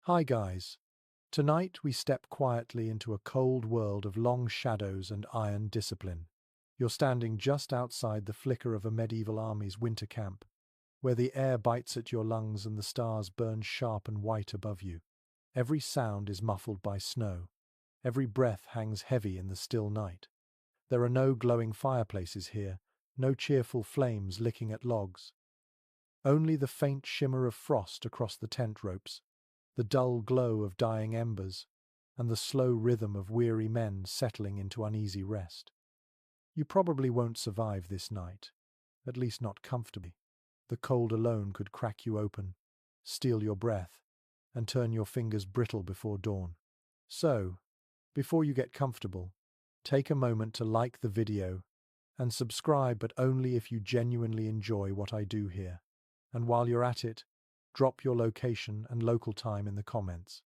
Hi guys. Tonight we step quietly into a cold world of long shadows and iron discipline. You're standing just outside the flicker of a medieval army's winter camp, where the air bites at your lungs and the stars burn sharp and white above you. Every sound is muffled by snow. Every breath hangs heavy in the still night. There are no glowing fireplaces here, no cheerful flames licking at logs. Only the faint shimmer of frost across the tent ropes, the dull glow of dying embers, and the slow rhythm of weary men settling into uneasy rest. You probably won't survive this night, at least not comfortably. The cold alone could crack you open, steal your breath, and turn your fingers brittle before dawn. So, before you get comfortable, take a moment to like the video and subscribe, but only if you genuinely enjoy what I do here. And while you're at it, drop your location and local time in the comments.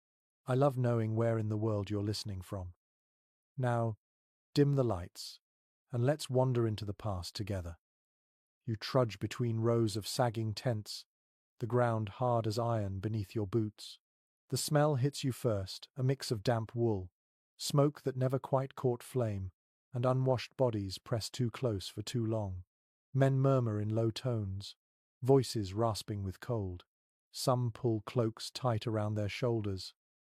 I love knowing where in the world you're listening from. Now, dim the lights, and let's wander into the past together. You trudge between rows of sagging tents, the ground hard as iron beneath your boots. The smell hits you first, a mix of damp wool, smoke that never quite caught flame, and unwashed bodies pressed too close for too long. Men murmur in low tones, voices rasping with cold. Some pull cloaks tight around their shoulders.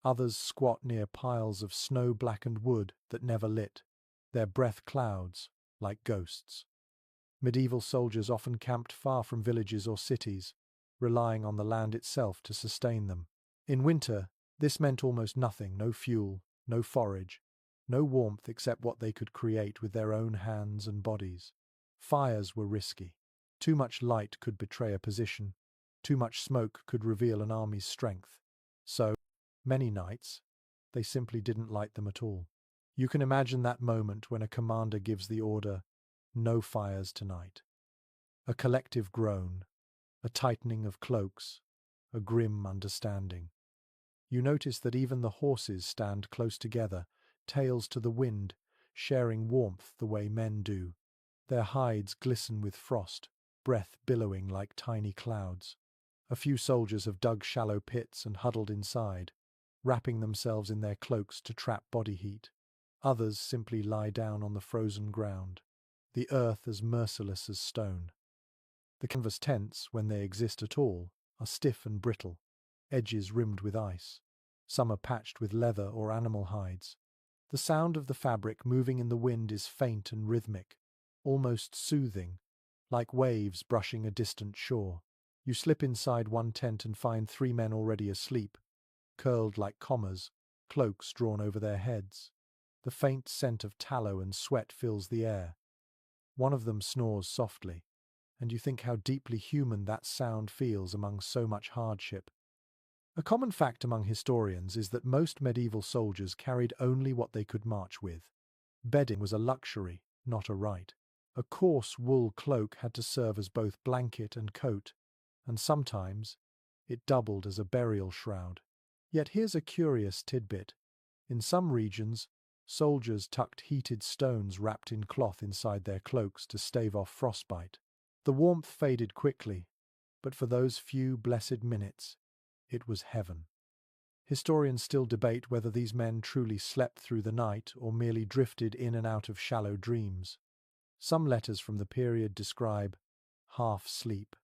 Others squat near piles of snow-blackened wood that never lit, their breath clouds, like ghosts. Medieval soldiers often camped far from villages or cities, relying on the land itself to sustain them. In winter, this meant almost nothing: no fuel, no forage, no warmth except what they could create with their own hands and bodies. Fires were risky. Too much light could betray a position. Too much smoke could reveal an army's strength. So, many nights, they simply didn't light them at all. You can imagine that moment when a commander gives the order, "No fires tonight." A collective groan, a tightening of cloaks, a grim understanding. You notice that even the horses stand close together, tails to the wind, sharing warmth the way men do. Their hides glisten with frost, breath billowing like tiny clouds. A few soldiers have dug shallow pits and huddled inside, wrapping themselves in their cloaks to trap body heat. Others simply lie down on the frozen ground, the earth as merciless as stone. The canvas tents, when they exist at all, are stiff and brittle, edges rimmed with ice. Some are patched with leather or animal hides. The sound of the fabric moving in the wind is faint and rhythmic, almost soothing, like waves brushing a distant shore. You slip inside one tent and find 3 men already asleep, curled like commas, cloaks drawn over their heads. The faint scent of tallow and sweat fills the air. One of them snores softly, and you think how deeply human that sound feels among so much hardship. A common fact among historians is that most medieval soldiers carried only what they could march with. Bedding was a luxury, not a right. A coarse wool cloak had to serve as both blanket and coat, and sometimes it doubled as a burial shroud. Yet here's a curious tidbit. In some regions, soldiers tucked heated stones wrapped in cloth inside their cloaks to stave off frostbite. The warmth faded quickly, but for those few blessed minutes, it was heaven. Historians still debate whether these men truly slept through the night or merely drifted in and out of shallow dreams. Some letters from the period describe half sleep,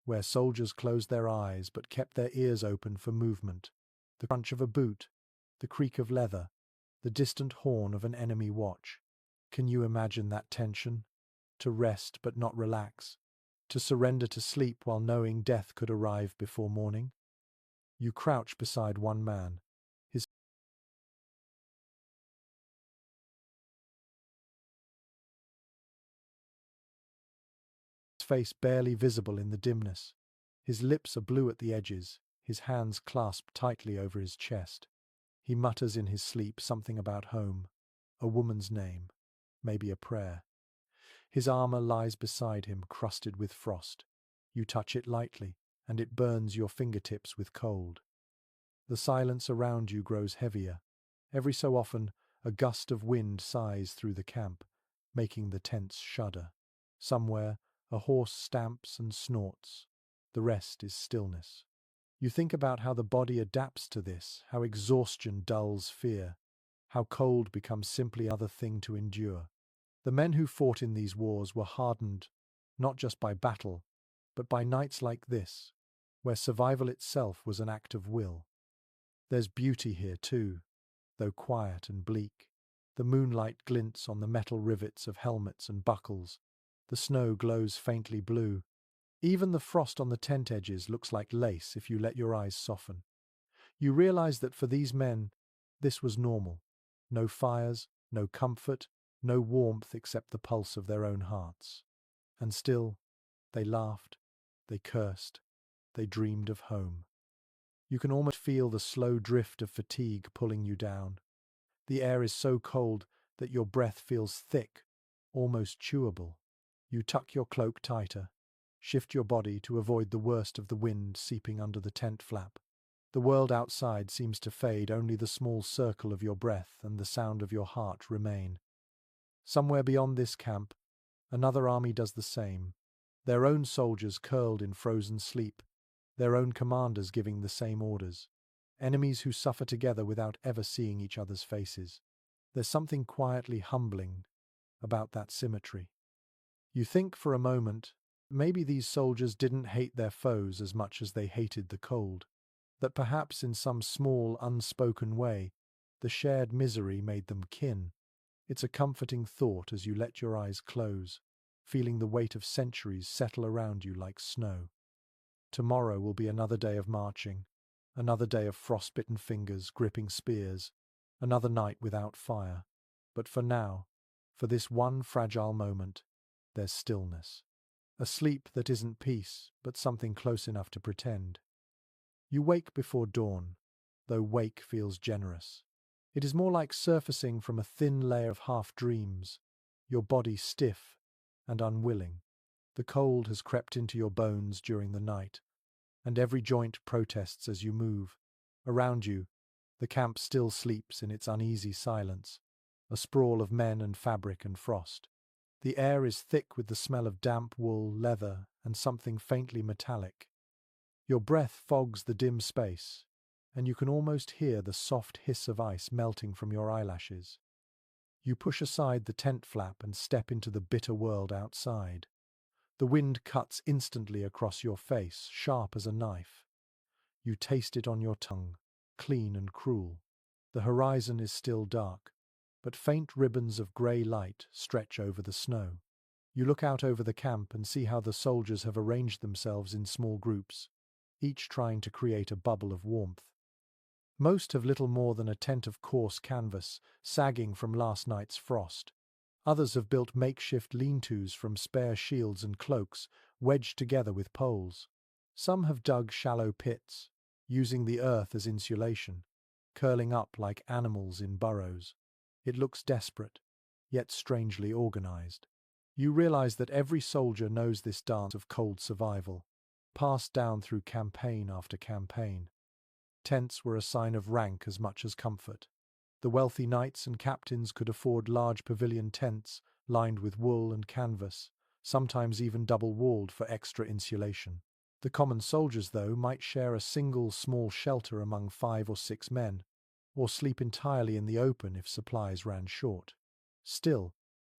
where soldiers closed their eyes but kept their ears open for movement, the crunch of a boot, the creak of leather, the distant horn of an enemy watch. Can you imagine that tension? To rest but not relax, to surrender to sleep while knowing death could arrive before morning? You crouch beside one man, his face barely visible in the dimness. His lips are blue at the edges, his hands clasped tightly over his chest. He mutters in his sleep something about home, a woman's name, maybe a prayer. His armor lies beside him, crusted with frost. You touch it lightly, and it burns your fingertips with cold. The silence around you grows heavier. Every so often, a gust of wind sighs through the camp, making the tents shudder. Somewhere, a horse stamps and snorts. The rest is stillness. You think about how the body adapts to this, how exhaustion dulls fear, how cold becomes simply another thing to endure. The men who fought in these wars were hardened not just by battle, but by nights like this, where survival itself was an act of will. There's beauty here too, though quiet and bleak. The moonlight glints on the metal rivets of helmets and buckles. The snow glows faintly blue. Even the frost on the tent edges looks like lace if you let your eyes soften. You realize that for these men, this was normal. No fires, no comfort, no warmth except the pulse of their own hearts. And still, they laughed, they cursed, they dreamed of home. You can almost feel the slow drift of fatigue pulling you down. The air is so cold that your breath feels thick, almost chewable. You tuck your cloak tighter, shift your body to avoid the worst of the wind seeping under the tent flap. The world outside seems to fade, only the small circle of your breath and the sound of your heart remain. Somewhere beyond this camp, another army does the same. Their own soldiers curled in frozen sleep, their own commanders giving the same orders. Enemies who suffer together without ever seeing each other's faces. There's something quietly humbling about that symmetry. You think for a moment, maybe these soldiers didn't hate their foes as much as they hated the cold. That perhaps in some small, unspoken way, the shared misery made them kin. It's a comforting thought as you let your eyes close, feeling the weight of centuries settle around you like snow. Tomorrow will be another day of marching, another day of frostbitten fingers gripping spears, another night without fire. But for now, for this one fragile moment, there's stillness. A sleep that isn't peace, but something close enough to pretend. You wake before dawn, though wake feels generous. It is more like surfacing from a thin layer of half-dreams, your body stiff and unwilling. The cold has crept into your bones during the night, and every joint protests as you move. Around you, the camp still sleeps in its uneasy silence, a sprawl of men and fabric and frost. The air is thick with the smell of damp wool, leather, and something faintly metallic. Your breath fogs the dim space, and you can almost hear the soft hiss of ice melting from your eyelashes. You push aside the tent flap and step into the bitter world outside. The wind cuts instantly across your face, sharp as a knife. You taste it on your tongue, clean and cruel. The horizon is still dark, but faint ribbons of grey light stretch over the snow. You look out over the camp and see how the soldiers have arranged themselves in small groups, each trying to create a bubble of warmth. Most have little more than a tent of coarse canvas, sagging from last night's frost. Others have built makeshift lean-tos from spare shields and cloaks, wedged together with poles. Some have dug shallow pits, using the earth as insulation, curling up like animals in burrows. It looks desperate, yet strangely organized. You realize that every soldier knows this dance of cold survival, passed down through campaign after campaign. Tents were a sign of rank as much as comfort. The wealthy knights and captains could afford large pavilion tents lined with wool and canvas, sometimes even double-walled for extra insulation. The common soldiers, though, might share a single small shelter among 5 or 6 men, or sleep entirely in the open if supplies ran short. Still,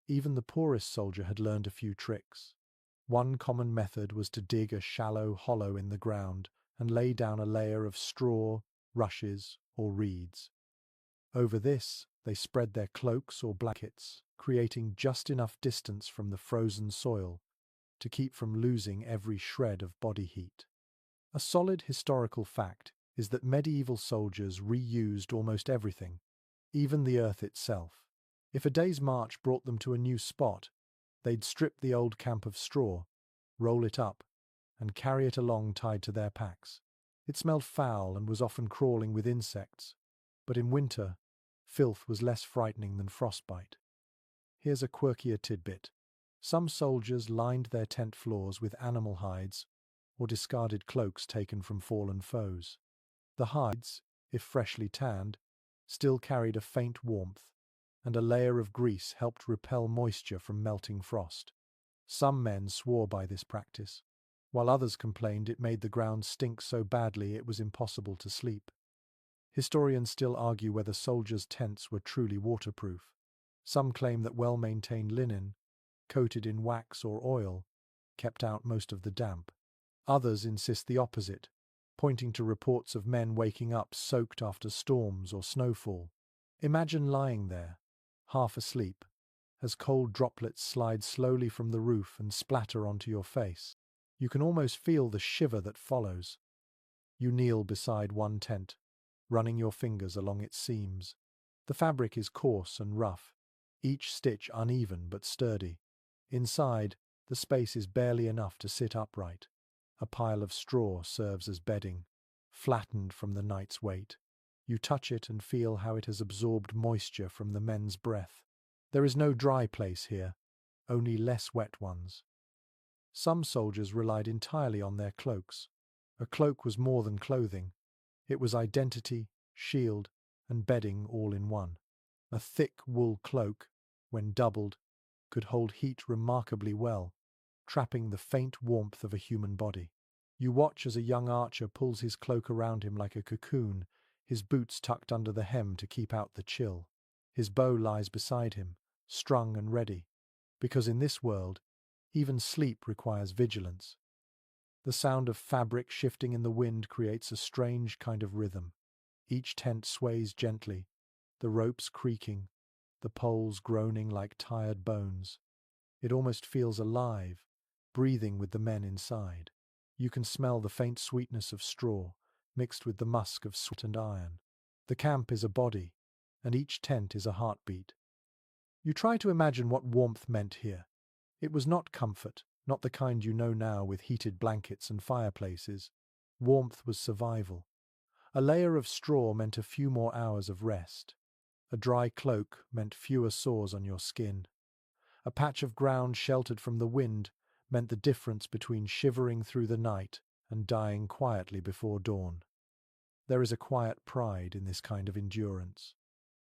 even the poorest soldier had learned a few tricks. One common method was to dig a shallow hollow in the ground and lay down a layer of straw, rushes, or reeds. Over this, they spread their cloaks or blankets, creating just enough distance from the frozen soil to keep from losing every shred of body heat. A solid historical fact is that medieval soldiers reused almost everything, even the earth itself. If a day's march brought them to a new spot, they'd strip the old camp of straw, roll it up, and carry it along tied to their packs. It smelled foul and was often crawling with insects, but in winter, filth was less frightening than frostbite. Here's a quirkier tidbit. Some soldiers lined their tent floors with animal hides or discarded cloaks taken from fallen foes. The hides, if freshly tanned, still carried a faint warmth, and a layer of grease helped repel moisture from melting frost. Some men swore by this practice, while others complained it made the ground stink so badly it was impossible to sleep. Historians still argue whether soldiers' tents were truly waterproof. Some claim that well-maintained linen, coated in wax or oil, kept out most of the damp. Others insist the opposite, pointing to reports of men waking up soaked after storms or snowfall. Imagine lying there, half asleep, as cold droplets slide slowly from the roof and splatter onto your face. You can almost feel the shiver that follows. You kneel beside one tent, running your fingers along its seams. The fabric is coarse and rough, each stitch uneven but sturdy. Inside, the space is barely enough to sit upright. A pile of straw serves as bedding, flattened from the night's weight. You touch it and feel how it has absorbed moisture from the men's breath. There is no dry place here, only less wet ones. Some soldiers relied entirely on their cloaks. A cloak was more than clothing. It was identity, shield, and bedding all in one. A thick wool cloak, when doubled, could hold heat remarkably well, trapping the faint warmth of a human body. You watch as a young archer pulls his cloak around him like a cocoon, his boots tucked under the hem to keep out the chill. His bow lies beside him, strung and ready, because in this world, even sleep requires vigilance. The sound of fabric shifting in the wind creates a strange kind of rhythm. Each tent sways gently, the ropes creaking, the poles groaning like tired bones. It almost feels alive, breathing with the men inside. You can smell the faint sweetness of straw, mixed with the musk of sweat and iron. The camp is a body, and each tent is a heartbeat. You try to imagine what warmth meant here. It was not comfort, not the kind you know now with heated blankets and fireplaces. Warmth was survival. A layer of straw meant a few more hours of rest. A dry cloak meant fewer sores on your skin. A patch of ground sheltered from the wind meant the difference between shivering through the night and dying quietly before dawn. There is a quiet pride in this kind of endurance.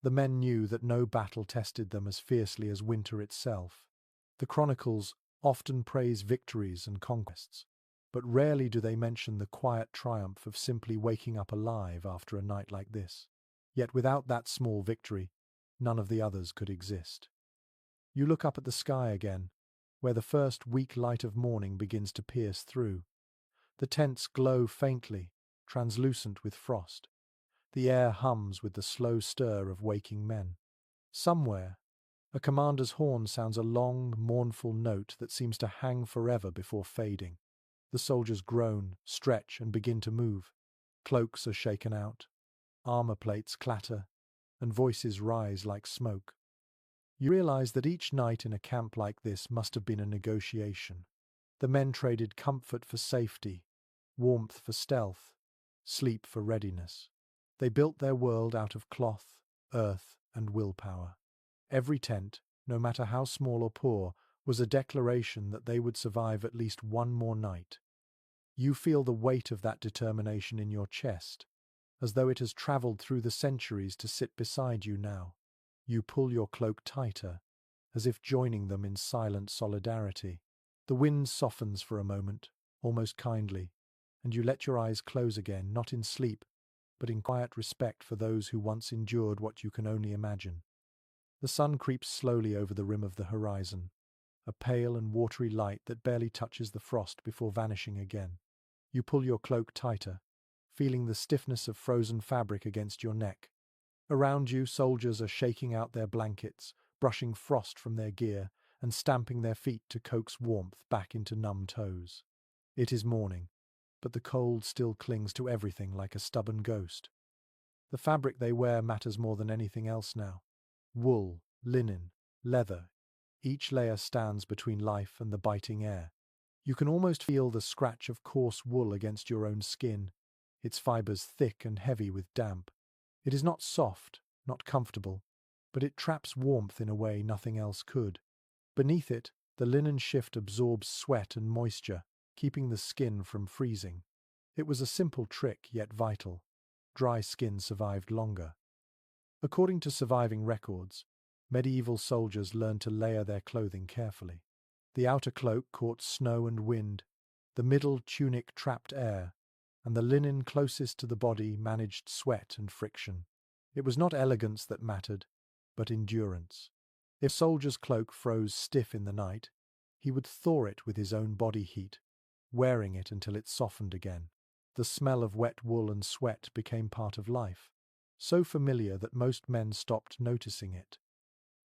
The men knew that no battle tested them as fiercely as winter itself. The chronicles often praise victories and conquests, but rarely do they mention the quiet triumph of simply waking up alive after a night like this. Yet without that small victory, none of the others could exist. You look up at the sky again, where the first weak light of morning begins to pierce through. The tents glow faintly, translucent with frost. The air hums with the slow stir of waking men. Somewhere, a commander's horn sounds a long, mournful note that seems to hang forever before fading. The soldiers groan, stretch, and begin to move. Cloaks are shaken out. Armor plates clatter, and voices rise like smoke. You realize that each night in a camp like this must have been a negotiation. The men traded comfort for safety, warmth for stealth, sleep for readiness. They built their world out of cloth, earth, and willpower. Every tent, no matter how small or poor, was a declaration that they would survive at least one more night. You feel the weight of that determination in your chest, as though it has traveled through the centuries to sit beside you now. You pull your cloak tighter, as if joining them in silent solidarity. The wind softens for a moment, almost kindly, and you let your eyes close again, not in sleep, but in quiet respect for those who once endured what you can only imagine. The sun creeps slowly over the rim of the horizon, a pale and watery light that barely touches the frost before vanishing again. You pull your cloak tighter, feeling the stiffness of frozen fabric against your neck. Around you, soldiers are shaking out their blankets, brushing frost from their gear, and stamping their feet to coax warmth back into numb toes. It is morning, but the cold still clings to everything like a stubborn ghost. The fabric they wear matters more than anything else now. Wool, linen, leather. Each layer stands between life and the biting air. You can almost feel the scratch of coarse wool against your own skin, its fibers thick and heavy with damp. It is not soft, not comfortable, but it traps warmth in a way nothing else could. Beneath it, the linen shift absorbs sweat and moisture, keeping the skin from freezing. It was a simple trick, yet vital. Dry skin survived longer. According to surviving records, medieval soldiers learned to layer their clothing carefully. The outer cloak caught snow and wind, The middle tunic trapped air, and the linen closest to the body managed sweat and friction. It was not elegance that mattered, but endurance. If a soldier's cloak froze stiff in the night, he would thaw it with his own body heat, wearing it until it softened again. The smell of wet wool and sweat became part of life, so familiar that most men stopped noticing it.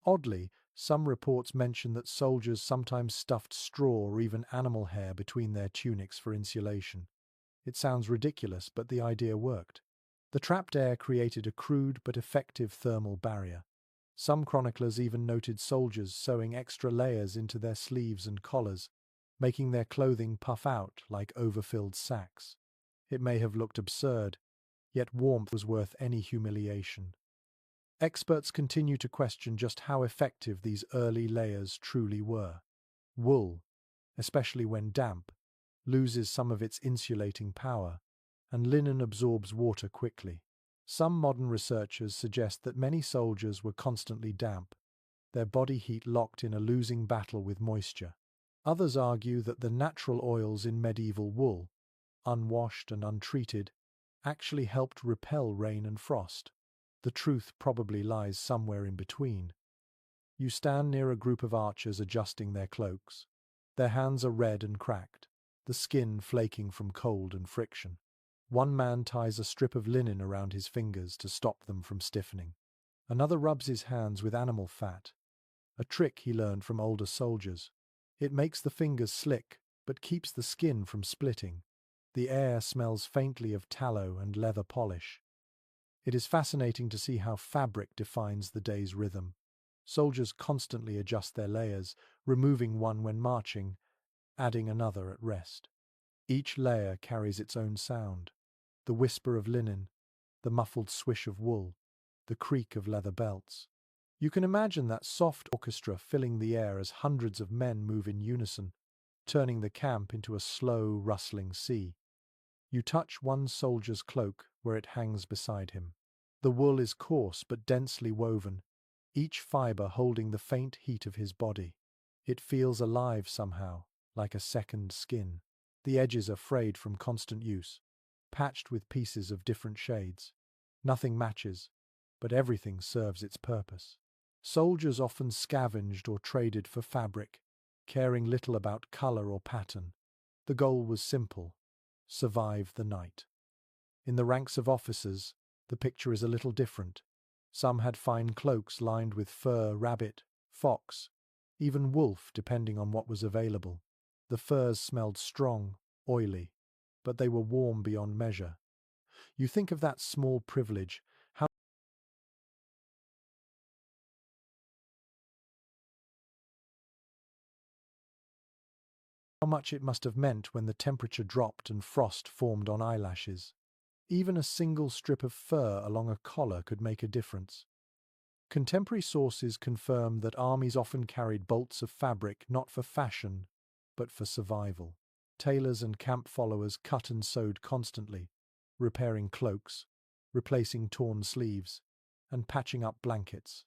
Oddly, some reports mention that soldiers sometimes stuffed straw or even animal hair between their tunics for insulation. It sounds ridiculous, but the idea worked. The trapped air created a crude but effective thermal barrier. Some chroniclers even noted soldiers sewing extra layers into their sleeves and collars, making their clothing puff out like overfilled sacks. It may have looked absurd, yet warmth was worth any humiliation. Experts continue to question just how effective these early layers truly were. Wool, especially when damp, loses some of its insulating power, and linen absorbs water quickly. Some modern researchers suggest that many soldiers were constantly damp, their body heat locked in a losing battle with moisture. Others argue that the natural oils in medieval wool, unwashed and untreated, actually helped repel rain and frost. The truth probably lies somewhere in between. You stand near a group of archers adjusting their cloaks. Their hands are red and cracked, the skin flaking from cold and friction. One man ties a strip of linen around his fingers to stop them from stiffening. Another rubs his hands with animal fat, a trick he learned from older soldiers. It makes the fingers slick, but keeps the skin from splitting. The air smells faintly of tallow and leather polish. It is fascinating to see how fabric defines the day's rhythm. Soldiers constantly adjust their layers, removing one when marching, adding another at rest. Each layer carries its own sound. The whisper of linen, the muffled swish of wool, the creak of leather belts. You can imagine that soft orchestra filling the air as hundreds of men move in unison, turning the camp into a slow, rustling sea. You touch one soldier's cloak where it hangs beside him. The wool is coarse but densely woven, each fiber holding the faint heat of his body. It feels alive somehow, like a second skin. The edges are frayed from constant use, patched with pieces of different shades. Nothing matches, but everything serves its purpose. Soldiers often scavenged or traded for fabric, caring little about color or pattern. The goal was simple: survive the night. In the ranks of officers, the picture is a little different. Some had fine cloaks lined with fur, rabbit, fox, even wolf, depending on what was available. The furs smelled strong, oily, but they were warm beyond measure. You think of that small privilege, how much it must have meant when the temperature dropped and frost formed on eyelashes. Even a single strip of fur along a collar could make a difference. Contemporary sources confirm that armies often carried bolts of fabric not for fashion, but for survival. Tailors and camp followers cut and sewed constantly, repairing cloaks, replacing torn sleeves, and patching up blankets.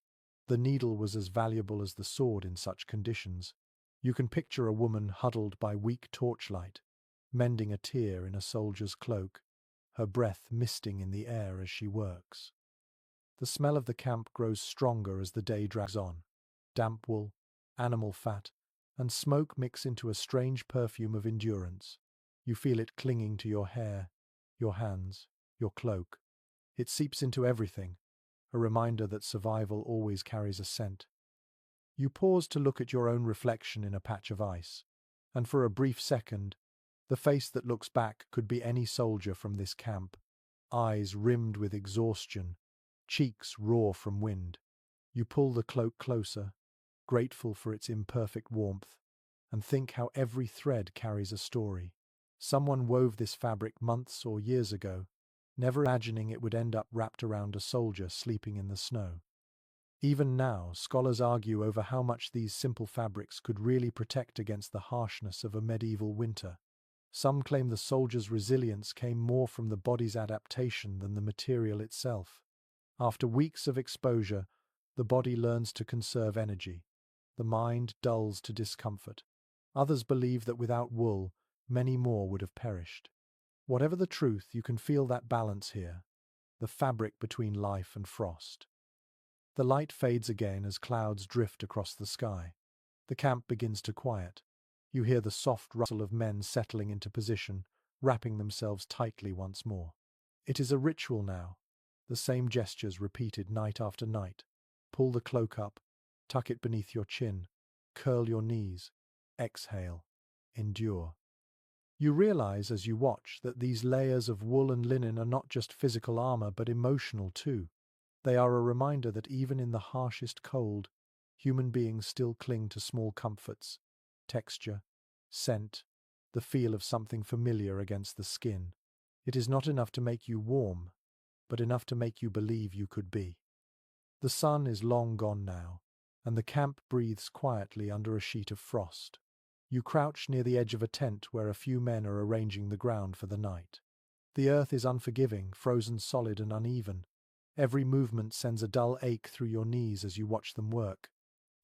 The needle was as valuable as the sword in such conditions. You can picture a woman huddled by weak torchlight, mending a tear in a soldier's cloak, her breath misting in the air as she works. The smell of the camp grows stronger as the day drags on. Damp wool, animal fat, and smoke mix into a strange perfume of endurance. You feel it clinging to your hair, your hands, your cloak. It seeps into everything, a reminder that survival always carries a scent. You pause to look at your own reflection in a patch of ice, and for a brief second, the face that looks back could be any soldier from this camp, eyes rimmed with exhaustion, cheeks raw from wind. You pull the cloak closer, grateful for its imperfect warmth, and think how every thread carries a story. Someone wove this fabric months or years ago, never imagining it would end up wrapped around a soldier sleeping in the snow. Even now, scholars argue over how much these simple fabrics could really protect against the harshness of a medieval winter. Some claim the soldier's resilience came more from the body's adaptation than the material itself. After weeks of exposure, the body learns to conserve energy. The mind dulls to discomfort. Others believe that without wool, many more would have perished. Whatever the truth, you can feel that balance here, the fabric between life and frost. The light fades again as clouds drift across the sky. The camp begins to quiet. You hear the soft rustle of men settling into position, wrapping themselves tightly once more. It is a ritual now, the same gestures repeated night after night. Pull the cloak up, tuck it beneath your chin, curl your knees, exhale, endure. You realize as you watch that these layers of wool and linen are not just physical armor but emotional too. They are a reminder that even in the harshest cold, human beings still cling to small comforts, texture, scent, the feel of something familiar against the skin. It is not enough to make you warm, but enough to make you believe you could be. The sun is long gone now, and the camp breathes quietly under a sheet of frost. You crouch near the edge of a tent where a few men are arranging the ground for the night. The earth is unforgiving, frozen solid and uneven. Every movement sends a dull ache through your knees as you watch them work.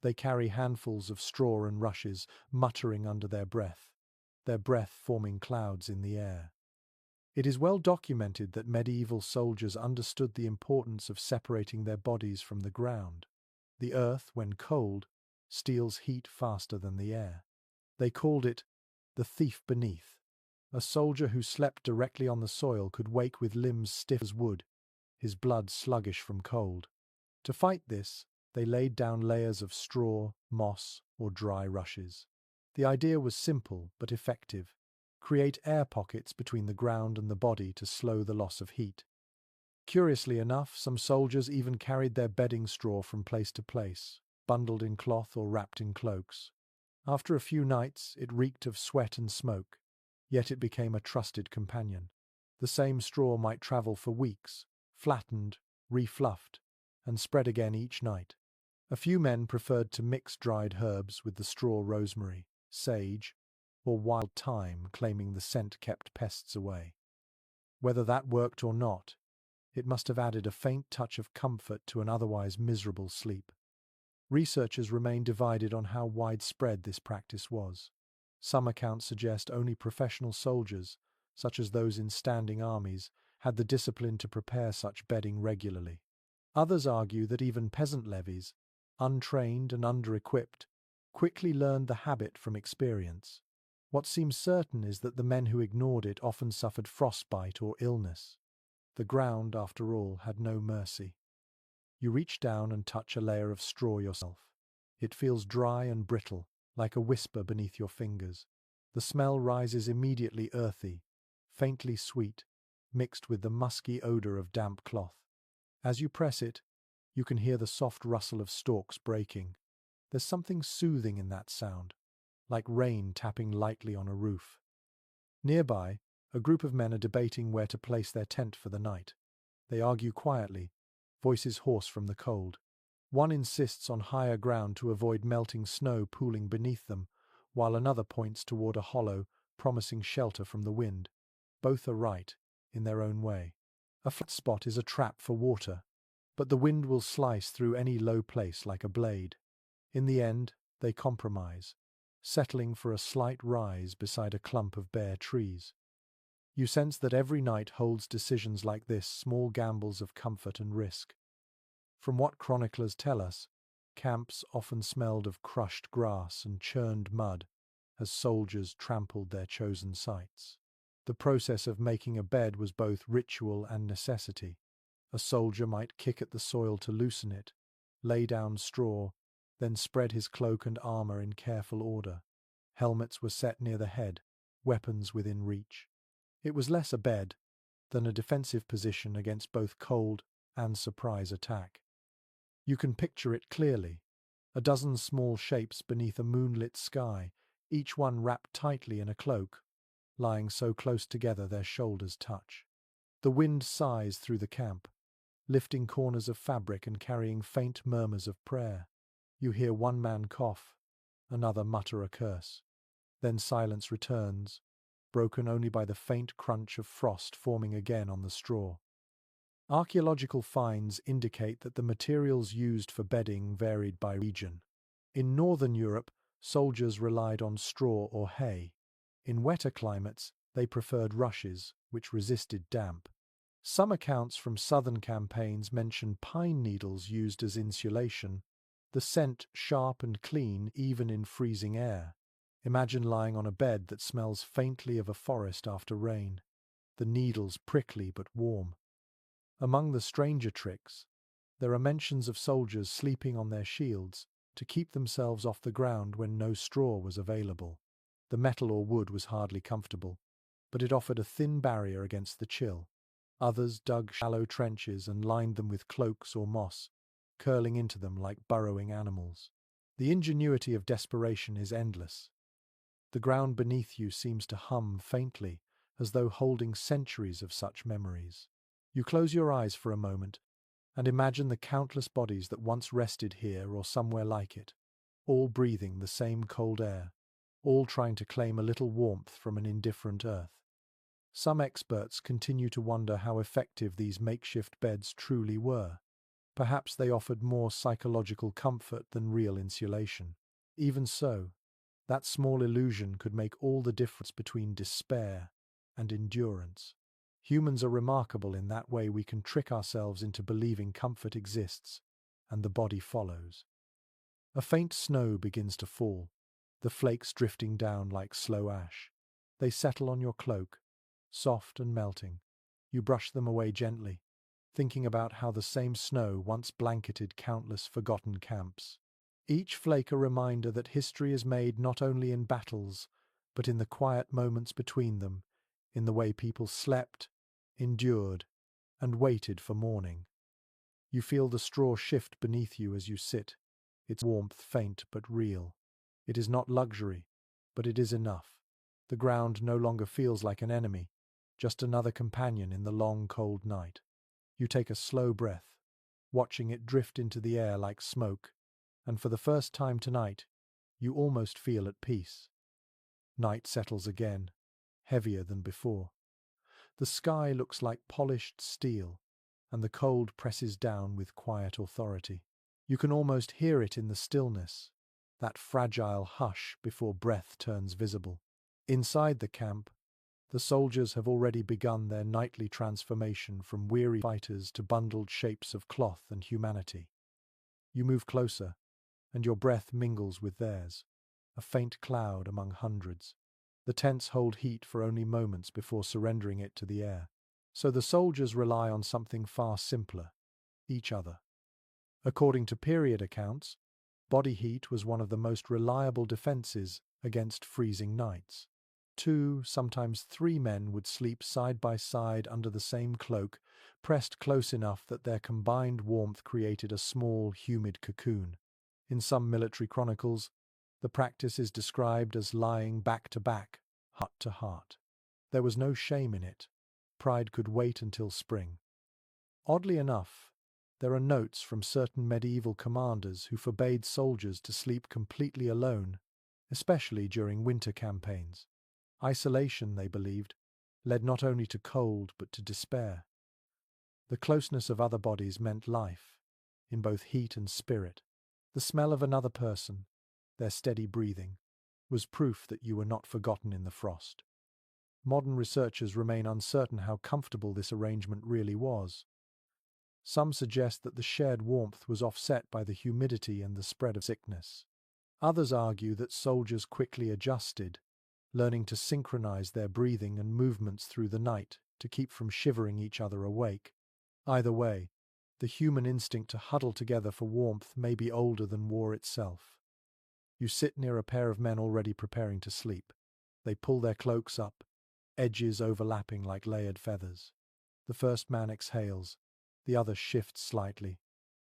They carry handfuls of straw and rushes, muttering under their breath forming clouds in the air. It is well documented that medieval soldiers understood the importance of separating their bodies from the ground. The earth, when cold, steals heat faster than the air. They called it the thief beneath. A soldier who slept directly on the soil could wake with limbs stiff as wood, his blood sluggish from cold. To fight this, they laid down layers of straw, moss, or dry rushes. The idea was simple but effective. Create air pockets between the ground and the body to slow the loss of heat. Curiously enough, some soldiers even carried their bedding straw from place to place, bundled in cloth or wrapped in cloaks. After a few nights, it reeked of sweat and smoke, yet it became a trusted companion. The same straw might travel for weeks, flattened, refluffed, and spread again each night. A few men preferred to mix dried herbs with the straw rosemary, sage, or wild thyme, claiming the scent kept pests away. Whether that worked or not, it must have added a faint touch of comfort to an otherwise miserable sleep. Researchers remain divided on how widespread this practice was. Some accounts suggest only professional soldiers, such as those in standing armies, had the discipline to prepare such bedding regularly. Others argue that even peasant levies, untrained and under-equipped, quickly learned the habit from experience. What seems certain is that the men who ignored it often suffered frostbite or illness. The ground, after all, had no mercy. You reach down and touch a layer of straw yourself. It feels dry and brittle, like a whisper beneath your fingers. The smell rises immediately earthy, faintly sweet, mixed with the musky odor of damp cloth. As you press it, you can hear the soft rustle of stalks breaking. There's something soothing in that sound, like rain tapping lightly on a roof. Nearby, a group of men are debating where to place their tent for the night. They argue quietly, voices hoarse from the cold. One insists on higher ground to avoid melting snow pooling beneath them, while another points toward a hollow, promising shelter from the wind. Both are right, in their own way. A flat spot is a trap for water, but the wind will slice through any low place like a blade. In the end, they compromise, settling for a slight rise beside a clump of bare trees. You sense that every night holds decisions like this, small gambles of comfort and risk. From what chroniclers tell us, camps often smelled of crushed grass and churned mud as soldiers trampled their chosen sites. The process of making a bed was both ritual and necessity. A soldier might kick at the soil to loosen it, lay down straw, then spread his cloak and armor in careful order. Helmets were set near the head, weapons within reach. It was less a bed than a defensive position against both cold and surprise attack. You can picture it clearly. A dozen small shapes beneath a moonlit sky, each one wrapped tightly in a cloak, lying so close together their shoulders touch. The wind sighs through the camp, lifting corners of fabric and carrying faint murmurs of prayer. You hear one man cough, another mutter a curse. Then silence returns, broken only by the faint crunch of frost forming again on the straw. Archaeological finds indicate that the materials used for bedding varied by region. In northern Europe, soldiers relied on straw or hay. In wetter climates, they preferred rushes, which resisted damp. Some accounts from southern campaigns mention pine needles used as insulation, the scent sharp and clean even in freezing air. Imagine lying on a bed that smells faintly of a forest after rain, the needles prickly but warm. Among the stranger tricks, there are mentions of soldiers sleeping on their shields to keep themselves off the ground when no straw was available. The metal or wood was hardly comfortable, but it offered a thin barrier against the chill. Others dug shallow trenches and lined them with cloaks or moss, curling into them like burrowing animals. The ingenuity of desperation is endless. The ground beneath you seems to hum faintly, as though holding centuries of such memories. You close your eyes for a moment and imagine the countless bodies that once rested here or somewhere like it, all breathing the same cold air, all trying to claim a little warmth from an indifferent earth. Some experts continue to wonder how effective these makeshift beds truly were. Perhaps they offered more psychological comfort than real insulation. Even so, that small illusion could make all the difference between despair and endurance. Humans are remarkable in that way. We can trick ourselves into believing comfort exists, and the body follows. A faint snow begins to fall, the flakes drifting down like slow ash. They settle on your cloak, soft and melting. You brush them away gently, thinking about how the same snow once blanketed countless forgotten camps. Each flake a reminder that history is made not only in battles, but in the quiet moments between them, in the way people slept, endured, and waited for morning. You feel the straw shift beneath you as you sit, its warmth faint but real. It is not luxury, but it is enough. The ground no longer feels like an enemy, just another companion in the long cold night. You take a slow breath, watching it drift into the air like smoke, and for the first time tonight, you almost feel at peace. Night settles again, heavier than before. The sky looks like polished steel, and the cold presses down with quiet authority. You can almost hear it in the stillness, that fragile hush before breath turns visible. Inside the camp, the soldiers have already begun their nightly transformation from weary fighters to bundled shapes of cloth and humanity. You move closer, and your breath mingles with theirs, a faint cloud among hundreds. The tents hold heat for only moments before surrendering it to the air. So the soldiers rely on something far simpler: each other. According to period accounts, body heat was one of the most reliable defenses against freezing nights. 2, sometimes 3 men would sleep side by side under the same cloak, pressed close enough that their combined warmth created a small, humid cocoon. In some military chronicles, the practice is described as lying back to back, heart to heart. There was no shame in it. Pride could wait until spring. Oddly enough, there are notes from certain medieval commanders who forbade soldiers to sleep completely alone, especially during winter campaigns. Isolation, they believed, led not only to cold but to despair. The closeness of other bodies meant life, in both heat and spirit. The smell of another person, their steady breathing, was proof that you were not forgotten in the frost. Modern researchers remain uncertain how comfortable this arrangement really was. Some suggest that the shared warmth was offset by the humidity and the spread of sickness. Others argue that soldiers quickly adjusted, learning to synchronize their breathing and movements through the night to keep from shivering each other awake. Either way, the human instinct to huddle together for warmth may be older than war itself. You sit near a pair of men already preparing to sleep. They pull their cloaks up, edges overlapping like layered feathers. The first man exhales, the other shifts slightly,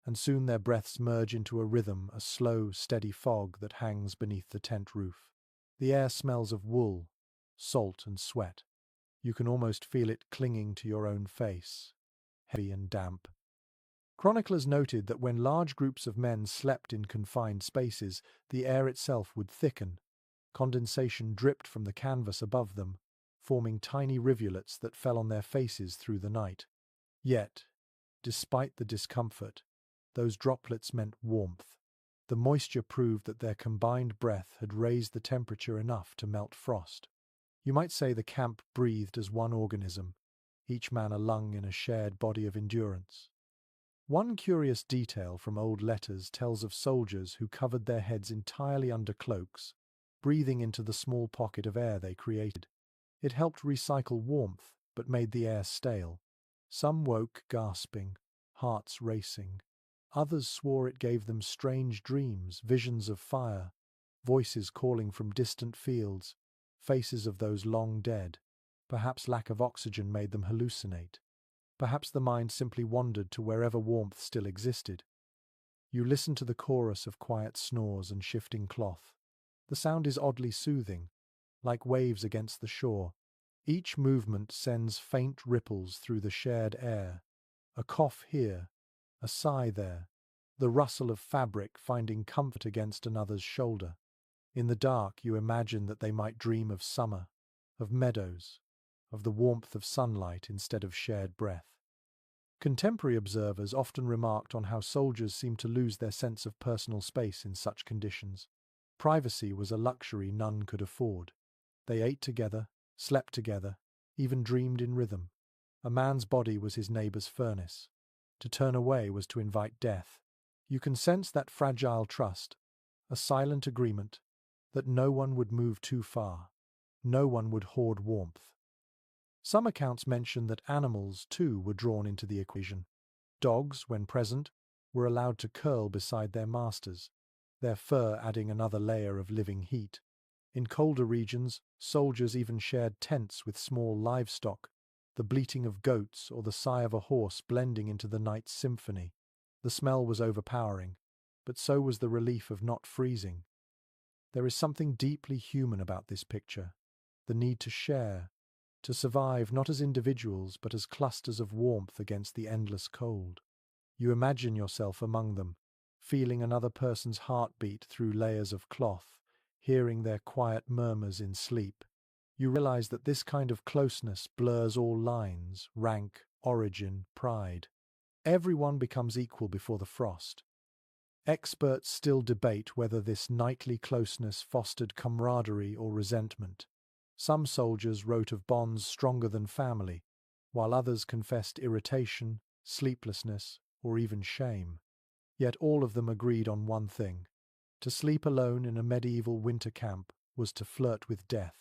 and soon their breaths merge into a rhythm, a slow, steady fog that hangs beneath the tent roof. The air smells of wool, salt and sweat. You can almost feel it clinging to your own face, heavy and damp. Chroniclers noted that when large groups of men slept in confined spaces, the air itself would thicken. Condensation dripped from the canvas above them, forming tiny rivulets that fell on their faces through the night. Yet, despite the discomfort, those droplets meant warmth. The moisture proved that their combined breath had raised the temperature enough to melt frost. You might say the camp breathed as one organism, each man a lung in a shared body of endurance. One curious detail from old letters tells of soldiers who covered their heads entirely under cloaks, breathing into the small pocket of air they created. It helped recycle warmth, but made the air stale. Some woke gasping, hearts racing. Others swore it gave them strange dreams, visions of fire, voices calling from distant fields, faces of those long dead. Perhaps lack of oxygen made them hallucinate. Perhaps the mind simply wandered to wherever warmth still existed. You listen to the chorus of quiet snores and shifting cloth. The sound is oddly soothing, like waves against the shore. Each movement sends faint ripples through the shared air. A cough here, a sigh there, the rustle of fabric finding comfort against another's shoulder. In the dark, you imagine that they might dream of summer, of meadows, of the warmth of sunlight instead of shared breath. Contemporary observers often remarked on how soldiers seemed to lose their sense of personal space in such conditions. Privacy was a luxury none could afford. They ate together, slept together, even dreamed in rhythm. A man's body was his neighbour's furnace. To turn away was to invite death. You can sense that fragile trust, a silent agreement, that no one would move too far, no one would hoard warmth. Some accounts mention that animals, too, were drawn into the equation. Dogs, when present, were allowed to curl beside their masters, their fur adding another layer of living heat. In colder regions, soldiers even shared tents with small livestock, the bleating of goats or the sigh of a horse blending into the night's symphony. The smell was overpowering, but so was the relief of not freezing. There is something deeply human about this picture, the need to share, to survive not as individuals but as clusters of warmth against the endless cold. You imagine yourself among them, feeling another person's heartbeat through layers of cloth, hearing their quiet murmurs in sleep. You realize that this kind of closeness blurs all lines, rank, origin, pride. Everyone becomes equal before the frost. Experts still debate whether this nightly closeness fostered camaraderie or resentment. Some soldiers wrote of bonds stronger than family, while others confessed irritation, sleeplessness, or even shame. Yet all of them agreed on one thing: to sleep alone in a medieval winter camp was to flirt with death.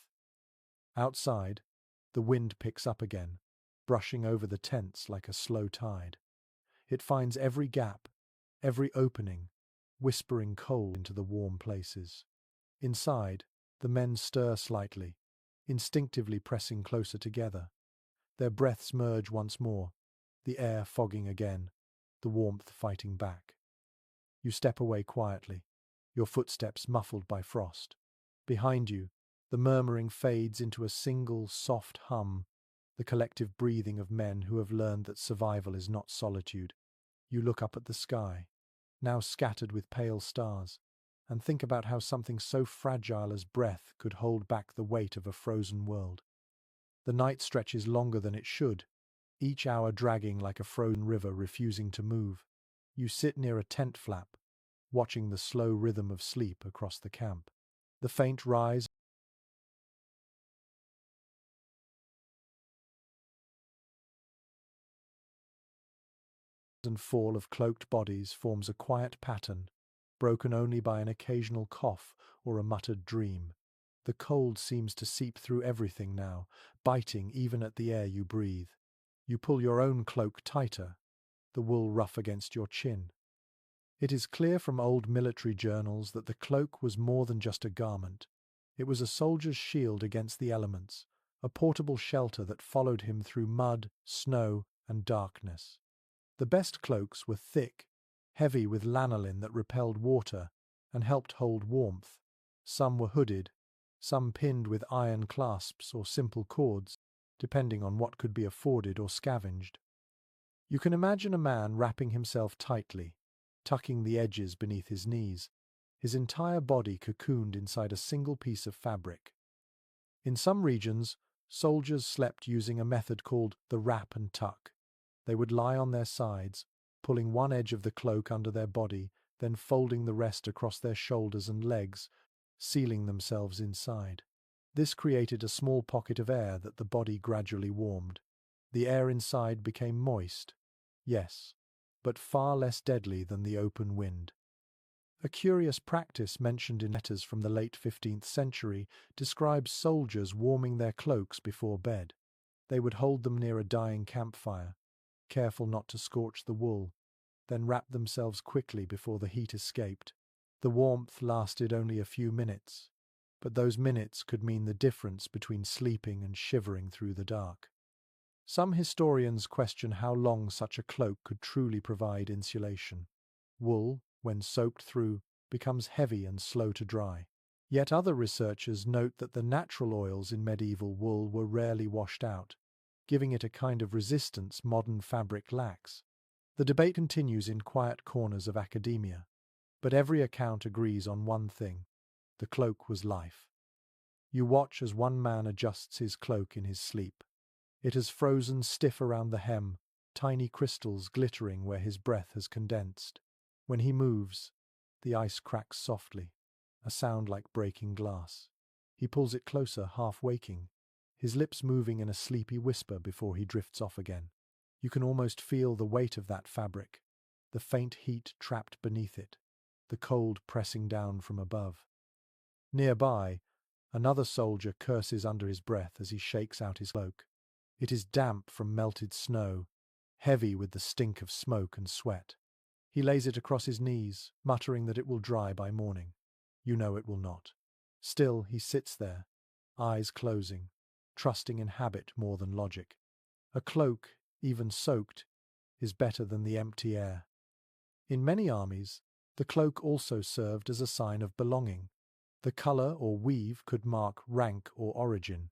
Outside, the wind picks up again, brushing over the tents like a slow tide. It finds every gap, every opening, whispering cold into the warm places. Inside, the men stir slightly, instinctively pressing closer together. Their breaths merge once more, the air fogging again, the warmth fighting back. You step away quietly, your footsteps muffled by frost. Behind you, the murmuring fades into a single soft hum, the collective breathing of men who have learned that survival is not solitude. You look up at the sky, now scattered with pale stars, and think about how something so fragile as breath could hold back the weight of a frozen world. The night stretches longer than it should, each hour dragging like a frozen river refusing to move. You sit near a tent flap, watching the slow rhythm of sleep across the camp. The faint rise and fall of cloaked bodies forms a quiet pattern, broken only by an occasional cough or a muttered dream. The cold seems to seep through everything now, biting even at the air you breathe. You pull your own cloak tighter, the wool rough against your chin. It is clear from old military journals that the cloak was more than just a garment. It was a soldier's shield against the elements, a portable shelter that followed him through mud, snow, and darkness. The best cloaks were thick, heavy with lanolin that repelled water and helped hold warmth. Some were hooded, some pinned with iron clasps or simple cords, depending on what could be afforded or scavenged. You can imagine a man wrapping himself tightly, tucking the edges beneath his knees, his entire body cocooned inside a single piece of fabric. In some regions, soldiers slept using a method called the wrap and tuck. They would lie on their sides, pulling one edge of the cloak under their body, then folding the rest across their shoulders and legs, sealing themselves inside. This created a small pocket of air that the body gradually warmed. The air inside became moist, yes, but far less deadly than the open wind. A curious practice mentioned in letters from the late 15th century describes soldiers warming their cloaks before bed. They would hold them near a dying campfire, careful not to scorch the wool, then wrap themselves quickly before the heat escaped. The warmth lasted only a few minutes, but those minutes could mean the difference between sleeping and shivering through the dark. Some historians question how long such a cloak could truly provide insulation. Wool, when soaked through, becomes heavy and slow to dry. Yet other researchers note that the natural oils in medieval wool were rarely washed out, giving it a kind of resistance modern fabric lacks. The debate continues in quiet corners of academia, but every account agrees on one thing: the cloak was life. You watch as one man adjusts his cloak in his sleep. It has frozen stiff around the hem, tiny crystals glittering where his breath has condensed. When he moves, the ice cracks softly, a sound like breaking glass. He pulls it closer, half waking, his lips moving in a sleepy whisper before he drifts off again. You can almost feel the weight of that fabric, the faint heat trapped beneath it, the cold pressing down from above. Nearby, another soldier curses under his breath as he shakes out his cloak. It is damp from melted snow, heavy with the stink of smoke and sweat. He lays it across his knees, muttering that it will dry by morning. You know it will not. Still, he sits there, eyes closing, trusting in habit more than logic. A cloak, even soaked, is better than the empty air. In many armies, the cloak also served as a sign of belonging. The colour or weave could mark rank or origin.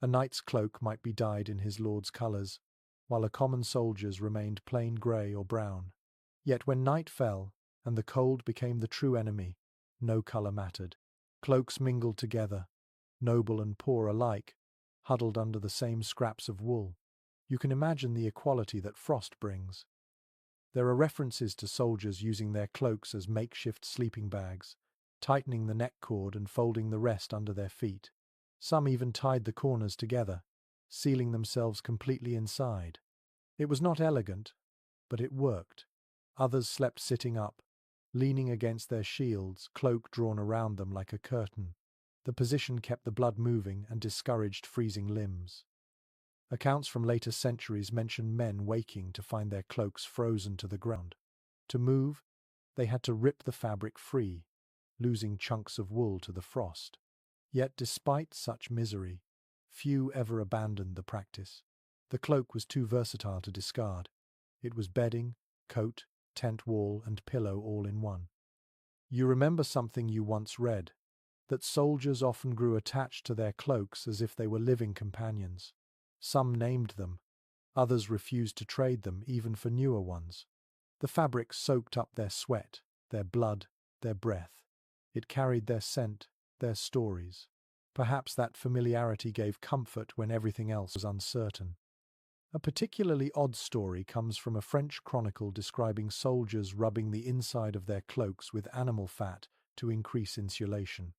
A knight's cloak might be dyed in his lord's colours, while a common soldier's remained plain grey or brown. Yet when night fell, and the cold became the true enemy, no colour mattered. Cloaks mingled together, noble and poor alike, huddled under the same scraps of wool. You can imagine the equality that frost brings. There are references to soldiers using their cloaks as makeshift sleeping bags, tightening the neck cord and folding the rest under their feet. Some even tied the corners together, sealing themselves completely inside. It was not elegant, but it worked. Others slept sitting up, leaning against their shields, cloak drawn around them like a curtain. The position kept the blood moving and discouraged freezing limbs. Accounts from later centuries mention men waking to find their cloaks frozen to the ground. To move, they had to rip the fabric free, losing chunks of wool to the frost. Yet despite such misery, few ever abandoned the practice. The cloak was too versatile to discard. It was bedding, coat, tent wall, and pillow all in one. You remember something you once read, that soldiers often grew attached to their cloaks as if they were living companions. Some named them, others refused to trade them even for newer ones. The fabric soaked up their sweat, their blood, their breath. It carried their scent, their stories. Perhaps that familiarity gave comfort when everything else was uncertain. A particularly odd story comes from a French chronicle describing soldiers rubbing the inside of their cloaks with animal fat to increase insulation.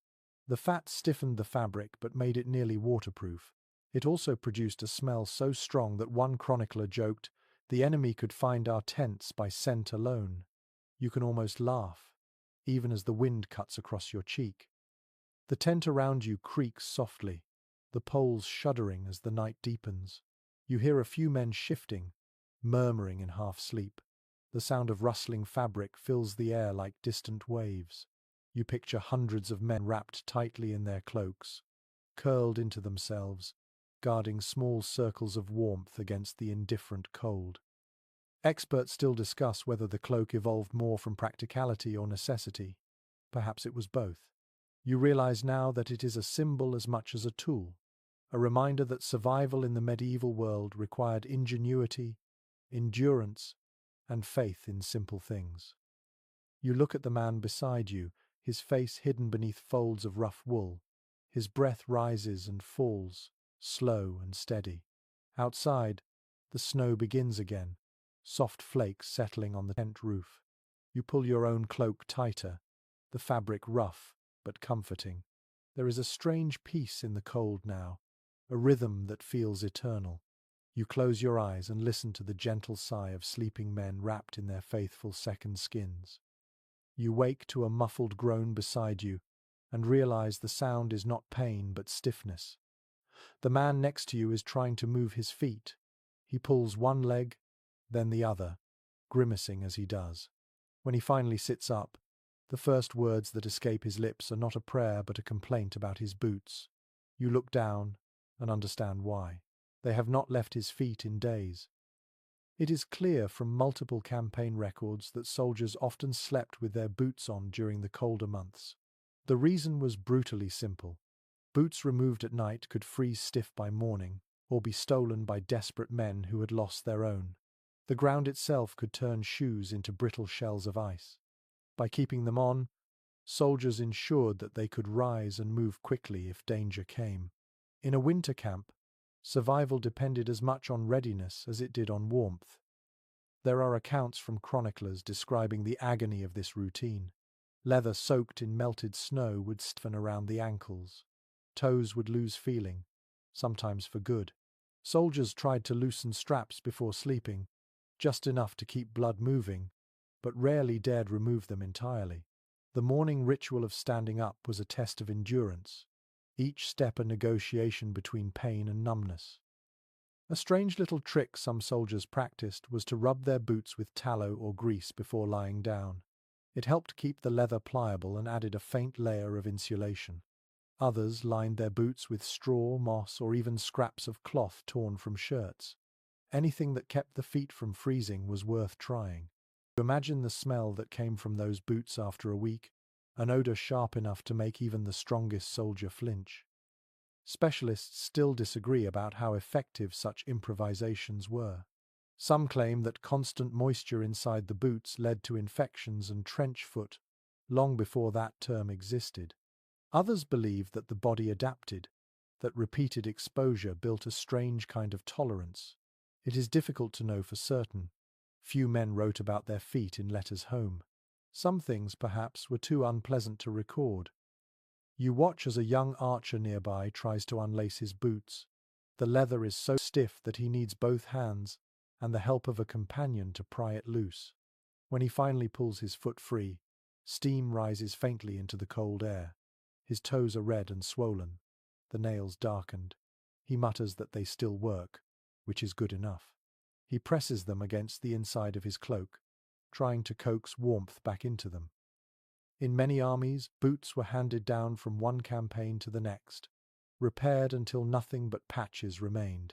The fat stiffened the fabric but made it nearly waterproof. It also produced a smell so strong that one chronicler joked, "The enemy could find our tents by scent alone." You can almost laugh, even as the wind cuts across your cheek. The tent around you creaks softly, the poles shuddering as the night deepens. You hear a few men shifting, murmuring in half-sleep. The sound of rustling fabric fills the air like distant waves. You picture hundreds of men wrapped tightly in their cloaks, curled into themselves, guarding small circles of warmth against the indifferent cold. Experts still discuss whether the cloak evolved more from practicality or necessity. Perhaps it was both. You realize now that it is a symbol as much as a tool, a reminder that survival in the medieval world required ingenuity, endurance, and faith in simple things. You look at the man beside you, his face hidden beneath folds of rough wool. His breath rises and falls, slow and steady. Outside, the snow begins again, soft flakes settling on the tent roof. You pull your own cloak tighter, the fabric rough but comforting. There is a strange peace in the cold now, a rhythm that feels eternal. You close your eyes and listen to the gentle sigh of sleeping men wrapped in their faithful second skins. You wake to a muffled groan beside you and realize the sound is not pain but stiffness. The man next to you is trying to move his feet. He pulls one leg, then the other, grimacing as he does. When he finally sits up, the first words that escape his lips are not a prayer but a complaint about his boots. You look down and understand why. They have not left his feet in days. It is clear from multiple campaign records that soldiers often slept with their boots on during the colder months. The reason was brutally simple. Boots removed at night could freeze stiff by morning, or be stolen by desperate men who had lost their own. The ground itself could turn shoes into brittle shells of ice. By keeping them on, soldiers ensured that they could rise and move quickly if danger came. In a winter camp, survival depended as much on readiness as it did on warmth. There are accounts from chroniclers describing the agony of this routine. Leather soaked in melted snow would stiffen around the ankles. Toes would lose feeling, sometimes for good. Soldiers tried to loosen straps before sleeping, just enough to keep blood moving, but rarely dared remove them entirely. The morning ritual of standing up was a test of endurance, each step a negotiation between pain and numbness. A strange little trick some soldiers practiced was to rub their boots with tallow or grease before lying down. It helped keep the leather pliable and added a faint layer of insulation. Others lined their boots with straw, moss, or even scraps of cloth torn from shirts. Anything that kept the feet from freezing was worth trying. Imagine the smell that came from those boots after a week, an odor sharp enough to make even the strongest soldier flinch. Specialists still disagree about how effective such improvisations were. Some claim that constant moisture inside the boots led to infections and trench foot long before that term existed. Others believe that the body adapted, that repeated exposure built a strange kind of tolerance. It is difficult to know for certain. Few men wrote about their feet in letters home. Some things, perhaps, were too unpleasant to record. You watch as a young archer nearby tries to unlace his boots. The leather is so stiff that he needs both hands and the help of a companion to pry it loose. When he finally pulls his foot free, steam rises faintly into the cold air. His toes are red and swollen, the nails darkened. He mutters that they still work, which is good enough. He presses them against the inside of his cloak, trying to coax warmth back into them. In many armies, boots were handed down from one campaign to the next, repaired until nothing but patches remained.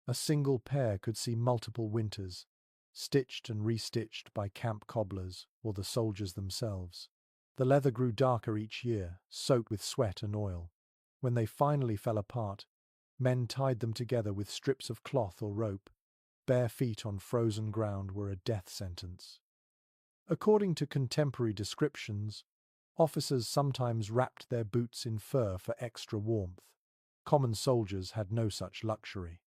A single pair could see multiple winters, stitched and restitched by camp cobblers or the soldiers themselves. The leather grew darker each year, soaked with sweat and oil. When they finally fell apart, men tied them together with strips of cloth or rope. Bare feet on frozen ground were a death sentence. According to contemporary descriptions, officers sometimes wrapped their boots in fur for extra warmth. Common soldiers had no such luxury.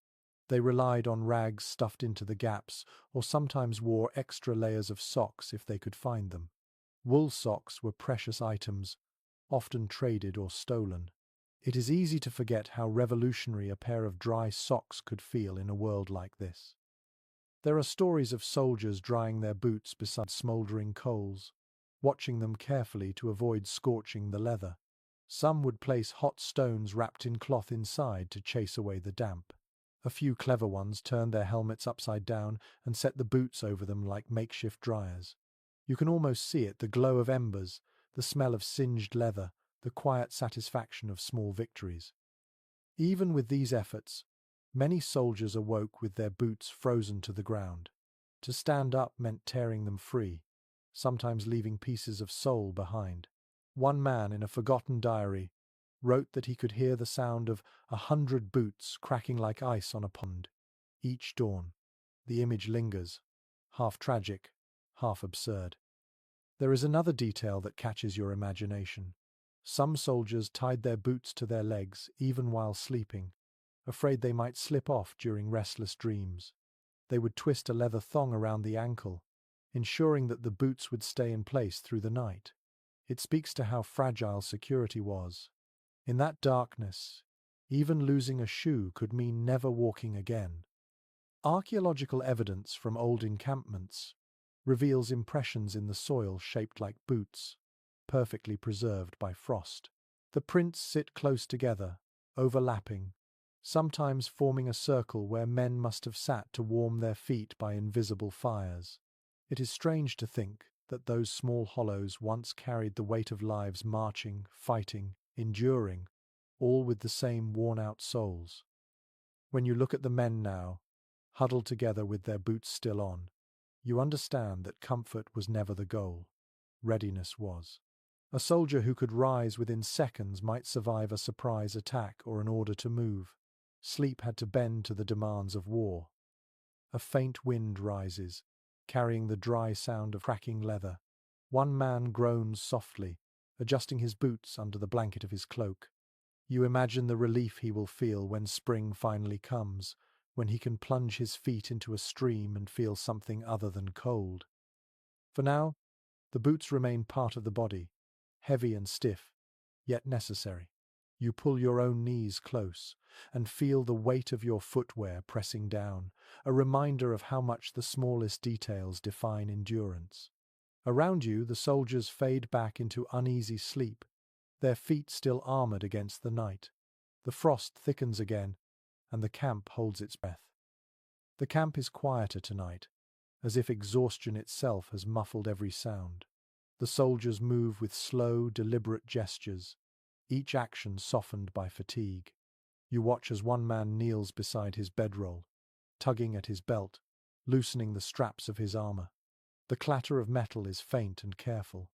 They relied on rags stuffed into the gaps or sometimes wore extra layers of socks if they could find them. Wool socks were precious items, often traded or stolen. It is easy to forget how revolutionary a pair of dry socks could feel in a world like this. There are stories of soldiers drying their boots beside smoldering coals, watching them carefully to avoid scorching the leather. Some would place hot stones wrapped in cloth inside to chase away the damp. A few clever ones turned their helmets upside down and set the boots over them like makeshift dryers. You can almost see it, the glow of embers, the smell of singed leather, the quiet satisfaction of small victories. Even with these efforts, many soldiers awoke with their boots frozen to the ground. To stand up meant tearing them free, sometimes leaving pieces of sole behind. One man in a forgotten diary wrote that he could hear the sound of 100 boots cracking like ice on a pond each dawn. The image lingers, half tragic, half absurd. There is another detail that catches your imagination. Some soldiers tied their boots to their legs even while sleeping, afraid they might slip off during restless dreams. They would twist a leather thong around the ankle, ensuring that the boots would stay in place through the night. It speaks to how fragile security was. In that darkness, even losing a shoe could mean never walking again. Archaeological evidence from old encampments reveals impressions in the soil shaped like boots, perfectly preserved by frost. The prints sit close together, overlapping, sometimes forming a circle where men must have sat to warm their feet by invisible fires. It is strange to think that those small hollows once carried the weight of lives marching, fighting, enduring, all with the same worn-out souls. When you look at the men now, huddled together with their boots still on, you understand that comfort was never the goal. Readiness was. A soldier who could rise within seconds might survive a surprise attack or an order to move. Sleep had to bend to the demands of war. A faint wind rises, carrying the dry sound of cracking leather. One man groans softly, adjusting his boots under the blanket of his cloak. You imagine the relief he will feel when spring finally comes, when he can plunge his feet into a stream and feel something other than cold. For now, the boots remain part of the body, heavy and stiff, yet necessary. You pull your own knees close and feel the weight of your footwear pressing down, a reminder of how much the smallest details define endurance. Around you, the soldiers fade back into uneasy sleep, their feet still armored against the night. The frost thickens again, and the camp holds its breath. The camp is quieter tonight, as if exhaustion itself has muffled every sound. The soldiers move with slow, deliberate gestures, each action softened by fatigue. You watch as one man kneels beside his bedroll, tugging at his belt, loosening the straps of his armor. The clatter of metal is faint and careful.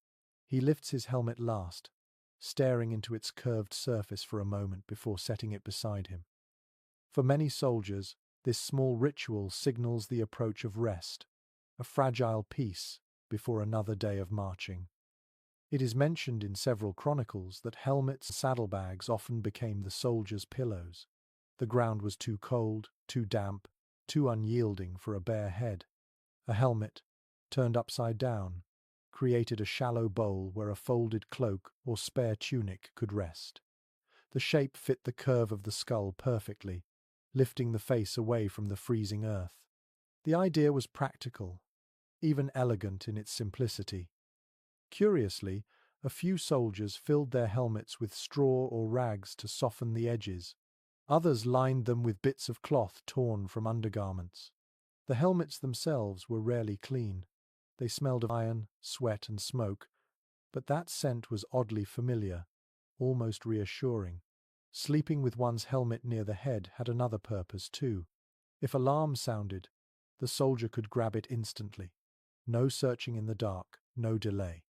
He lifts his helmet last, staring into its curved surface for a moment before setting it beside him. For many soldiers, this small ritual signals the approach of rest, a fragile peace before another day of marching. It is mentioned in several chronicles that helmets and saddlebags often became the soldiers' pillows. The ground was too cold, too damp, too unyielding for a bare head. A helmet, turned upside down, created a shallow bowl where a folded cloak or spare tunic could rest. The shape fit the curve of the skull perfectly, lifting the face away from the freezing earth. The idea was practical, even elegant in its simplicity. Curiously, a few soldiers filled their helmets with straw or rags to soften the edges. Others lined them with bits of cloth torn from undergarments. The helmets themselves were rarely clean. They smelled of iron, sweat, and smoke, but that scent was oddly familiar, almost reassuring. Sleeping with one's helmet near the head had another purpose too. If alarm sounded, the soldier could grab it instantly. No searching in the dark, no delay.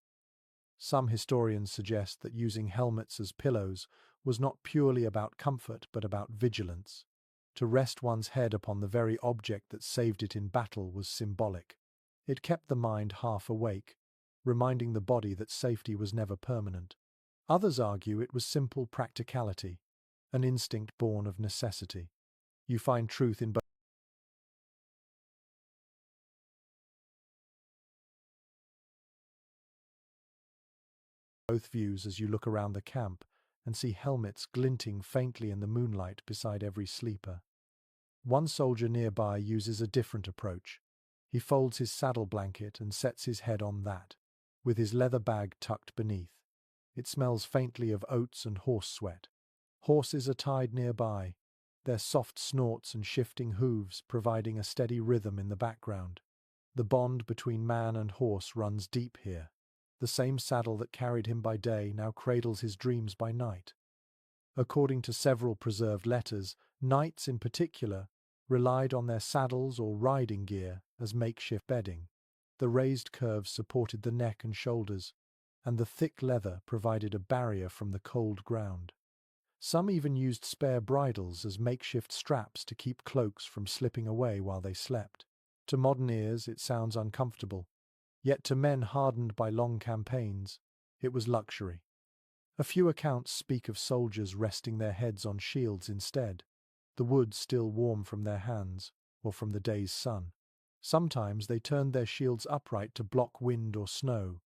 Some historians suggest that using helmets as pillows was not purely about comfort but about vigilance. To rest one's head upon the very object that saved it in battle was symbolic. It kept the mind half awake, reminding the body that safety was never permanent. Others argue it was simple practicality, an instinct born of necessity. You find truth in both views as you look around the camp and see helmets glinting faintly in the moonlight beside every sleeper. One soldier nearby uses a different approach. He folds his saddle blanket and sets his head on that, with his leather bag tucked beneath. It smells faintly of oats and horse sweat. Horses are tied nearby, their soft snorts and shifting hooves providing a steady rhythm in the background. The bond between man and horse runs deep here. The same saddle that carried him by day now cradles his dreams by night. According to several preserved letters, knights in particular relied on their saddles or riding gear as makeshift bedding. The raised curves supported the neck and shoulders, and the thick leather provided a barrier from the cold ground. Some even used spare bridles as makeshift straps to keep cloaks from slipping away while they slept. To modern ears, it sounds uncomfortable, yet to men hardened by long campaigns, it was luxury. A few accounts speak of soldiers resting their heads on shields instead, the wood still warm from their hands or from the day's sun. Sometimes they turned their shields upright to block wind or snow,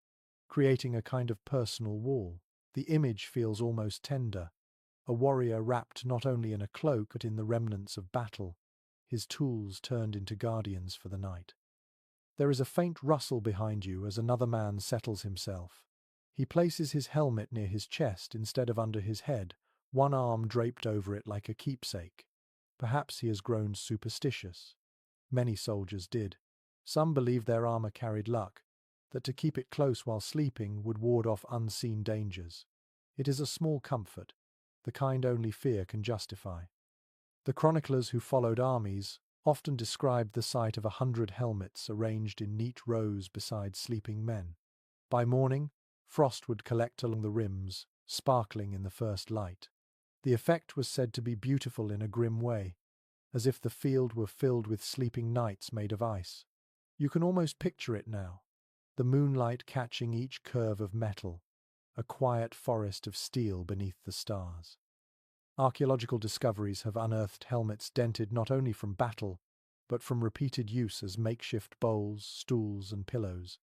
creating a kind of personal wall. The image feels almost tender, a warrior wrapped not only in a cloak but in the remnants of battle, his tools turned into guardians for the night. There is a faint rustle behind you as another man settles himself. He places his helmet near his chest instead of under his head, one arm draped over it like a keepsake. Perhaps he has grown superstitious. Many soldiers did. Some believed their armor carried luck, that to keep it close while sleeping would ward off unseen dangers. It is a small comfort, the kind only fear can justify. The chroniclers who followed armies often described the sight of 100 helmets arranged in neat rows beside sleeping men. By morning, frost would collect along the rims, sparkling in the first light. The effect was said to be beautiful in a grim way, as if the field were filled with sleeping knights made of ice. You can almost picture it now, the moonlight catching each curve of metal, a quiet forest of steel beneath the stars. Archaeological discoveries have unearthed helmets dented not only from battle, but from repeated use as makeshift bowls, stools, and pillows.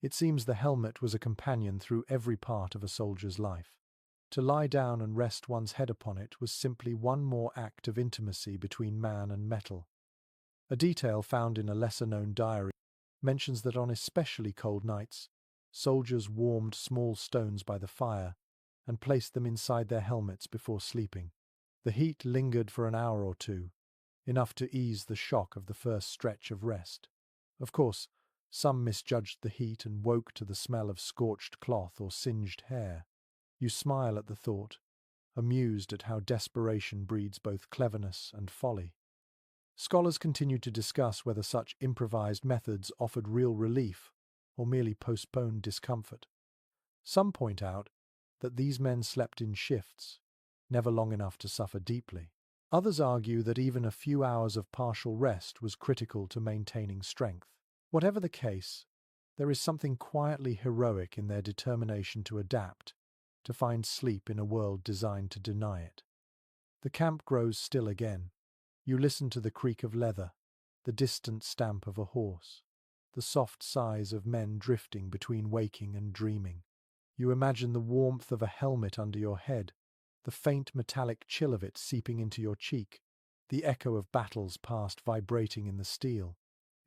It seems the helmet was a companion through every part of a soldier's life. To lie down and rest one's head upon it was simply one more act of intimacy between man and metal. A detail found in a lesser-known diary mentions that on especially cold nights, soldiers warmed small stones by the fire and placed them inside their helmets before sleeping. The heat lingered for an hour or two, enough to ease the shock of the first stretch of rest. Of course, some misjudged the heat and woke to the smell of scorched cloth or singed hair. You smile at the thought, amused at how desperation breeds both cleverness and folly. Scholars continue to discuss whether such improvised methods offered real relief or merely postponed discomfort. Some point out that these men slept in shifts, never long enough to suffer deeply. Others argue that even a few hours of partial rest was critical to maintaining strength. Whatever the case, there is something quietly heroic in their determination to adapt, to find sleep in a world designed to deny it. The camp grows still again. You listen to the creak of leather, the distant stamp of a horse, the soft sighs of men drifting between waking and dreaming. You imagine the warmth of a helmet under your head, the faint metallic chill of it seeping into your cheek, the echo of battles past vibrating in the steel.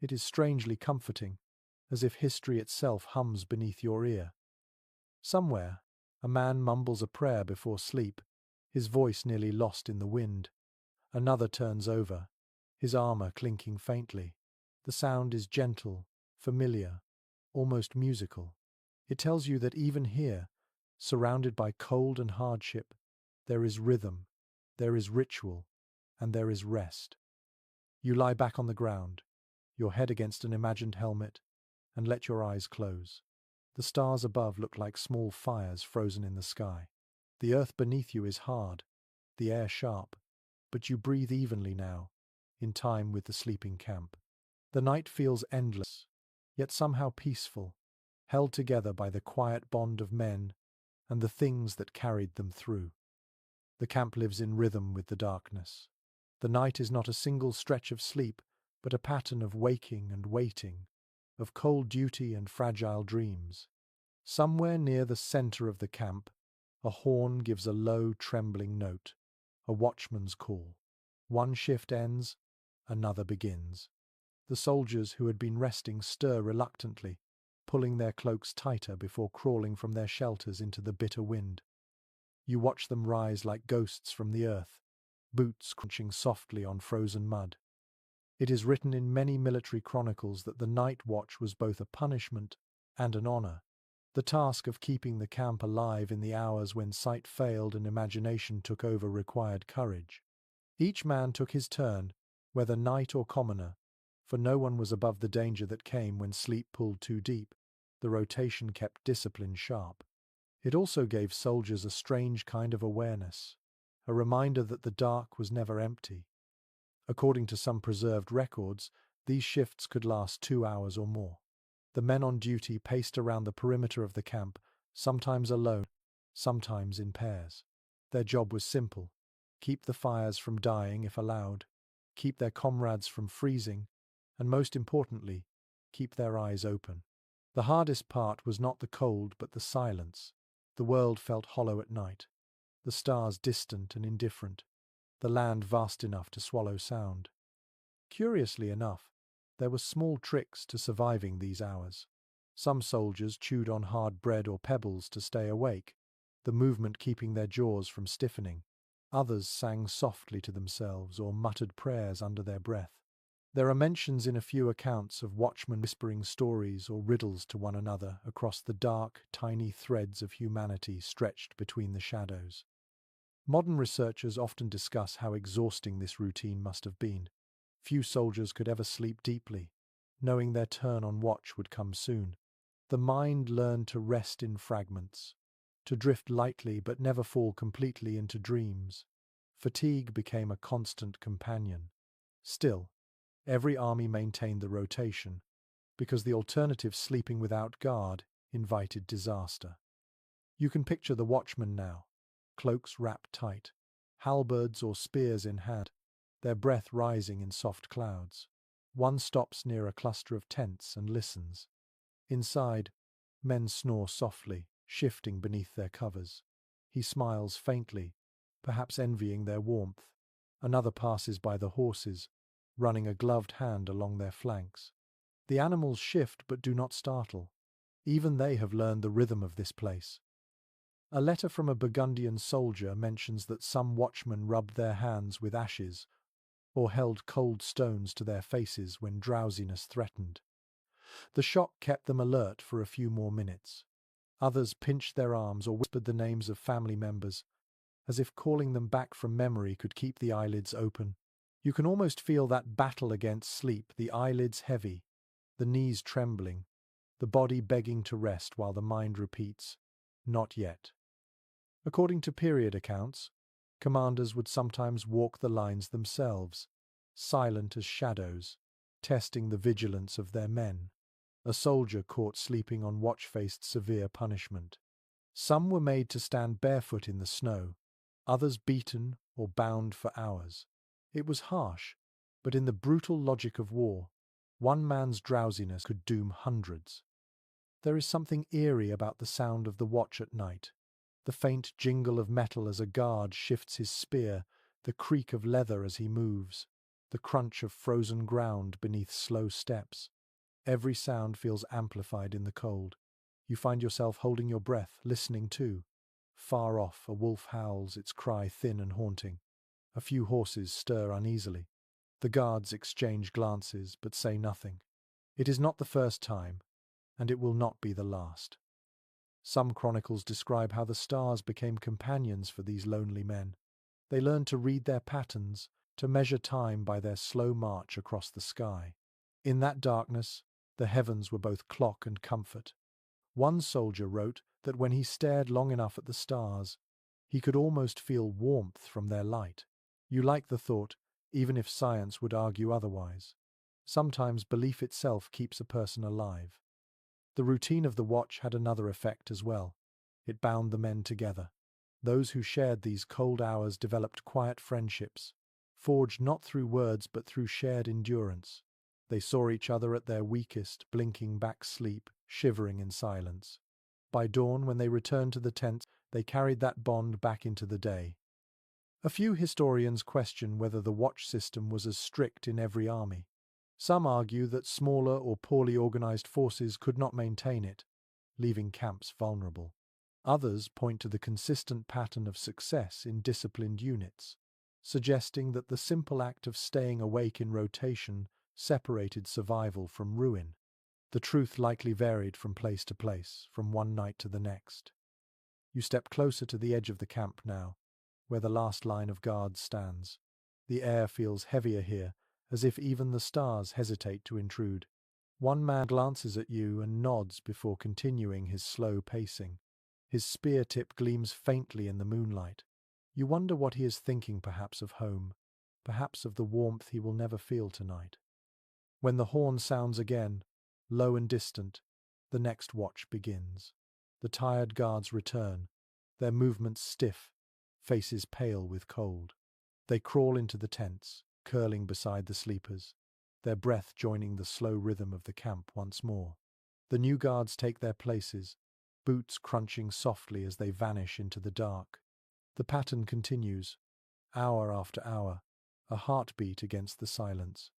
It is strangely comforting, as if history itself hums beneath your ear. Somewhere, a man mumbles a prayer before sleep, his voice nearly lost in the wind. Another turns over, his armor clinking faintly. The sound is gentle, familiar, almost musical. It tells you that even here, surrounded by cold and hardship, there is rhythm, there is ritual, and there is rest. You lie back on the ground, your head against an imagined helmet, and let your eyes close. The stars above look like small fires frozen in the sky. The earth beneath you is hard, the air sharp, but you breathe evenly now, in time with the sleeping camp. The night feels endless, yet somehow peaceful, held together by the quiet bond of men and the things that carried them through. The camp lives in rhythm with the darkness. The night is not a single stretch of sleep, but a pattern of waking and waiting, of cold duty and fragile dreams. Somewhere near the center of the camp, a horn gives a low, trembling note, a watchman's call. One shift ends, another begins. The soldiers who had been resting stir reluctantly, pulling their cloaks tighter before crawling from their shelters into the bitter wind. You watch them rise like ghosts from the earth, boots crunching softly on frozen mud. It is written in many military chronicles that the night watch was both a punishment and an honor. The task of keeping the camp alive in the hours when sight failed and imagination took over required courage. Each man took his turn, whether knight or commoner, for no one was above the danger that came when sleep pulled too deep. The rotation kept discipline sharp. It also gave soldiers a strange kind of awareness, a reminder that the dark was never empty. According to some preserved records, these shifts could last 2 hours or more. The men on duty paced around the perimeter of the camp, sometimes alone, sometimes in pairs. Their job was simple: keep the fires from dying if allowed, keep their comrades from freezing, and most importantly, keep their eyes open. The hardest part was not the cold but the silence. The world felt hollow at night. the stars distant and indifferent, the land vast enough to swallow sound. Curiously enough, there were small tricks to surviving these hours. Some soldiers chewed on hard bread or pebbles to stay awake, the movement keeping their jaws from stiffening. Others sang softly to themselves or muttered prayers under their breath. There are mentions in a few accounts of watchmen whispering stories or riddles to one another across the dark, tiny threads of humanity stretched between the shadows. Modern researchers often discuss how exhausting this routine must have been. Few soldiers could ever sleep deeply, knowing their turn on watch would come soon. The mind learned to rest in fragments, to drift lightly but never fall completely into dreams. Fatigue became a constant companion. Still, every army maintained the rotation, because the alternative, sleeping without guard, invited disaster. You can picture the watchmen now, cloaks wrapped tight, halberds or spears in hand, their breath rising in soft clouds. One stops near a cluster of tents and listens. Inside, men snore softly, shifting beneath their covers. He smiles faintly, perhaps envying their warmth. Another passes by the horses, running a gloved hand along their flanks. The animals shift but do not startle. Even they have learned the rhythm of this place. A letter from a Burgundian soldier mentions that some watchmen rubbed their hands with ashes or held cold stones to their faces when drowsiness threatened. The shock kept them alert for a few more minutes. Others pinched their arms or whispered the names of family members, as if calling them back from memory could keep the eyelids open. You can almost feel that battle against sleep, the eyelids heavy, the knees trembling, the body begging to rest while the mind repeats, "Not yet." According to period accounts, commanders would sometimes walk the lines themselves, silent as shadows, testing the vigilance of their men. A soldier caught sleeping on watch faced severe punishment. Some were made to stand barefoot in the snow, others beaten or bound for hours. It was harsh, but in the brutal logic of war, one man's drowsiness could doom hundreds. There is something eerie about the sound of the watch at night. The faint jingle of metal as a guard shifts his spear, the creak of leather as he moves, the crunch of frozen ground beneath slow steps. Every sound feels amplified in the cold. You find yourself holding your breath, listening too. Far off, a wolf howls, its cry thin and haunting. A few horses stir uneasily. The guards exchange glances, but say nothing. It is not the first time, and it will not be the last. Some chronicles describe how the stars became companions for these lonely men. They learned to read their patterns, to measure time by their slow march across the sky. In that darkness, the heavens were both clock and comfort. One soldier wrote that when he stared long enough at the stars, he could almost feel warmth from their light. You like the thought, even if science would argue otherwise. Sometimes belief itself keeps a person alive. The routine of the watch had another effect as well. It bound the men together. Those who shared these cold hours developed quiet friendships, forged not through words but through shared endurance. They saw each other at their weakest, blinking back sleep, shivering in silence. By dawn, when they returned to the tents, they carried that bond back into the day. A few historians question whether the watch system was as strict in every army. Some argue that smaller or poorly organized forces could not maintain it, leaving camps vulnerable. Others point to the consistent pattern of success in disciplined units, suggesting that the simple act of staying awake in rotation separated survival from ruin. The truth likely varied from place to place, from one night to the next. You step closer to the edge of the camp now, where the last line of guards stands. The air feels heavier here, as if even the stars hesitate to intrude. One man glances at you and nods before continuing his slow pacing. His spear tip gleams faintly in the moonlight. You wonder what he is thinking, perhaps of home, perhaps of the warmth he will never feel tonight. When the horn sounds again, low and distant, the next watch begins. The tired guards return, their movements stiff, faces pale with cold. They crawl into the tents, curling beside the sleepers, their breath joining the slow rhythm of the camp once more. The new guards take their places, boots crunching softly as they vanish into the dark. The pattern continues, hour after hour, a heartbeat against the silence.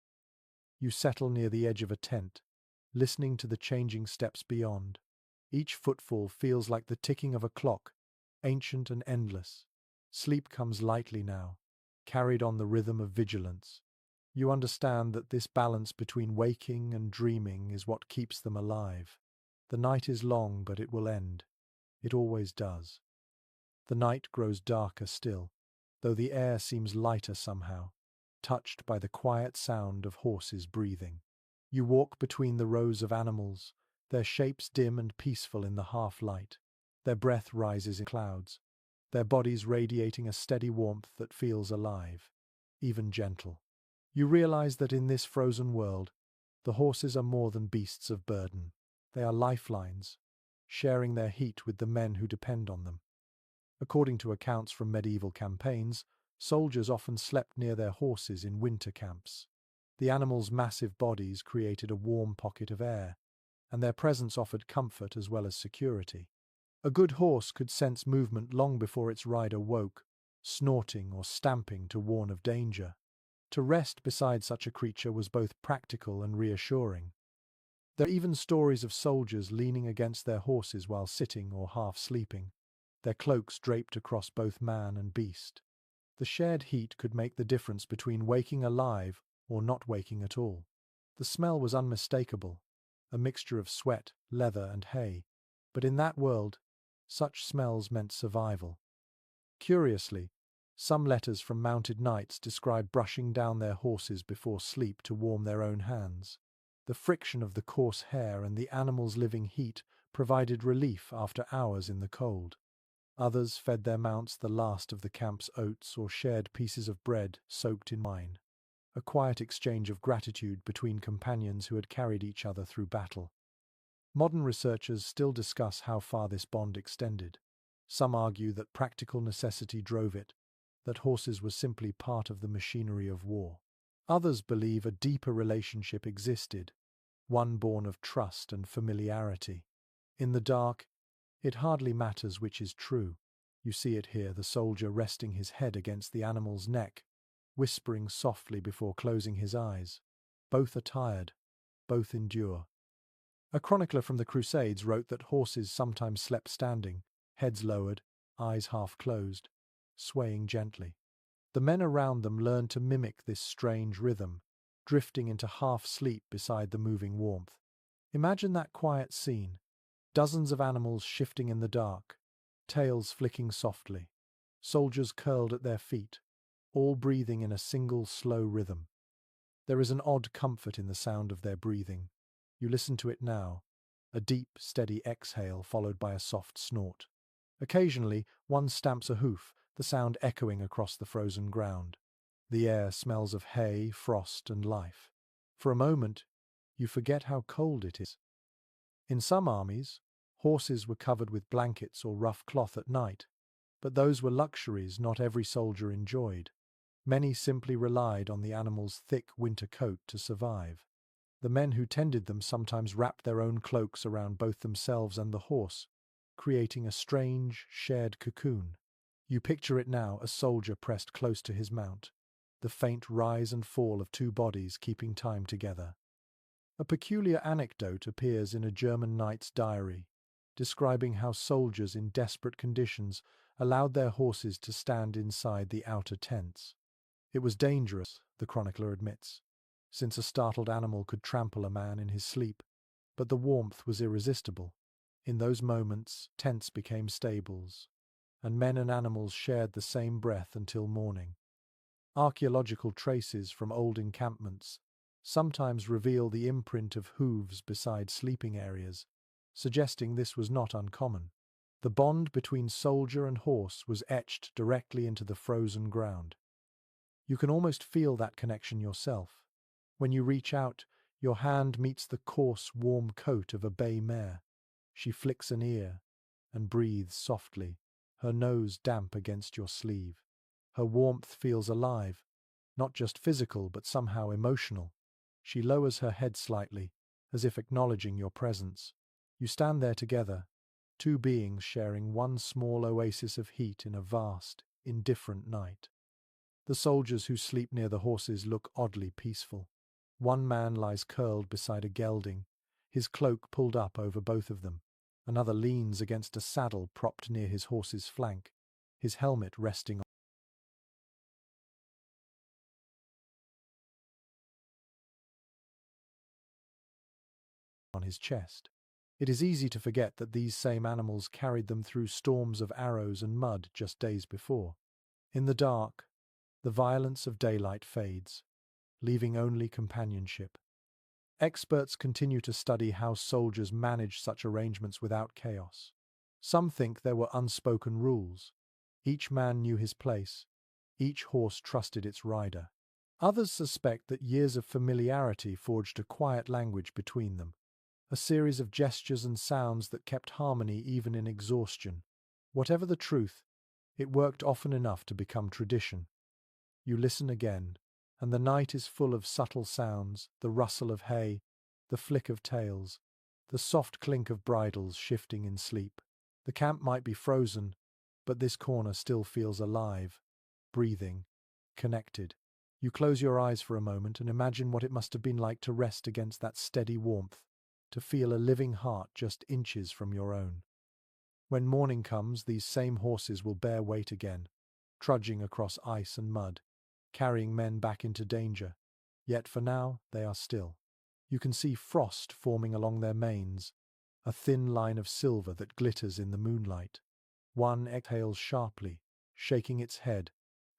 You settle near the edge of a tent, listening to the changing steps beyond. Each footfall feels like the ticking of a clock, ancient and endless. Sleep comes lightly now, carried on the rhythm of vigilance. You understand that this balance between waking and dreaming is what keeps them alive. The night is long, but it will end. It always does. The night grows darker still, though the air seems lighter somehow, touched by the quiet sound of horses breathing. You walk between the rows of animals, their shapes dim and peaceful in the half-light. Their breath rises in clouds, their bodies radiating a steady warmth that feels alive, even gentle. You realize that in this frozen world, the horses are more than beasts of burden. They are lifelines, sharing their heat with the men who depend on them. According to accounts from medieval campaigns, soldiers often slept near their horses in winter camps. The animals' massive bodies created a warm pocket of air, and their presence offered comfort as well as security. A good horse could sense movement long before its rider woke, snorting or stamping to warn of danger. To rest beside such a creature was both practical and reassuring. There are even stories of soldiers leaning against their horses while sitting or half sleeping, their cloaks draped across both man and beast. The shared heat could make the difference between waking alive or not waking at all. The smell was unmistakable, a mixture of sweat, leather, and hay, but in that world, such smells meant survival. Curiously, some letters from mounted knights describe brushing down their horses before sleep to warm their own hands. The friction of the coarse hair and the animal's living heat provided relief after hours in the cold. Others fed their mounts the last of the camp's oats or shared pieces of bread soaked in wine, a quiet exchange of gratitude between companions who had carried each other through battle. Modern researchers still discuss how far this bond extended. Some argue that practical necessity drove it, that horses were simply part of the machinery of war. Others believe a deeper relationship existed, one born of trust and familiarity. In the dark, it hardly matters which is true. You see it here, the soldier resting his head against the animal's neck, whispering softly before closing his eyes. Both are tired, both endure. A chronicler from the Crusades wrote that horses sometimes slept standing, heads lowered, eyes half closed, swaying gently. The men around them learned to mimic this strange rhythm, drifting into half-sleep beside the moving warmth. Imagine that quiet scene, dozens of animals shifting in the dark, tails flicking softly, soldiers curled at their feet, all breathing in a single slow rhythm. There is an odd comfort in the sound of their breathing. You listen to it now, a deep, steady exhale followed by a soft snort. Occasionally, one stamps a hoof, the sound echoing across the frozen ground. The air smells of hay, frost, and life. For a moment, you forget how cold it is. In some armies, horses were covered with blankets or rough cloth at night, but those were luxuries not every soldier enjoyed. Many simply relied on the animal's thick winter coat to survive. The men who tended them sometimes wrapped their own cloaks around both themselves and the horse, creating a strange, shared cocoon. You picture it now, a soldier pressed close to his mount, the faint rise and fall of two bodies keeping time together. A peculiar anecdote appears in a German knight's diary, describing how soldiers in desperate conditions allowed their horses to stand inside the outer tents. It was dangerous, the chronicler admits, since a startled animal could trample a man in his sleep, but the warmth was irresistible. In those moments, tents became stables, and men and animals shared the same breath until morning. Archaeological traces from old encampments sometimes reveal the imprint of hooves beside sleeping areas, suggesting this was not uncommon. The bond between soldier and horse was etched directly into the frozen ground. You can almost feel that connection yourself. When you reach out, your hand meets the coarse, warm coat of a bay mare. She flicks an ear and breathes softly, her nose damp against your sleeve. Her warmth feels alive, not just physical but somehow emotional. She lowers her head slightly, as if acknowledging your presence. You stand there together, two beings sharing one small oasis of heat in a vast, indifferent night. The soldiers who sleep near the horses look oddly peaceful. One man lies curled beside a gelding, his cloak pulled up over both of them. Another leans against a saddle propped near his horse's flank, his helmet resting on his chest. It is easy to forget that these same animals carried them through storms of arrows and mud just days before. In the dark, the violence of daylight fades, leaving only companionship. Experts continue to study how soldiers manage such arrangements without chaos. Some think there were unspoken rules. Each man knew his place. Each horse trusted its rider. Others suspect that years of familiarity forged a quiet language between them, a series of gestures and sounds that kept harmony even in exhaustion. Whatever the truth, it worked often enough to become tradition. You listen again, and the night is full of subtle sounds, the rustle of hay, the flick of tails, the soft clink of bridles shifting in sleep. The camp might be frozen, but this corner still feels alive, breathing, connected. You close your eyes for a moment and imagine what it must have been like to rest against that steady warmth, to feel a living heart just inches from your own. When morning comes, these same horses will bear weight again, trudging across ice and mud, carrying men back into danger. Yet for now, they are still. You can see frost forming along their manes, a thin line of silver that glitters in the moonlight. One exhales sharply, shaking its head,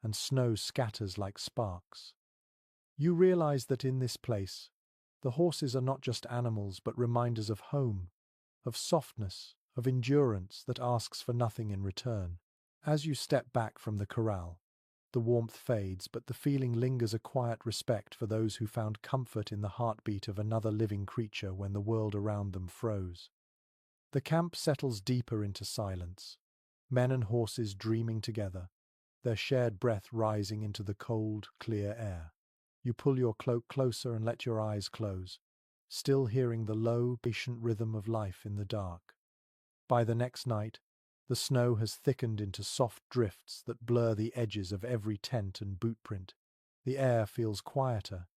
and snow scatters like sparks. You realize that in this place, the horses are not just animals but reminders of home, of softness, of endurance that asks for nothing in return. As you step back from the corral, the warmth fades, but the feeling lingers, a quiet respect for those who found comfort in the heartbeat of another living creature when the world around them froze. The camp settles deeper into silence, men and horses dreaming together, their shared breath rising into the cold, clear air. You pull your cloak closer and let your eyes close, still hearing the low, patient rhythm of life in the dark. By the next night, the snow has thickened into soft drifts that blur the edges of every tent and boot print. The air feels quieter,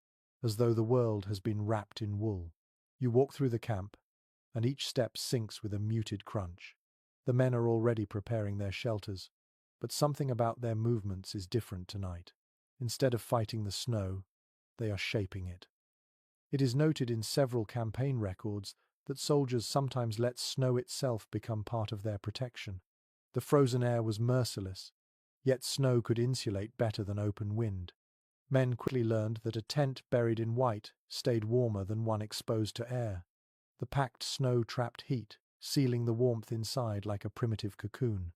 as though the world has been wrapped in wool. You walk through the camp, and each step sinks with a muted crunch. The men are already preparing their shelters, but something about their movements is different tonight. Instead of fighting the snow, they are shaping it. It is noted in several campaign records that soldiers sometimes let snow itself become part of their protection. The frozen air was merciless, yet snow could insulate better than open wind. Men quickly learned that a tent buried in white stayed warmer than one exposed to air. The packed snow trapped heat, sealing the warmth inside like a primitive cocoon.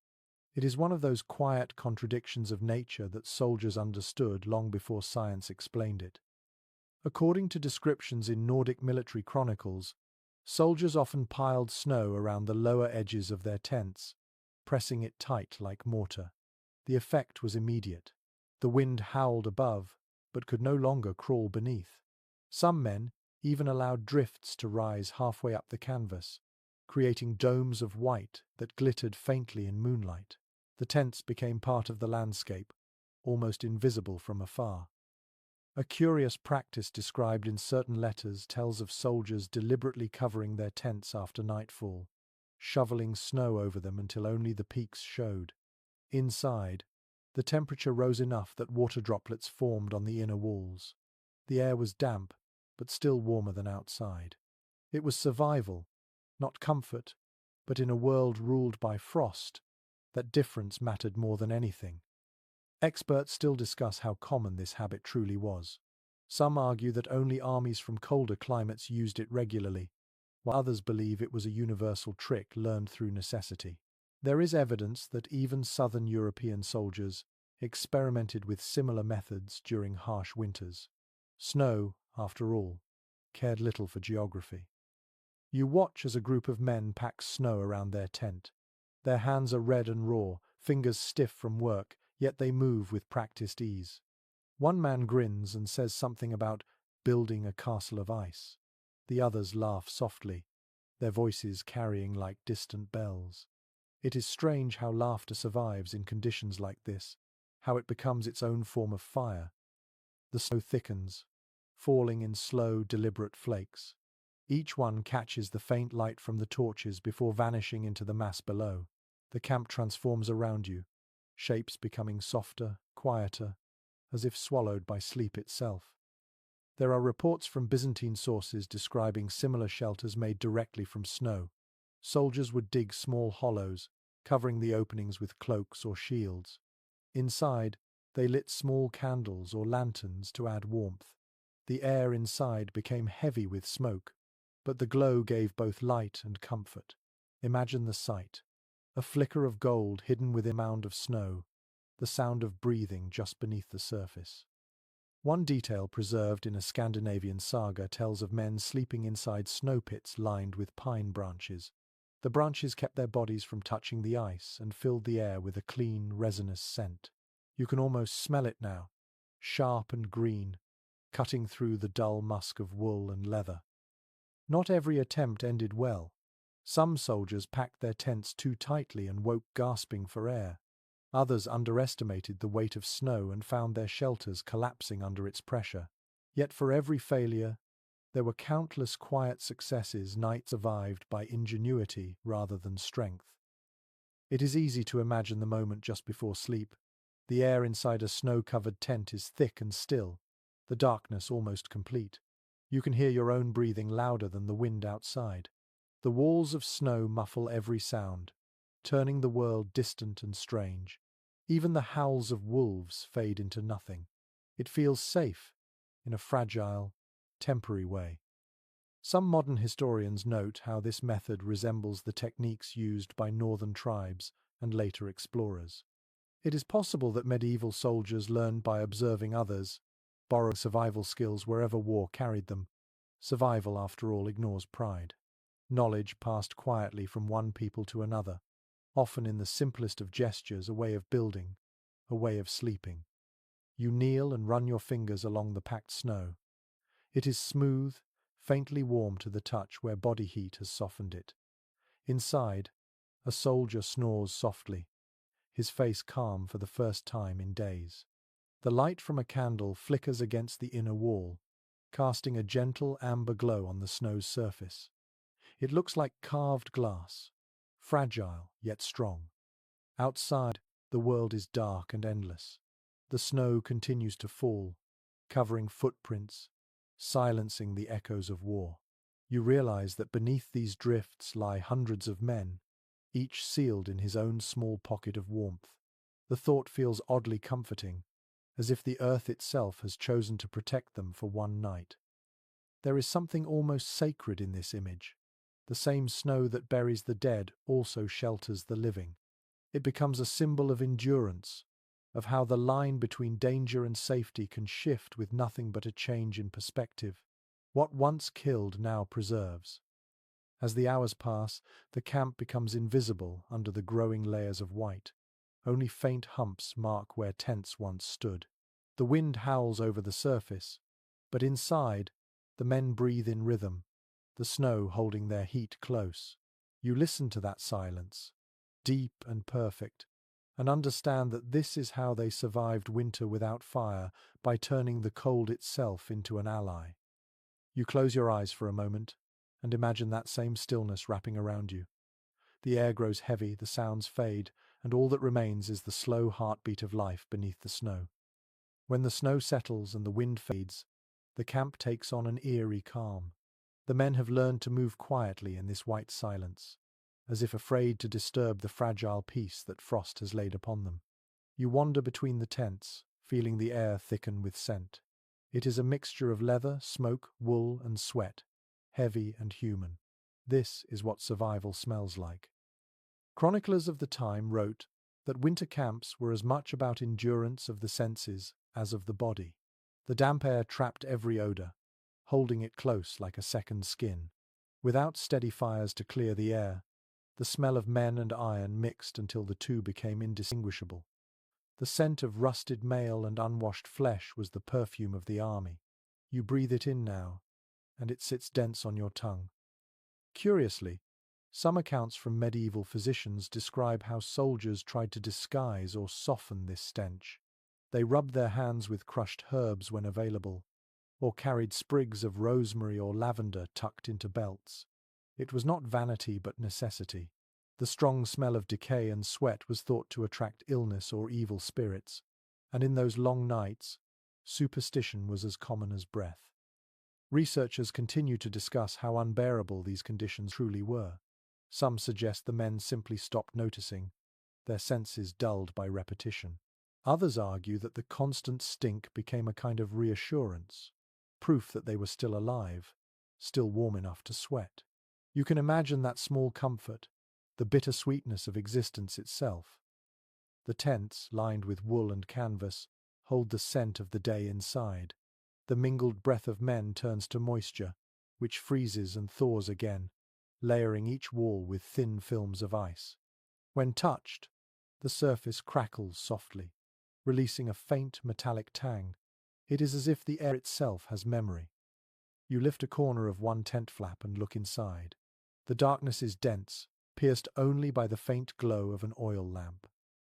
It is one of those quiet contradictions of nature that soldiers understood long before science explained it. According to descriptions in Nordic military chronicles, soldiers often piled snow around the lower edges of their tents, pressing it tight like mortar. The effect was immediate. The wind howled above, but could no longer crawl beneath. Some men even allowed drifts to rise halfway up the canvas, creating domes of white that glittered faintly in moonlight. The tents became part of the landscape, almost invisible from afar. A curious practice described in certain letters tells of soldiers deliberately covering their tents after nightfall, shoveling snow over them until only the peaks showed. Inside, the temperature rose enough that water droplets formed on the inner walls. The air was damp, but still warmer than outside. It was survival, not comfort, but in a world ruled by frost, that difference mattered more than anything. Experts still discuss how common this habit truly was. Some argue that only armies from colder climates used it regularly, while others believe it was a universal trick learned through necessity. There is evidence that even southern European soldiers experimented with similar methods during harsh winters. Snow, after all, cared little for geography. You watch as a group of men pack snow around their tent. Their hands are red and raw, fingers stiff from work, yet they move with practiced ease. One man grins and says something about building a castle of ice. The others laugh softly, their voices carrying like distant bells. It is strange how laughter survives in conditions like this, how it becomes its own form of fire. The snow thickens, falling in slow, deliberate flakes. Each one catches the faint light from the torches before vanishing into the mass below. The camp transforms around you, shapes becoming softer, quieter, as if swallowed by sleep itself. There are reports from Byzantine sources describing similar shelters made directly from snow. Soldiers would dig small hollows, covering the openings with cloaks or shields. Inside, they lit small candles or lanterns to add warmth. The air inside became heavy with smoke, but the glow gave both light and comfort. Imagine the sight. A flicker of gold hidden within a mound of snow, the sound of breathing just beneath the surface. One detail preserved in a Scandinavian saga tells of men sleeping inside snow pits lined with pine branches. The branches kept their bodies from touching the ice and filled the air with a clean, resinous scent. You can almost smell it now, sharp and green, cutting through the dull musk of wool and leather. Not every attempt ended well. Some soldiers packed their tents too tightly and woke gasping for air. Others underestimated the weight of snow and found their shelters collapsing under its pressure. Yet for every failure, there were countless quiet successes nights survived by ingenuity rather than strength. It is easy to imagine the moment just before sleep. The air inside a snow-covered tent is thick and still, the darkness almost complete. You can hear your own breathing louder than the wind outside. The walls of snow muffle every sound, turning the world distant and strange. Even the howls of wolves fade into nothing. It feels safe, in a fragile, temporary way. Some modern historians note how this method resembles the techniques used by northern tribes and later explorers. It is possible that medieval soldiers learned by observing others, borrowing survival skills wherever war carried them. Survival, after all, ignores pride. Knowledge passed quietly from one people to another, often in the simplest of gestures, a way of building, a way of sleeping. You kneel and run your fingers along the packed snow. It is smooth, faintly warm to the touch where body heat has softened it. Inside, a soldier snores softly, his face calm for the first time in days. The light from a candle flickers against the inner wall, casting a gentle amber glow on the snow's surface. It looks like carved glass, fragile yet strong. Outside, the world is dark and endless. The snow continues to fall, covering footprints, silencing the echoes of war. You realize that beneath these drifts lie hundreds of men, each sealed in his own small pocket of warmth. The thought feels oddly comforting, as if the earth itself has chosen to protect them for one night. There is something almost sacred in this image. The same snow that buries the dead also shelters the living. It becomes a symbol of endurance, of how the line between danger and safety can shift with nothing but a change in perspective. What once killed now preserves. As the hours pass, the camp becomes invisible under the growing layers of white. Only faint humps mark where tents once stood. The wind howls over the surface, but inside, the men breathe in rhythm, the snow holding their heat close. You listen to that silence, deep and perfect, and understand that this is how they survived winter without fire, by turning the cold itself into an ally. You close your eyes for a moment, and imagine that same stillness wrapping around you. The air grows heavy, the sounds fade, and all that remains is the slow heartbeat of life beneath the snow. When the snow settles and the wind fades, the camp takes on an eerie calm. The men have learned to move quietly in this white silence, as if afraid to disturb the fragile peace that frost has laid upon them. You wander between the tents, feeling the air thicken with scent. It is a mixture of leather, smoke, wool, and sweat, heavy and human. This is what survival smells like. Chroniclers of the time wrote that winter camps were as much about endurance of the senses as of the body. The damp air trapped every odor, holding it close like a second skin. Without steady fires to clear the air, the smell of men and iron mixed until the two became indistinguishable. The scent of rusted mail and unwashed flesh was the perfume of the army. You breathe it in now, and it sits dense on your tongue. Curiously, some accounts from medieval physicians describe how soldiers tried to disguise or soften this stench. They rubbed their hands with crushed herbs when available, or carried sprigs of rosemary or lavender tucked into belts. It was not vanity but necessity. The strong smell of decay and sweat was thought to attract illness or evil spirits, and in those long nights, superstition was as common as breath. Researchers continue to discuss how unbearable these conditions truly were. Some suggest the men simply stopped noticing, their senses dulled by repetition. Others argue that the constant stink became a kind of reassurance, proof that they were still alive, still warm enough to sweat. You can imagine that small comfort, the bitter sweetness of existence itself. The tents, lined with wool and canvas, hold the scent of the day inside. The mingled breath of men turns to moisture, which freezes and thaws again, layering each wall with thin films of ice. When touched, the surface crackles softly, releasing a faint metallic tang. It is as if the air itself has memory. You lift a corner of one tent flap and look inside. The darkness is dense, pierced only by the faint glow of an oil lamp.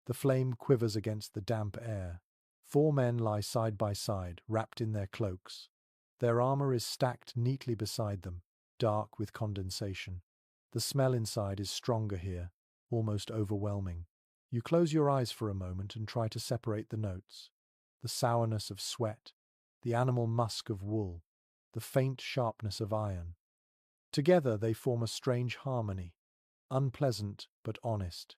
The flame quivers against the damp air. 4 men lie side by side, wrapped in their cloaks. Their armor is stacked neatly beside them, dark with condensation. The smell inside is stronger here, almost overwhelming. You close your eyes for a moment and try to separate the notes. The sourness of sweat, the animal musk of wool, the faint sharpness of iron. Together they form a strange harmony, unpleasant but honest.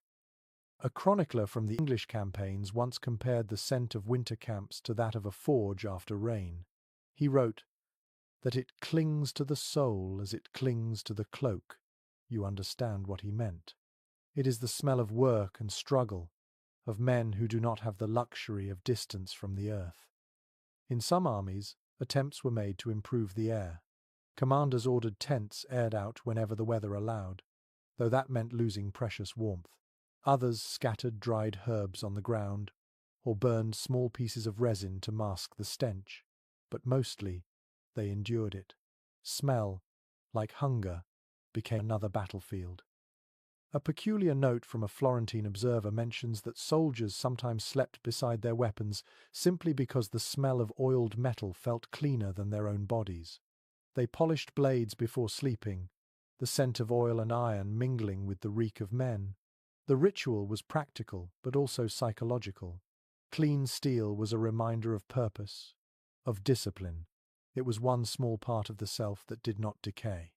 A chronicler from the English campaigns once compared the scent of winter camps to that of a forge after rain. He wrote that it clings to the soul as it clings to the cloak. You understand what he meant. It is the smell of work and struggle, of men who do not have the luxury of distance from the earth. In some armies, attempts were made to improve the air. Commanders ordered tents aired out whenever the weather allowed, though that meant losing precious warmth. Others scattered dried herbs on the ground, or burned small pieces of resin to mask the stench, but mostly they endured it. Smell, like hunger, became another battlefield. A peculiar note from a Florentine observer mentions that soldiers sometimes slept beside their weapons simply because the smell of oiled metal felt cleaner than their own bodies. They polished blades before sleeping, the scent of oil and iron mingling with the reek of men. The ritual was practical, but also psychological. Clean steel was a reminder of purpose, of discipline. It was one small part of the self that did not decay.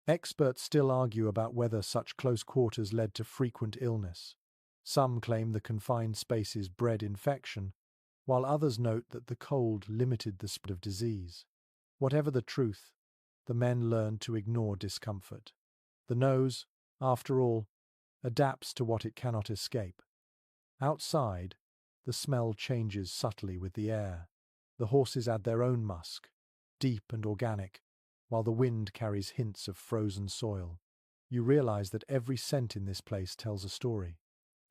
Experts still argue about whether such close quarters led to frequent illness. Some claim the confined spaces bred infection, while others note that the cold limited the spread of disease. Whatever the truth, the men learned to ignore discomfort. The nose, after all, adapts to what it cannot escape. Outside, the smell changes subtly with the air. The horses add their own musk, deep and organic, while the wind carries hints of frozen soil. You realize that every scent in this place tells a story.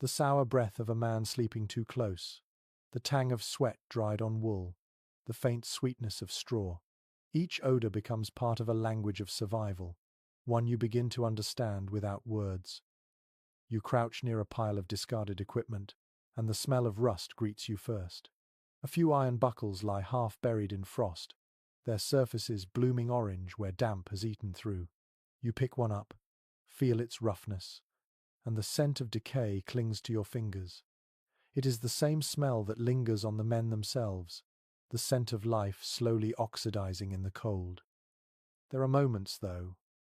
The sour breath of a man sleeping too close, the tang of sweat dried on wool, the faint sweetness of straw. Each odor becomes part of a language of survival, one you begin to understand without words. You crouch near a pile of discarded equipment, and the smell of rust greets you first. A few iron buckles lie half buried in frost, their surfaces blooming orange where damp has eaten through. You pick one up, feel its roughness, and the scent of decay clings to your fingers. It is the same smell that lingers on the men themselves, the scent of life slowly oxidizing in the cold. There are moments, though,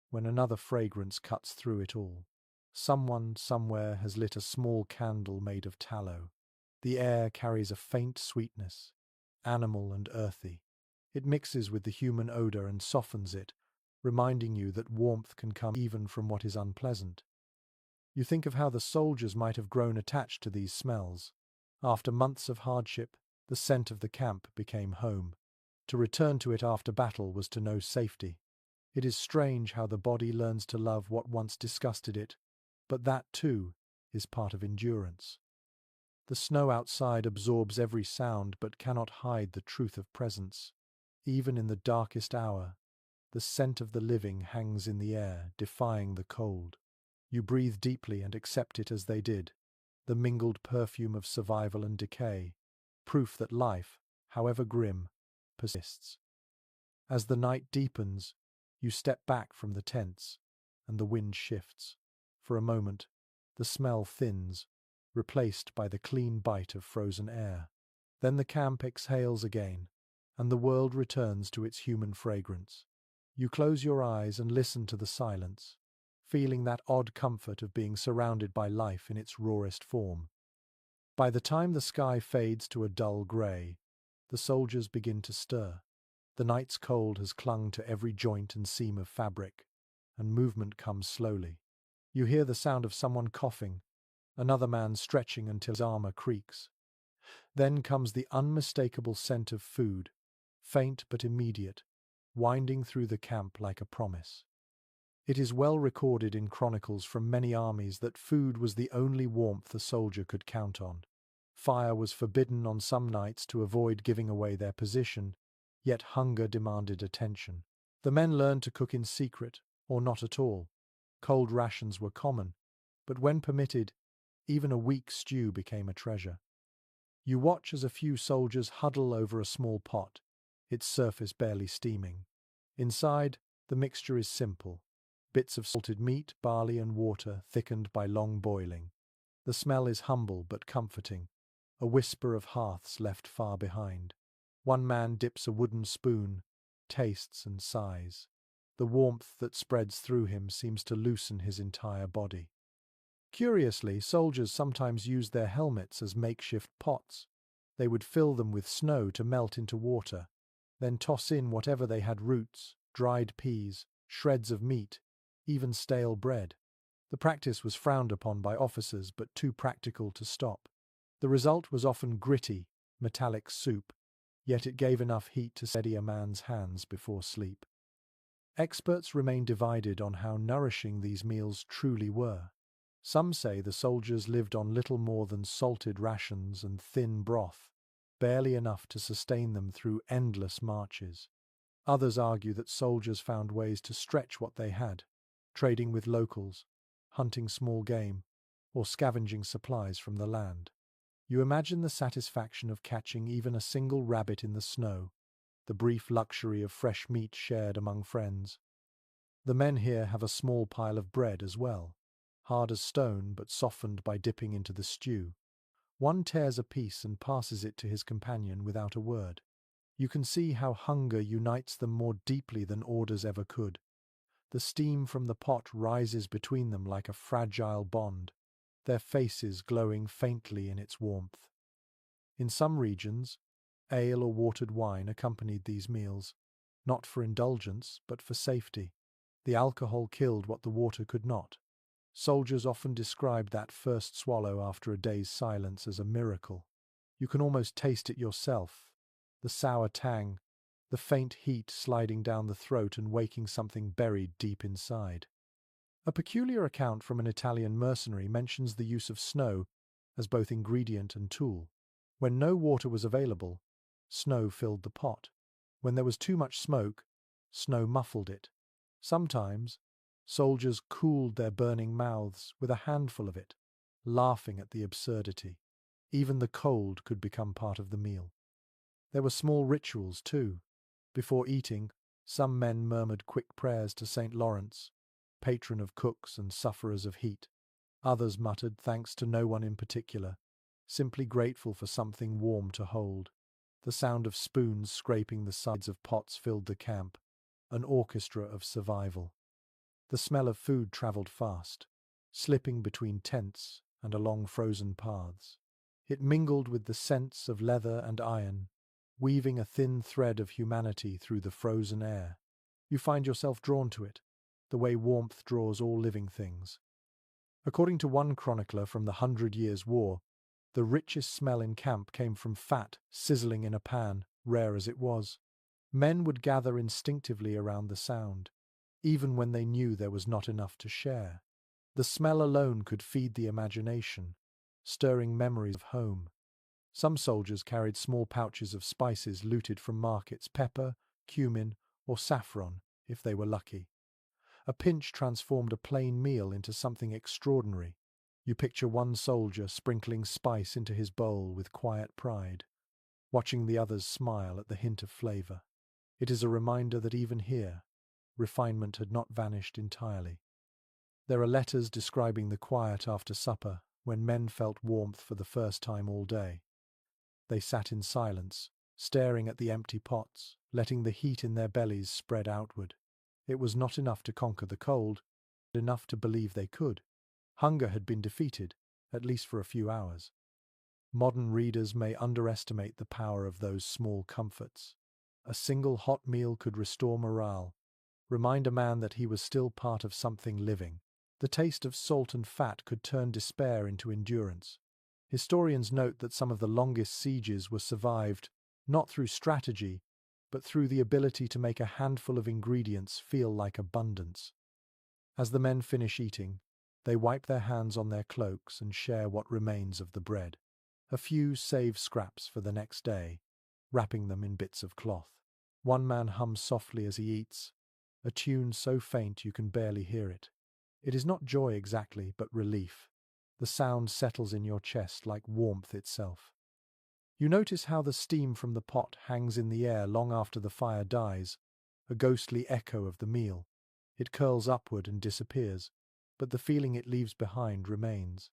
when another fragrance cuts through it all. Someone somewhere has lit a small candle made of tallow. The air carries a faint sweetness, animal and earthy. It mixes with the human odor and softens it, reminding you that warmth can come even from what is unpleasant. You think of how the soldiers might have grown attached to these smells. After months of hardship, the scent of the camp became home. To return to it after battle was to know safety. It is strange how the body learns to love what once disgusted it, but that, too, is part of endurance. The snow outside absorbs every sound but cannot hide the truth of presence. Even in the darkest hour, The scent of the living hangs in the air, defying the cold. You breathe deeply and accept it as they did, the mingled perfume of survival and decay, proof that life, however grim, persists. As the night deepens, you step back from the tents, and the wind shifts. For a moment, the smell thins, replaced by the clean bite of frozen air. Then the camp exhales again, and the world returns to its human fragrance. You close your eyes and listen to the silence, feeling that odd comfort of being surrounded by life in its rawest form. By the time the sky fades to a dull grey, the soldiers begin to stir. The night's cold has clung to every joint and seam of fabric, and movement comes slowly. You hear the sound of someone coughing, another man stretching until his armor creaks. Then comes the unmistakable scent of food, faint but immediate, winding through the camp like a promise. It is well recorded in chronicles from many armies that food was the only warmth a soldier could count on. Fire was forbidden on some nights to avoid giving away their position, yet hunger demanded attention. The men learned to cook in secret, or not at all. Cold rations were common, but when permitted, even a weak stew became a treasure. You watch as a few soldiers huddle over a small pot, its surface barely steaming. Inside, the mixture is simple: bits of salted meat, barley, and water thickened by long boiling. The smell is humble but comforting, a whisper of hearths left far behind. One man dips a wooden spoon, tastes and sighs. The warmth that spreads through him seems to loosen his entire body. Curiously, soldiers sometimes used their helmets as makeshift pots. They would fill them with snow to melt into water, then toss in whatever they had: roots, dried peas, shreds of meat, even stale bread. The practice was frowned upon by officers, but too practical to stop. The result was often gritty, metallic soup, yet it gave enough heat to steady a man's hands before sleep. Experts remain divided on how nourishing these meals truly were. Some say the soldiers lived on little more than salted rations and thin broth, barely enough to sustain them through endless marches. Others argue that soldiers found ways to stretch what they had, trading with locals, hunting small game, or scavenging supplies from the land. You imagine the satisfaction of catching even a single rabbit in the snow, the brief luxury of fresh meat shared among friends. The men here have a small pile of bread as well, hard as stone but softened by dipping into the stew. One tears a piece and passes it to his companion without a word. You can see how hunger unites them more deeply than orders ever could. The steam from the pot rises between them like a fragile bond, their faces glowing faintly in its warmth. In some regions, ale or watered wine accompanied these meals, not for indulgence but for safety. The alcohol killed what the water could not. Soldiers often described that first swallow after a day's silence as a miracle. You can almost taste it yourself, the sour tang, the faint heat sliding down the throat and waking something buried deep inside. A peculiar account from an Italian mercenary mentions the use of snow as both ingredient and tool. When no water was available, snow filled the pot. When there was too much smoke, snow muffled it. Sometimes, soldiers cooled their burning mouths with a handful of it, laughing at the absurdity. Even the cold could become part of the meal. There were small rituals, too. Before eating, some men murmured quick prayers to St. Lawrence, patron of cooks and sufferers of heat. Others muttered thanks to no one in particular, simply grateful for something warm to hold. The sound of spoons scraping the sides of pots filled the camp, an orchestra of survival. The smell of food travelled fast, slipping between tents and along frozen paths. It mingled with the scents of leather and iron, weaving a thin thread of humanity through the frozen air. You find yourself drawn to it, the way warmth draws all living things. According to one chronicler from the 100 Years' War, the richest smell in camp came from fat sizzling in a pan, rare as it was. Men would gather instinctively around the sound, even when they knew there was not enough to share. The smell alone could feed the imagination, stirring memories of home. Some soldiers carried small pouches of spices looted from markets: pepper, cumin, or saffron, if they were lucky. A pinch transformed a plain meal into something extraordinary. You picture one soldier sprinkling spice into his bowl with quiet pride, watching the others smile at the hint of flavor. It is a reminder that even here, refinement had not vanished entirely. There are letters describing the quiet after supper, when men felt warmth for the first time all day. They sat in silence, staring at the empty pots, letting the heat in their bellies spread outward. It was not enough to conquer the cold, but enough to believe they could. Hunger had been defeated, at least for a few hours. Modern readers may underestimate the power of those small comforts. A single hot meal could restore morale, remind a man that he was still part of something living. The taste of salt and fat could turn despair into endurance. Historians note that some of the longest sieges were survived not through strategy, but through the ability to make a handful of ingredients feel like abundance. As the men finish eating, they wipe their hands on their cloaks and share what remains of the bread. A few save scraps for the next day, wrapping them in bits of cloth. One man hums softly as he eats, a tune so faint you can barely hear it. It is not joy exactly, but relief. The sound settles in your chest like warmth itself. You notice how the steam from the pot hangs in the air long after the fire dies, a ghostly echo of the meal. It curls upward and disappears, but the feeling it leaves behind remains.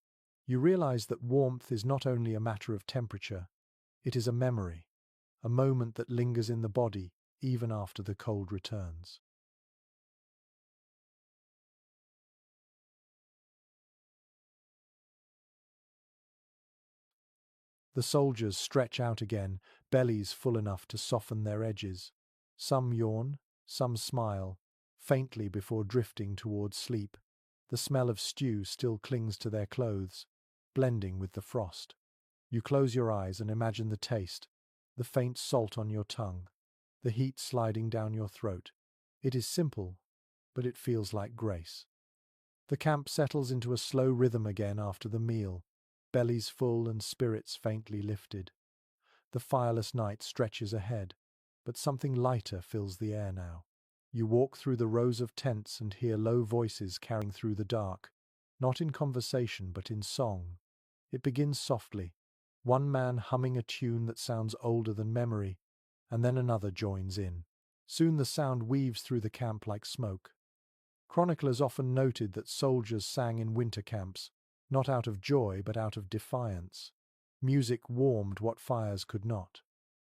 You realize that warmth is not only a matter of temperature, it is a memory, a moment that lingers in the body even after the cold returns. The soldiers stretch out again, bellies full enough to soften their edges. Some yawn, some smile, faintly before drifting towards sleep. The smell of stew still clings to their clothes, blending with the frost. You close your eyes and imagine the taste, the faint salt on your tongue, the heat sliding down your throat. It is simple, but it feels like grace. The camp settles into a slow rhythm again after the meal, bellies full and spirits faintly lifted. The fireless night stretches ahead, but something lighter fills the air now. You walk through the rows of tents and hear low voices carrying through the dark, not in conversation but in song. It begins softly, one man humming a tune that sounds older than memory, and then another joins in. Soon the sound weaves through the camp like smoke. Chroniclers often noted that soldiers sang in winter camps, not out of joy but out of defiance. Music warmed what fires could not.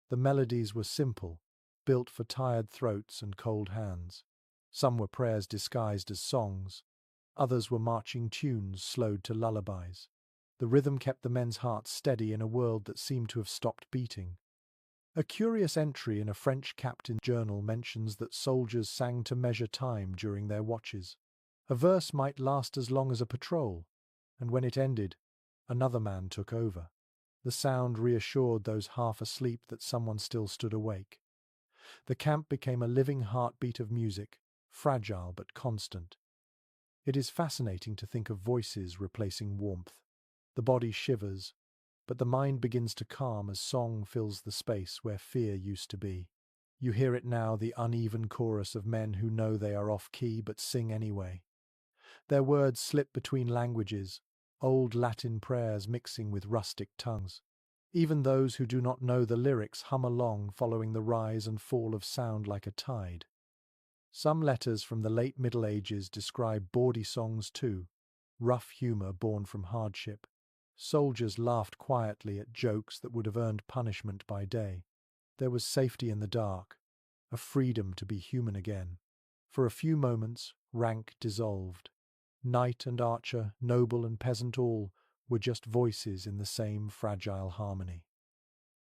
The melodies were simple, built for tired throats and cold hands. Some were prayers disguised as songs, others were marching tunes slowed to lullabies. The rhythm kept the men's hearts steady in a world that seemed to have stopped beating. A curious entry in a French captain's journal mentions that soldiers sang to measure time during their watches. A verse might last as long as a patrol, and when it ended, another man took over. The sound reassured those half asleep that someone still stood awake. The camp became a living heartbeat of music, fragile but constant. It is fascinating to think of voices replacing warmth. The body shivers, but the mind begins to calm as song fills the space where fear used to be. You hear it now, the uneven chorus of men who know they are off key but sing anyway. Their words slip between languages, old Latin prayers mixing with rustic tongues. Even those who do not know the lyrics hum along, following the rise and fall of sound like a tide. Some letters from the late Middle Ages describe bawdy songs too, rough humor born from hardship. Soldiers laughed quietly at jokes that would have earned punishment by day. There was safety in the dark, a freedom to be human again. For a few moments, rank dissolved. Knight and archer, noble and peasant, all were just voices in the same fragile harmony.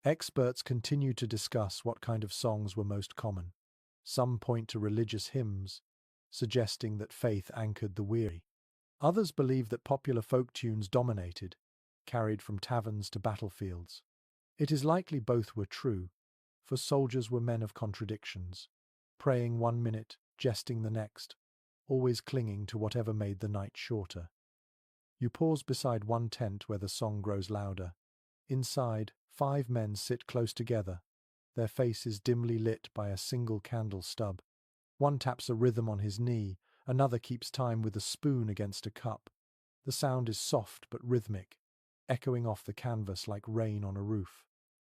Experts continue to discuss what kind of songs were most common. Some point to religious hymns, suggesting that faith anchored the weary. Others believe that popular folk tunes dominated, carried from taverns to battlefields. It is likely both were true, for soldiers were men of contradictions, praying one minute, jesting the next, always clinging to whatever made the night shorter. You pause beside one tent where the song grows louder. Inside, 5 men sit close together, their faces dimly lit by a single candle stub. One taps a rhythm on his knee, another keeps time with a spoon against a cup. The sound is soft but rhythmic, echoing off the canvas like rain on a roof.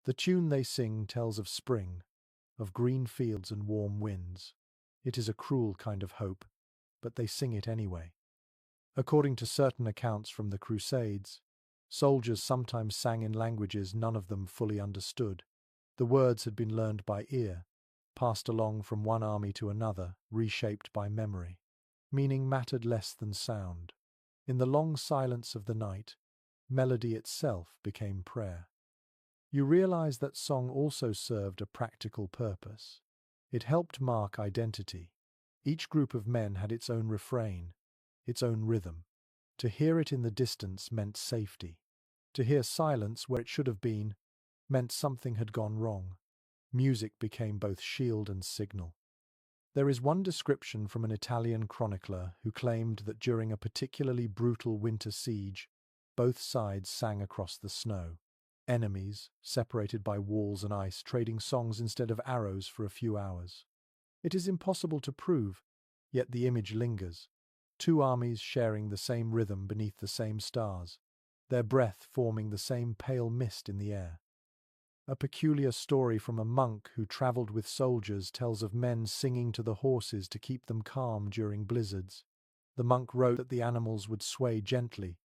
The tune they sing tells of spring, of green fields and warm winds. It is a cruel kind of hope, but they sing it anyway. According to certain accounts from the Crusades, soldiers sometimes sang in languages none of them fully understood. The words had been learned by ear, passed along from one army to another, reshaped by memory. Meaning mattered less than sound. In the long silence of the night, melody itself became prayer. You realize that song also served a practical purpose. It helped mark identity. Each group of men had its own refrain, its own rhythm. To hear it in the distance meant safety. To hear silence where it should have been meant something had gone wrong. Music became both shield and signal. There is one description from an Italian chronicler who claimed that during a particularly brutal winter siege, both sides sang across the snow. Enemies, separated by walls and ice, trading songs instead of arrows for a few hours. It is impossible to prove, yet the image lingers. Two armies sharing the same rhythm beneath the same stars, their breath forming the same pale mist in the air. A peculiar story from a monk who travelled with soldiers tells of men singing to the horses to keep them calm during blizzards. The monk wrote that the animals would sway gently,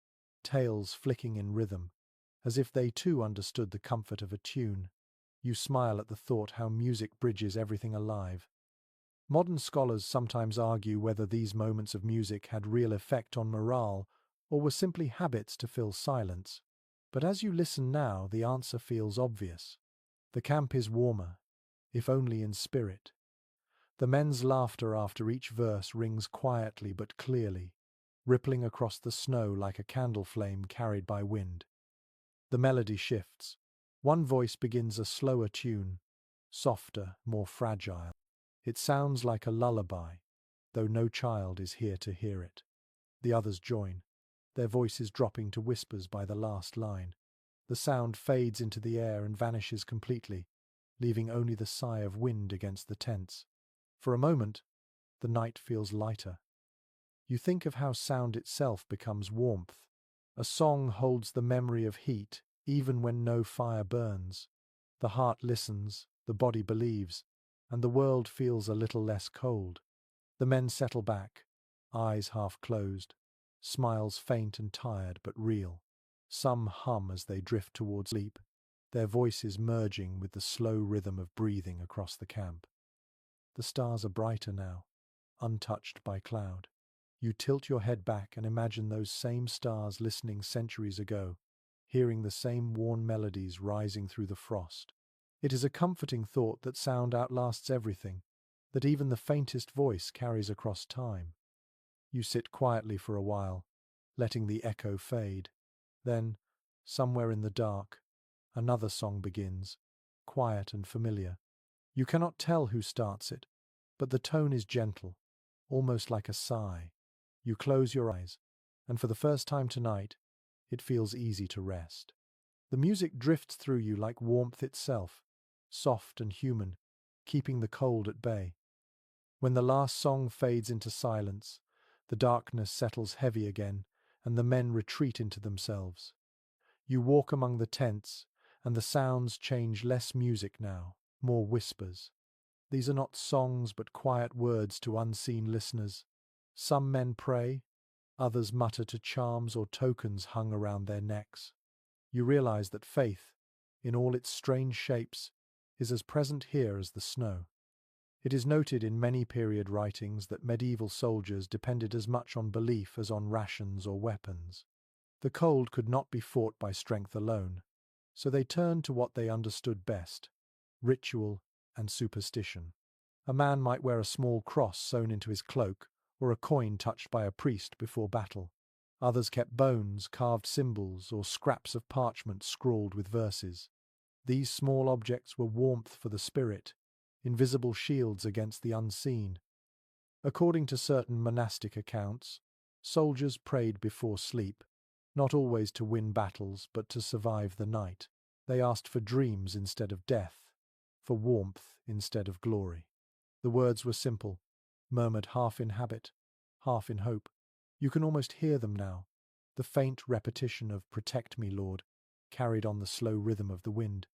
tails flicking in rhythm, as if they too understood the comfort of a tune. You smile at the thought how music bridges everything alive. Modern scholars sometimes argue whether these moments of music had real effect on morale or were simply habits to fill silence. But as you listen now, the answer feels obvious. The camp is warmer, if only in spirit. The men's laughter after each verse rings quietly but clearly, rippling across the snow like a candle flame carried by wind. The melody shifts. One voice begins a slower tune, softer, more fragile. It sounds like a lullaby, though no child is here to hear it. The others join, their voices dropping to whispers by the last line. The sound fades into the air and vanishes completely, leaving only the sigh of wind against the tents. For a moment, the night feels lighter. You think of how sound itself becomes warmth. A song holds the memory of heat, even when no fire burns. The heart listens, the body believes, and the world feels a little less cold. The men settle back, eyes half closed, smiles faint and tired but real. Some hum as they drift towards sleep, their voices merging with the slow rhythm of breathing across the camp. The stars are brighter now, untouched by cloud. You tilt your head back and imagine those same stars listening centuries ago, hearing the same worn melodies rising through the frost. It is a comforting thought that sound outlasts everything, that even the faintest voice carries across time. You sit quietly for a while, letting the echo fade. Then, somewhere in the dark, another song begins, quiet and familiar. You cannot tell who starts it, but the tone is gentle, almost like a sigh. You close your eyes, and for the first time tonight, it feels easy to rest. The music drifts through you like warmth itself, soft and human, keeping the cold at bay. When the last song fades into silence, the darkness settles heavy again, and the men retreat into themselves. You walk among the tents, and the sounds change. Less music now, more whispers. These are not songs but quiet words to unseen listeners. Some men pray, others mutter to charms or tokens hung around their necks. You realize that faith, in all its strange shapes, is as present here as the snow. It is noted in many period writings that medieval soldiers depended as much on belief as on rations or weapons. The cold could not be fought by strength alone, so they turned to what they understood best: ritual and superstition. A man might wear a small cross sewn into his cloak, or a coin touched by a priest before battle. Others kept bones, carved symbols, or scraps of parchment scrawled with verses. These small objects were warmth for the spirit, invisible shields against the unseen. According to certain monastic accounts, soldiers prayed before sleep, not always to win battles but to survive the night. They asked for dreams instead of death, for warmth instead of glory. The words were simple: murmured half in habit, half in hope. You can almost hear them now, the faint repetition of "Protect me, Lord," carried on the slow rhythm of the wind.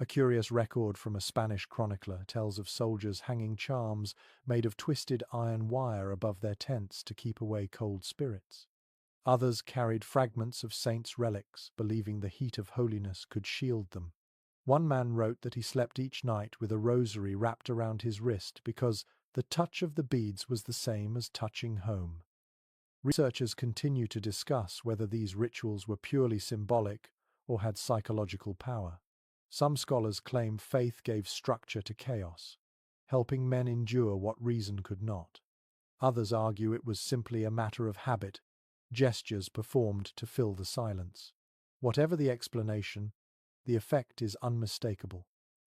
A curious record from a Spanish chronicler tells of soldiers hanging charms made of twisted iron wire above their tents to keep away cold spirits. Others carried fragments of saints' relics, believing the heat of holiness could shield them. One man wrote that he slept each night with a rosary wrapped around his wrist because the touch of the beads was the same as touching home. Researchers continue to discuss whether these rituals were purely symbolic or had psychological power. Some scholars claim faith gave structure to chaos, helping men endure what reason could not. Others argue it was simply a matter of habit, gestures performed to fill the silence. Whatever the explanation, the effect is unmistakable.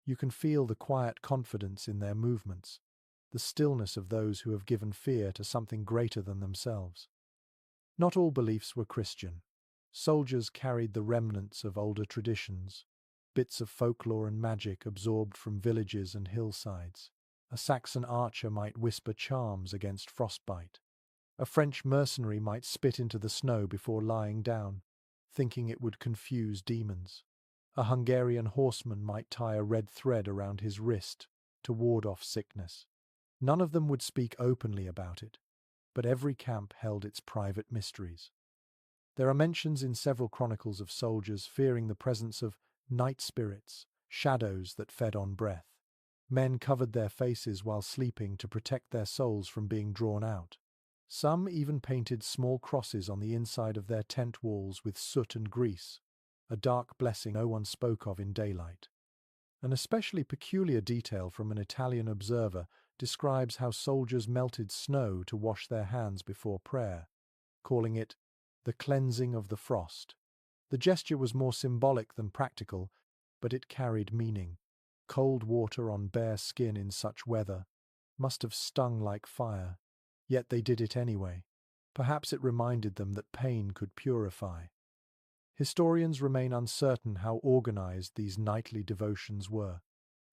You can feel the quiet confidence in their movements, the stillness of those who have given fear to something greater than themselves. Not all beliefs were Christian. Soldiers carried the remnants of older traditions, bits of folklore and magic absorbed from villages and hillsides. A Saxon archer might whisper charms against frostbite. A French mercenary might spit into the snow before lying down, thinking it would confuse demons. A Hungarian horseman might tie a red thread around his wrist to ward off sickness. None of them would speak openly about it, but every camp held its private mysteries. There are mentions in several chronicles of soldiers fearing the presence of night spirits, shadows that fed on breath. Men covered their faces while sleeping to protect their souls from being drawn out. Some even painted small crosses on the inside of their tent walls with soot and grease, a dark blessing no one spoke of in daylight. An especially peculiar detail from an Italian observer describes how soldiers melted snow to wash their hands before prayer, calling it the cleansing of the frost. The gesture was more symbolic than practical, but it carried meaning. Cold water on bare skin in such weather must have stung like fire, yet they did it anyway. Perhaps it reminded them that pain could purify. Historians remain uncertain how organized these nightly devotions were.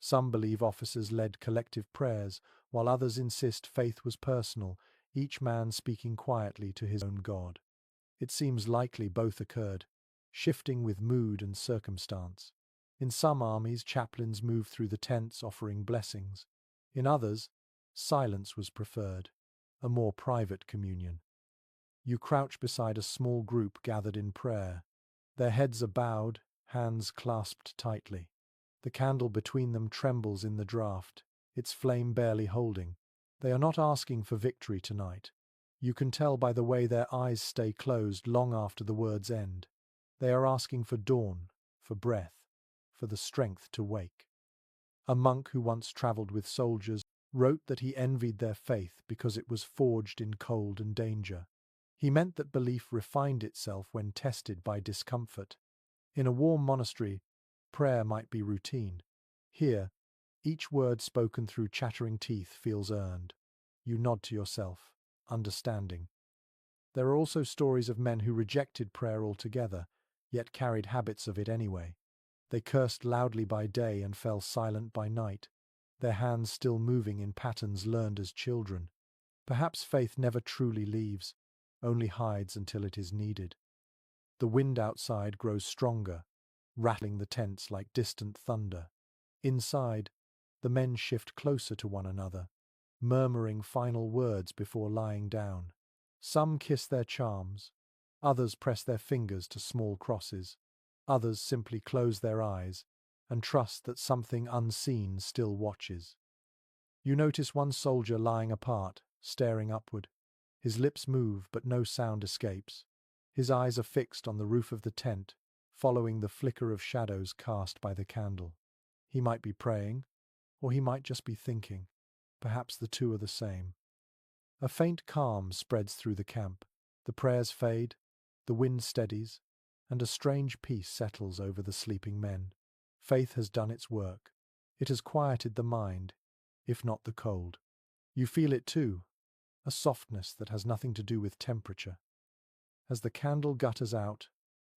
Some believe officers led collective prayers, while others insist faith was personal, each man speaking quietly to his own God. It seems likely both occurred, shifting with mood and circumstance. In some armies, chaplains moved through the tents offering blessings. In others, silence was preferred, a more private communion. You crouch beside a small group gathered in prayer. Their heads are bowed, hands clasped tightly. The candle between them trembles in the draught, its flame barely holding. They are not asking for victory tonight. You can tell by the way their eyes stay closed long after the words end. They are asking for dawn, for breath, for the strength to wake. A monk who once travelled with soldiers wrote that he envied their faith because it was forged in cold and danger. He meant that belief refined itself when tested by discomfort. In a warm monastery, prayer might be routine. Here, each word spoken through chattering teeth feels earned. You nod to yourself, understanding. There are also stories of men who rejected prayer altogether, yet carried habits of it anyway. They cursed loudly by day and fell silent by night, their hands still moving in patterns learned as children. Perhaps faith never truly leaves, only hides until it is needed. The wind outside grows stronger, rattling the tents like distant thunder. Inside, the men shift closer to one another, murmuring final words before lying down. Some kiss their charms, others press their fingers to small crosses, others simply close their eyes and trust that something unseen still watches. You notice one soldier lying apart, staring upward. His lips move, but no sound escapes. His eyes are fixed on the roof of the tent, following the flicker of shadows cast by the candle. He might be praying, or he might just be thinking. Perhaps the two are the same. A faint calm spreads through the camp. The prayers fade, the wind steadies, and a strange peace settles over the sleeping men. Faith has done its work. It has quieted the mind, if not the cold. You feel it too, a softness that has nothing to do with temperature. As the candle gutters out,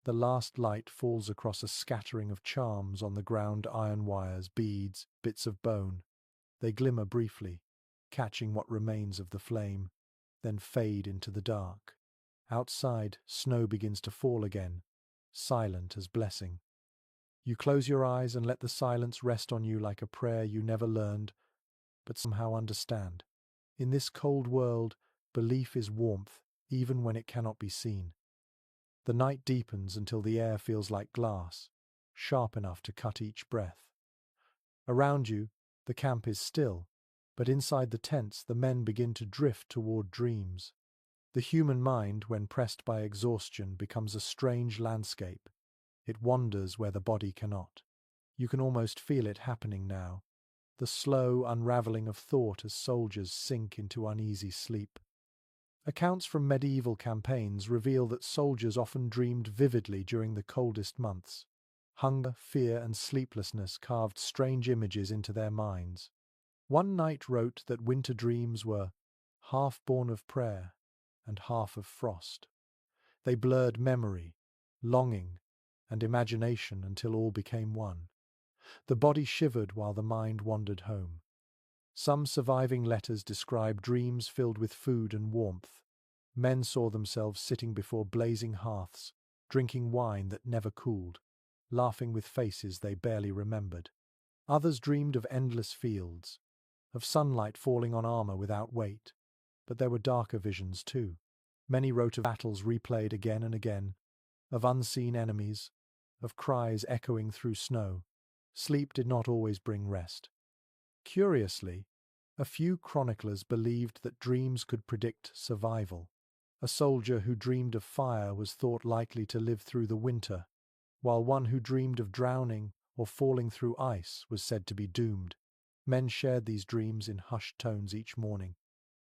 the last light falls across a scattering of charms on the ground: iron wires, beads, bits of bone. They glimmer briefly, catching what remains of the flame, then fade into the dark. Outside, snow begins to fall again, silent as blessing. You close your eyes and let the silence rest on you like a prayer you never learned, but somehow understand. In this cold world, belief is warmth, even when it cannot be seen. The night deepens until the air feels like glass, sharp enough to cut each breath. Around you, the camp is still, but inside the tents the men begin to drift toward dreams. The human mind, when pressed by exhaustion, becomes a strange landscape. It wanders where the body cannot. You can almost feel it happening now, the slow unraveling of thought as soldiers sink into uneasy sleep. Accounts from medieval campaigns reveal that soldiers often dreamed vividly during the coldest months. Hunger, fear, and sleeplessness carved strange images into their minds. One knight wrote that winter dreams were half born of prayer and half of frost. They blurred memory, longing, and imagination until all became one. The body shivered while the mind wandered home. Some surviving letters describe dreams filled with food and warmth. Men saw themselves sitting before blazing hearths, drinking wine that never cooled, laughing with faces they barely remembered. Others dreamed of endless fields, of sunlight falling on armor without weight. But there were darker visions too. Many wrote of battles replayed again and again, of unseen enemies, of cries echoing through snow. Sleep did not always bring rest. Curiously, a few chroniclers believed that dreams could predict survival. A soldier who dreamed of fire was thought likely to live through the winter, while one who dreamed of drowning or falling through ice was said to be doomed. Men shared these dreams in hushed tones each morning,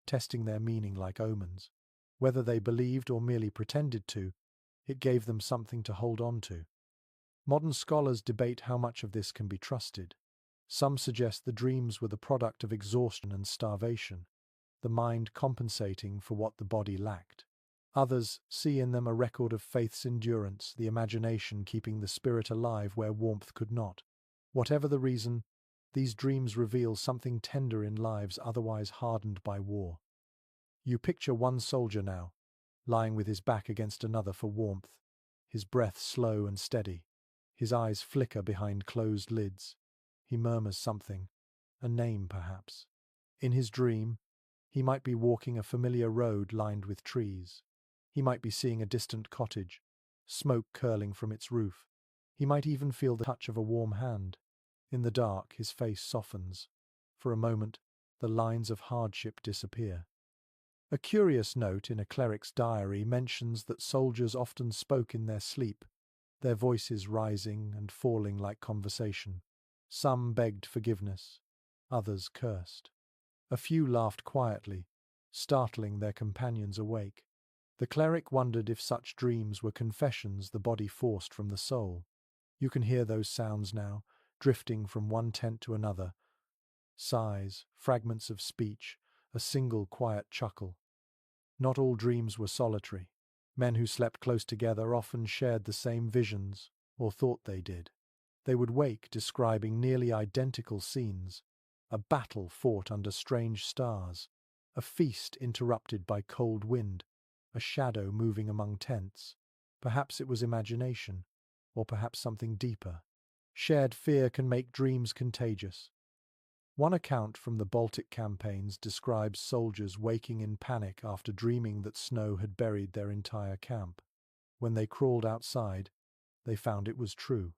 testing their meaning like omens. Whether they believed or merely pretended to, it gave them something to hold on to. Modern scholars debate how much of this can be trusted. Some suggest the dreams were the product of exhaustion and starvation, the mind compensating for what the body lacked. Others see in them a record of faith's endurance, the imagination keeping the spirit alive where warmth could not. Whatever the reason, these dreams reveal something tender in lives otherwise hardened by war. You picture one soldier now, lying with his back against another for warmth, his breath slow and steady. His eyes flicker behind closed lids. He murmurs something, a name perhaps. In his dream, he might be walking a familiar road lined with trees. He might be seeing a distant cottage, smoke curling from its roof. He might even feel the touch of a warm hand. In the dark, his face softens. For a moment, the lines of hardship disappear. A curious note in a cleric's diary mentions that soldiers often spoke in their sleep, their voices rising and falling like conversation. Some begged forgiveness, others cursed. A few laughed quietly, startling their companions awake. The cleric wondered if such dreams were confessions the body forced from the soul. You can hear those sounds now, drifting from one tent to another. Sighs, fragments of speech, a single quiet chuckle. Not all dreams were solitary. Men who slept close together often shared the same visions, or thought they did. They would wake describing nearly identical scenes, a battle fought under strange stars, a feast interrupted by cold wind, a shadow moving among tents. Perhaps it was imagination, or perhaps something deeper. Shared fear can make dreams contagious. One account from the Baltic campaigns describes soldiers waking in panic after dreaming that snow had buried their entire camp. When they crawled outside, they found it was true.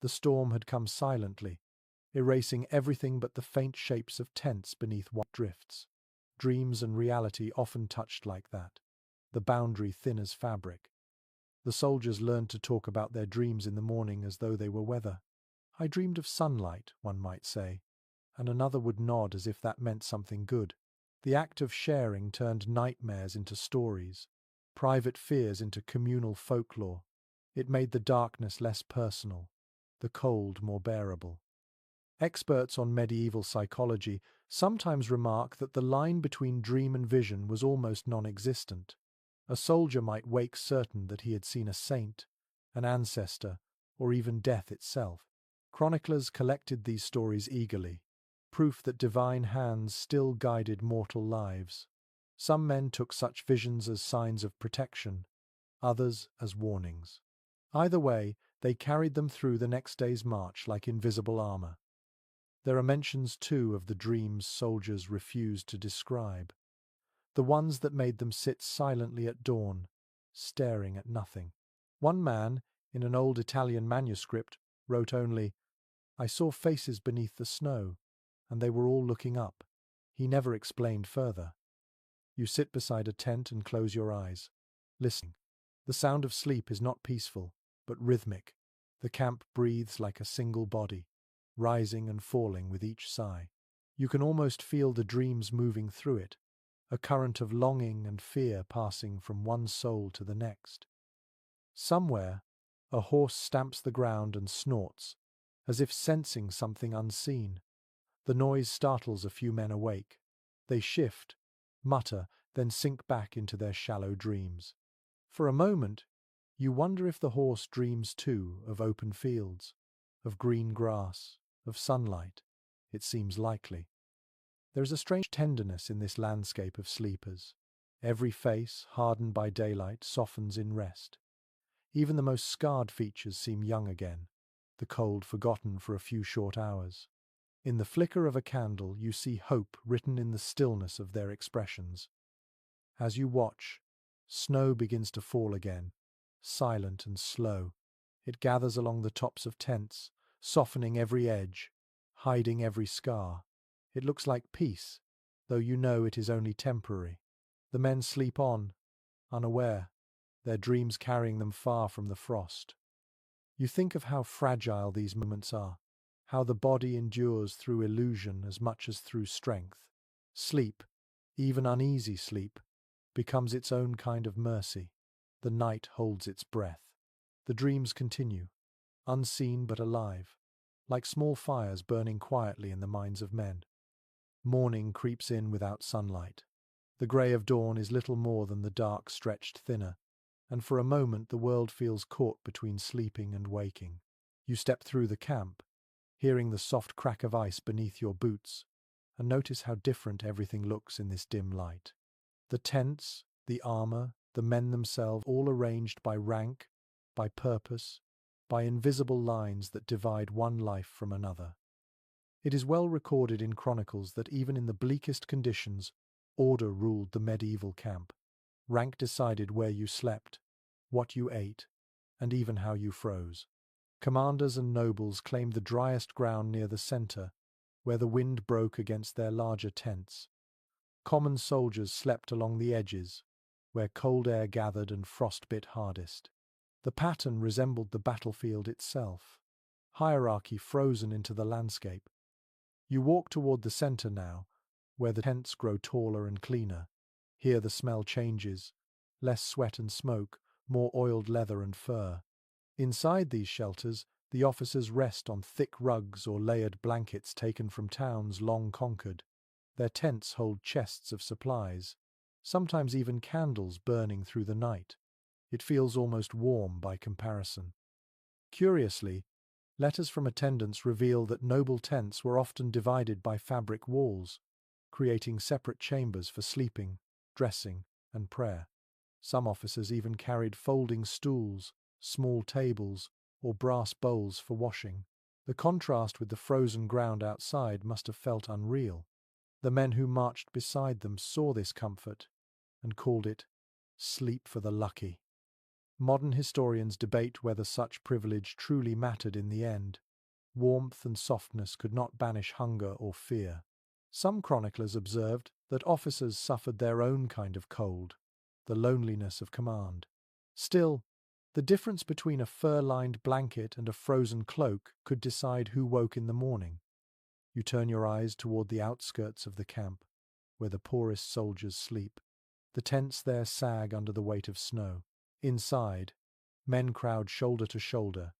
The storm had come silently, erasing everything but the faint shapes of tents beneath white drifts. Dreams and reality often touched like that, the boundary thin as fabric. The soldiers learned to talk about their dreams in the morning as though they were weather. "I dreamed of sunlight," one might say, and another would nod as if that meant something good. The act of sharing turned nightmares into stories, private fears into communal folklore. It made the darkness less personal, the cold more bearable. Experts on medieval psychology sometimes remark that the line between dream and vision was almost non-existent. A soldier might wake certain that he had seen a saint, an ancestor, or even death itself. Chroniclers collected these stories eagerly, proof that divine hands still guided mortal lives. Some men took such visions as signs of protection, others as warnings. Either way, they carried them through the next day's march like invisible armor. There are mentions, too, of the dreams soldiers refused to describe, the ones that made them sit silently at dawn, staring at nothing. One man, in an old Italian manuscript, wrote only, "I saw faces beneath the snow, and they were all looking up." He never explained further. You sit beside a tent and close your eyes, listening. The sound of sleep is not peaceful, but rhythmic. The camp breathes like a single body, rising and falling with each sigh. You can almost feel the dreams moving through it, a current of longing and fear passing from one soul to the next. Somewhere, a horse stamps the ground and snorts, as if sensing something unseen. The noise startles a few men awake. They shift, mutter, then sink back into their shallow dreams. For a moment, you wonder if the horse dreams too of open fields, of green grass, of sunlight. It seems likely. There is a strange tenderness in this landscape of sleepers. Every face, hardened by daylight, softens in rest. Even the most scarred features seem young again, the cold forgotten for a few short hours. In the flicker of a candle, you see hope written in the stillness of their expressions. As you watch, snow begins to fall again, silent and slow. It gathers along the tops of tents, softening every edge, hiding every scar. It looks like peace, though you know it is only temporary. The men sleep on, unaware, their dreams carrying them far from the frost. You think of how fragile these moments are, how the body endures through illusion as much as through strength. Sleep, even uneasy sleep, becomes its own kind of mercy. The night holds its breath. The dreams continue, unseen but alive, like small fires burning quietly in the minds of men. Morning creeps in without sunlight. The grey of dawn is little more than the dark stretched thinner, and for a moment the world feels caught between sleeping and waking. You step through the camp, hearing the soft crack of ice beneath your boots, and notice how different everything looks in this dim light. The tents, the armor, the men themselves, all arranged by rank, by purpose, by invisible lines that divide one life from another. It is well recorded in chronicles that even in the bleakest conditions, order ruled the medieval camp. Rank decided where you slept, what you ate, and even how you froze. Commanders and nobles claimed the driest ground near the center, where the wind broke against their larger tents. Common soldiers slept along the edges, where cold air gathered and frost bit hardest. The pattern resembled the battlefield itself, hierarchy frozen into the landscape. You walk toward the center now, where the tents grow taller and cleaner. Here the smell changes, less sweat and smoke, more oiled leather and fur. Inside these shelters, the officers rest on thick rugs or layered blankets taken from towns long conquered. Their tents hold chests of supplies, sometimes even candles burning through the night. It feels almost warm by comparison. Curiously, letters from attendants reveal that noble tents were often divided by fabric walls, creating separate chambers for sleeping, dressing, and prayer. Some officers even carried folding stools, small tables, or brass bowls for washing. The contrast with the frozen ground outside must have felt unreal. The men who marched beside them saw this comfort and called it sleep for the lucky. Modern historians debate whether such privilege truly mattered in the end. Warmth and softness could not banish hunger or fear. Some chroniclers observed that officers suffered their own kind of cold, the loneliness of command. Still, the difference between a fur-lined blanket and a frozen cloak could decide who woke in the morning. You turn your eyes toward the outskirts of the camp, where the poorest soldiers sleep. The tents there sag under the weight of snow. Inside, men crowd shoulder to shoulder,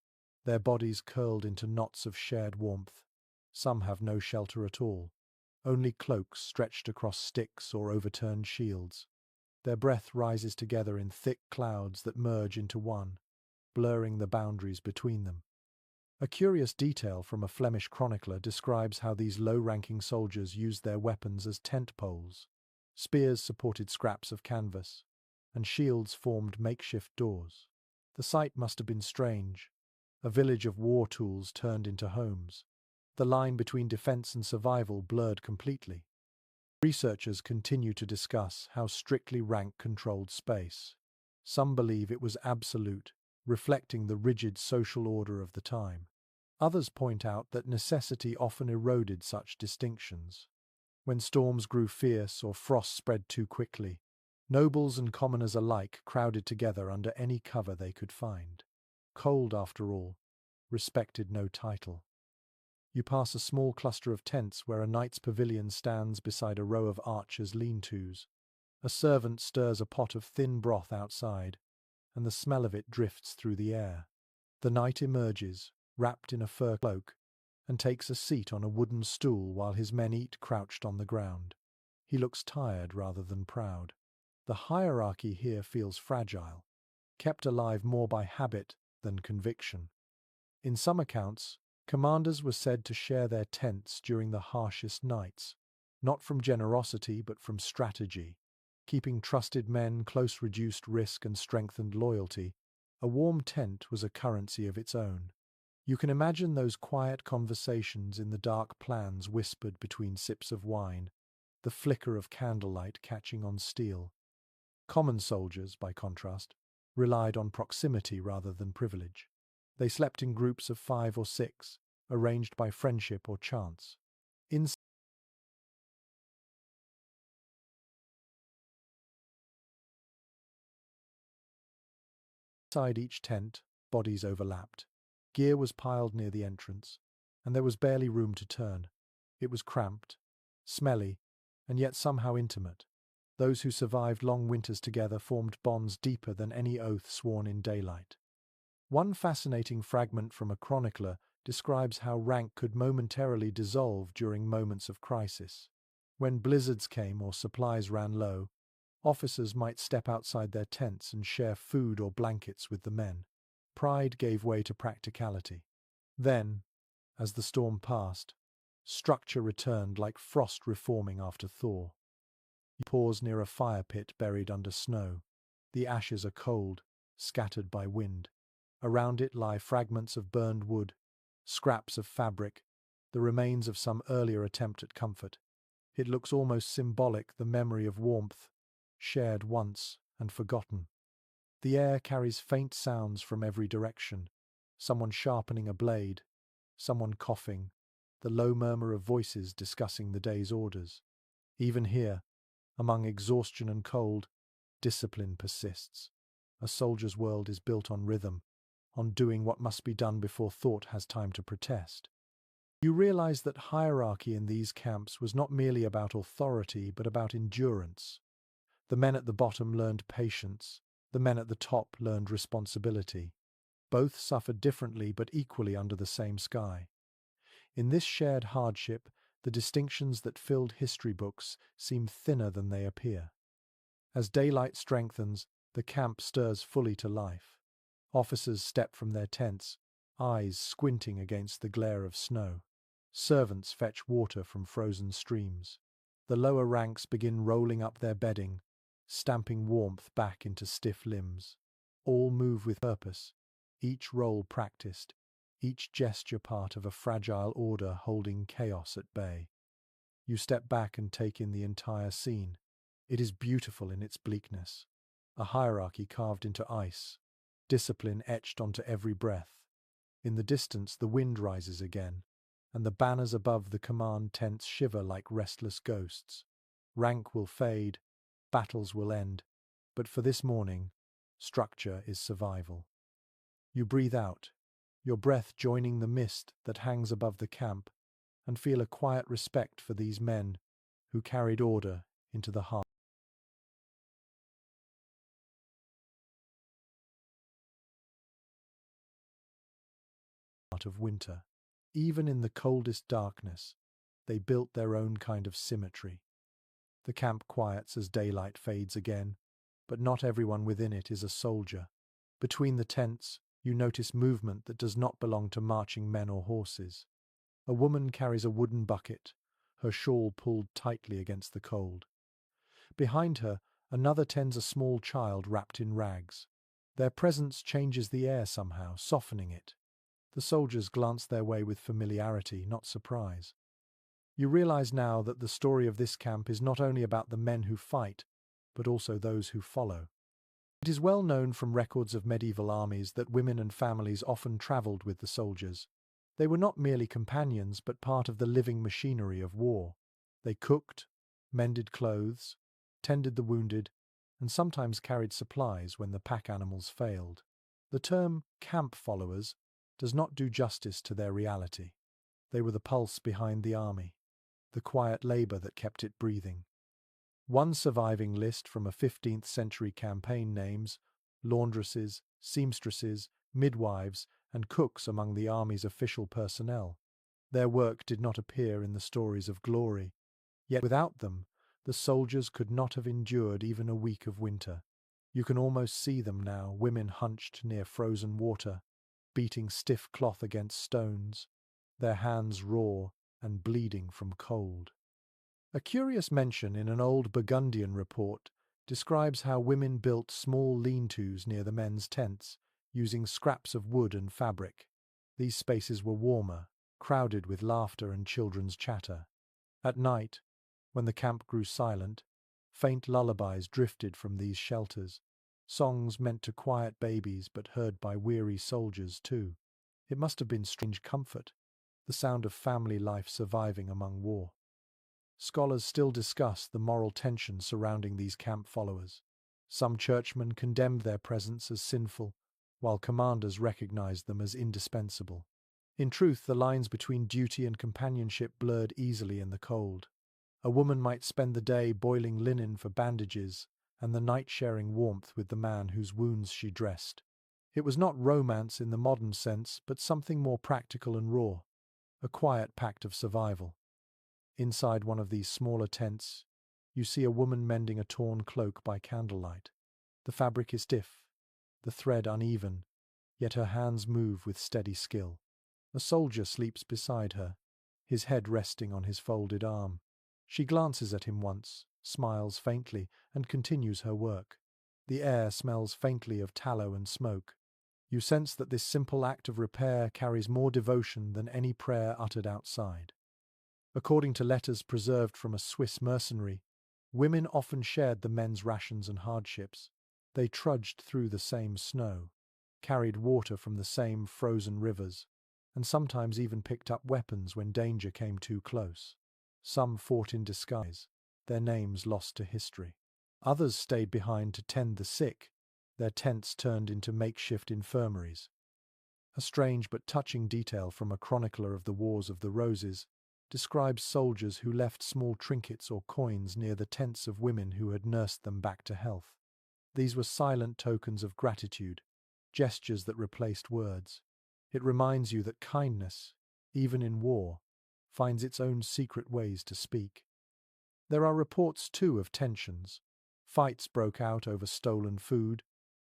their bodies curled into knots of shared warmth. Some have no shelter at all, only cloaks stretched across sticks or overturned shields. Their breath rises together in thick clouds that merge into one, blurring the boundaries between them. A curious detail from a Flemish chronicler describes how these low-ranking soldiers used their weapons as tent poles. Spears supported scraps of canvas, and shields formed makeshift doors. The sight must have been strange, a village of war tools turned into homes. The line between defense and survival blurred completely. Researchers continue to discuss how strictly rank controlled space. Some believe it was absolute, reflecting the rigid social order of the time. Others point out that necessity often eroded such distinctions. When storms grew fierce or frost spread too quickly, nobles and commoners alike crowded together under any cover they could find. Cold, after all, respected no title. You pass a small cluster of tents where a knight's pavilion stands beside a row of archers' lean-tos. A servant stirs a pot of thin broth outside, and the smell of it drifts through the air. The knight emerges, wrapped in a fur cloak, and takes a seat on a wooden stool while his men eat crouched on the ground. He looks tired rather than proud. The hierarchy here feels fragile, kept alive more by habit than conviction. In some accounts, commanders were said to share their tents during the harshest nights, not from generosity but from strategy. Keeping trusted men close reduced risk and strengthened loyalty. A warm tent was a currency of its own. You can imagine those quiet conversations in the dark plans whispered between sips of wine, the flicker of candlelight catching on steel. Common soldiers, by contrast, relied on proximity rather than privilege. They slept in groups of 5 or 6, arranged by friendship or chance. Inside each tent, bodies overlapped. Gear was piled near the entrance, and there was barely room to turn. It was cramped, smelly, and yet somehow intimate. Those who survived long winters together formed bonds deeper than any oath sworn in daylight. One fascinating fragment from a chronicler describes how rank could momentarily dissolve during moments of crisis. When blizzards came or supplies ran low, officers might step outside their tents and share food or blankets with the men. Pride gave way to practicality. Then, as the storm passed, structure returned like frost reforming after thaw. You pause near a fire pit buried under snow. The ashes are cold, scattered by wind. Around it lie fragments of burned wood, scraps of fabric, the remains of some earlier attempt at comfort. It looks almost symbolic, the memory of warmth, shared once and forgotten. The air carries faint sounds from every direction. Someone sharpening a blade, someone coughing, the low murmur of voices discussing the day's orders. Even here, among exhaustion and cold, discipline persists. A soldier's world is built on rhythm, on doing what must be done before thought has time to protest. You realize that hierarchy in these camps was not merely about authority but about endurance. The men at the bottom learned patience, the men at the top learned responsibility. Both suffered differently but equally under the same sky. In this shared hardship, the distinctions that filled history books seem thinner than they appear. As daylight strengthens, the camp stirs fully to life. Officers step from their tents, eyes squinting against the glare of snow. Servants fetch water from frozen streams. The lower ranks begin rolling up their bedding, stamping warmth back into stiff limbs. All move with purpose, each role practiced, each gesture part of a fragile order holding chaos at bay. You step back and take in the entire scene. It is beautiful in its bleakness. A hierarchy carved into ice, discipline etched onto every breath. In the distance, the wind rises again, and the banners above the command tents shiver like restless ghosts. Rank will fade, battles will end, but for this morning, structure is survival. You breathe out, your breath joining the mist that hangs above the camp, and feel a quiet respect for these men who carried order into the heart of winter. Even in the coldest darkness, they built their own kind of symmetry. The camp quiets as daylight fades again, but not everyone within it is a soldier. Between the tents, You notice movement that does not belong to marching men or horses. A woman carries a wooden bucket, her shawl pulled tightly against the cold. Behind her, another tends a small child wrapped in rags. Their presence changes the air somehow, softening it. The soldiers glance their way with familiarity, not surprise. You realize now that the story of this camp is not only about the men who fight, but also those who follow. It is well known from records of medieval armies that women and families often traveled with the soldiers. They were not merely companions, but part of the living machinery of war. They cooked, mended clothes, tended the wounded, and sometimes carried supplies when the pack animals failed. The term camp followers does not do justice to their reality. They were the pulse behind the army, the quiet labor that kept it breathing. One surviving list from a 15th century campaign names laundresses, seamstresses, midwives, and cooks among the army's official personnel. Their work did not appear in the stories of glory, yet without them, the soldiers could not have endured even a week of winter. You can almost see them now, women hunched near frozen water, beating stiff cloth against stones, their hands raw and bleeding from cold. A curious mention in an old Burgundian report describes how women built small lean-tos near the men's tents, using scraps of wood and fabric. These spaces were warmer, crowded with laughter and children's chatter. At night, when the camp grew silent, faint lullabies drifted from these shelters, songs meant to quiet babies but heard by weary soldiers too. It must have been strange comfort, the sound of family life surviving among war. Scholars still discuss the moral tension surrounding these camp followers. Some churchmen condemned their presence as sinful, while commanders recognized them as indispensable. In truth, the lines between duty and companionship blurred easily in the cold. A woman might spend the day boiling linen for bandages and the night sharing warmth with the man whose wounds she dressed. It was not romance in the modern sense, but something more practical and raw, a quiet pact of survival. Inside one of these smaller tents, you see a woman mending a torn cloak by candlelight. The fabric is stiff, the thread uneven, yet her hands move with steady skill. A soldier sleeps beside her, his head resting on his folded arm. She glances at him once, smiles faintly, and continues her work. The air smells faintly of tallow and smoke. You sense that this simple act of repair carries more devotion than any prayer uttered outside. According to letters preserved from a Swiss mercenary, women often shared the men's rations and hardships. They trudged through the same snow, carried water from the same frozen rivers, and sometimes even picked up weapons when danger came too close. Some fought in disguise, their names lost to history. Others stayed behind to tend the sick, their tents turned into makeshift infirmaries. A strange but touching detail from a chronicler of the Wars of the Roses describes soldiers who left small trinkets or coins near the tents of women who had nursed them back to health. These were silent tokens of gratitude, gestures that replaced words. It reminds you that kindness, even in war, finds its own secret ways to speak. There are reports, too, of tensions. Fights broke out over stolen food,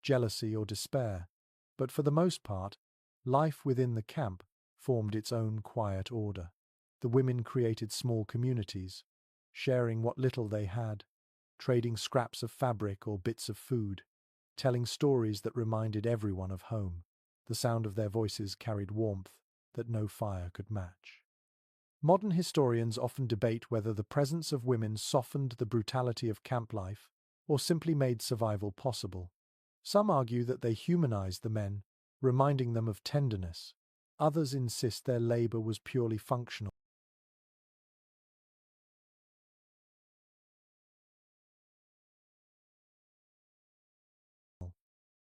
jealousy or despair, but for the most part, life within the camp formed its own quiet order. The women created small communities, sharing what little they had, trading scraps of fabric or bits of food, telling stories that reminded everyone of home. The sound of their voices carried warmth that no fire could match. Modern historians often debate whether the presence of women softened the brutality of camp life or simply made survival possible. Some argue that they humanized the men, reminding them of tenderness. Others insist their labor was purely functional,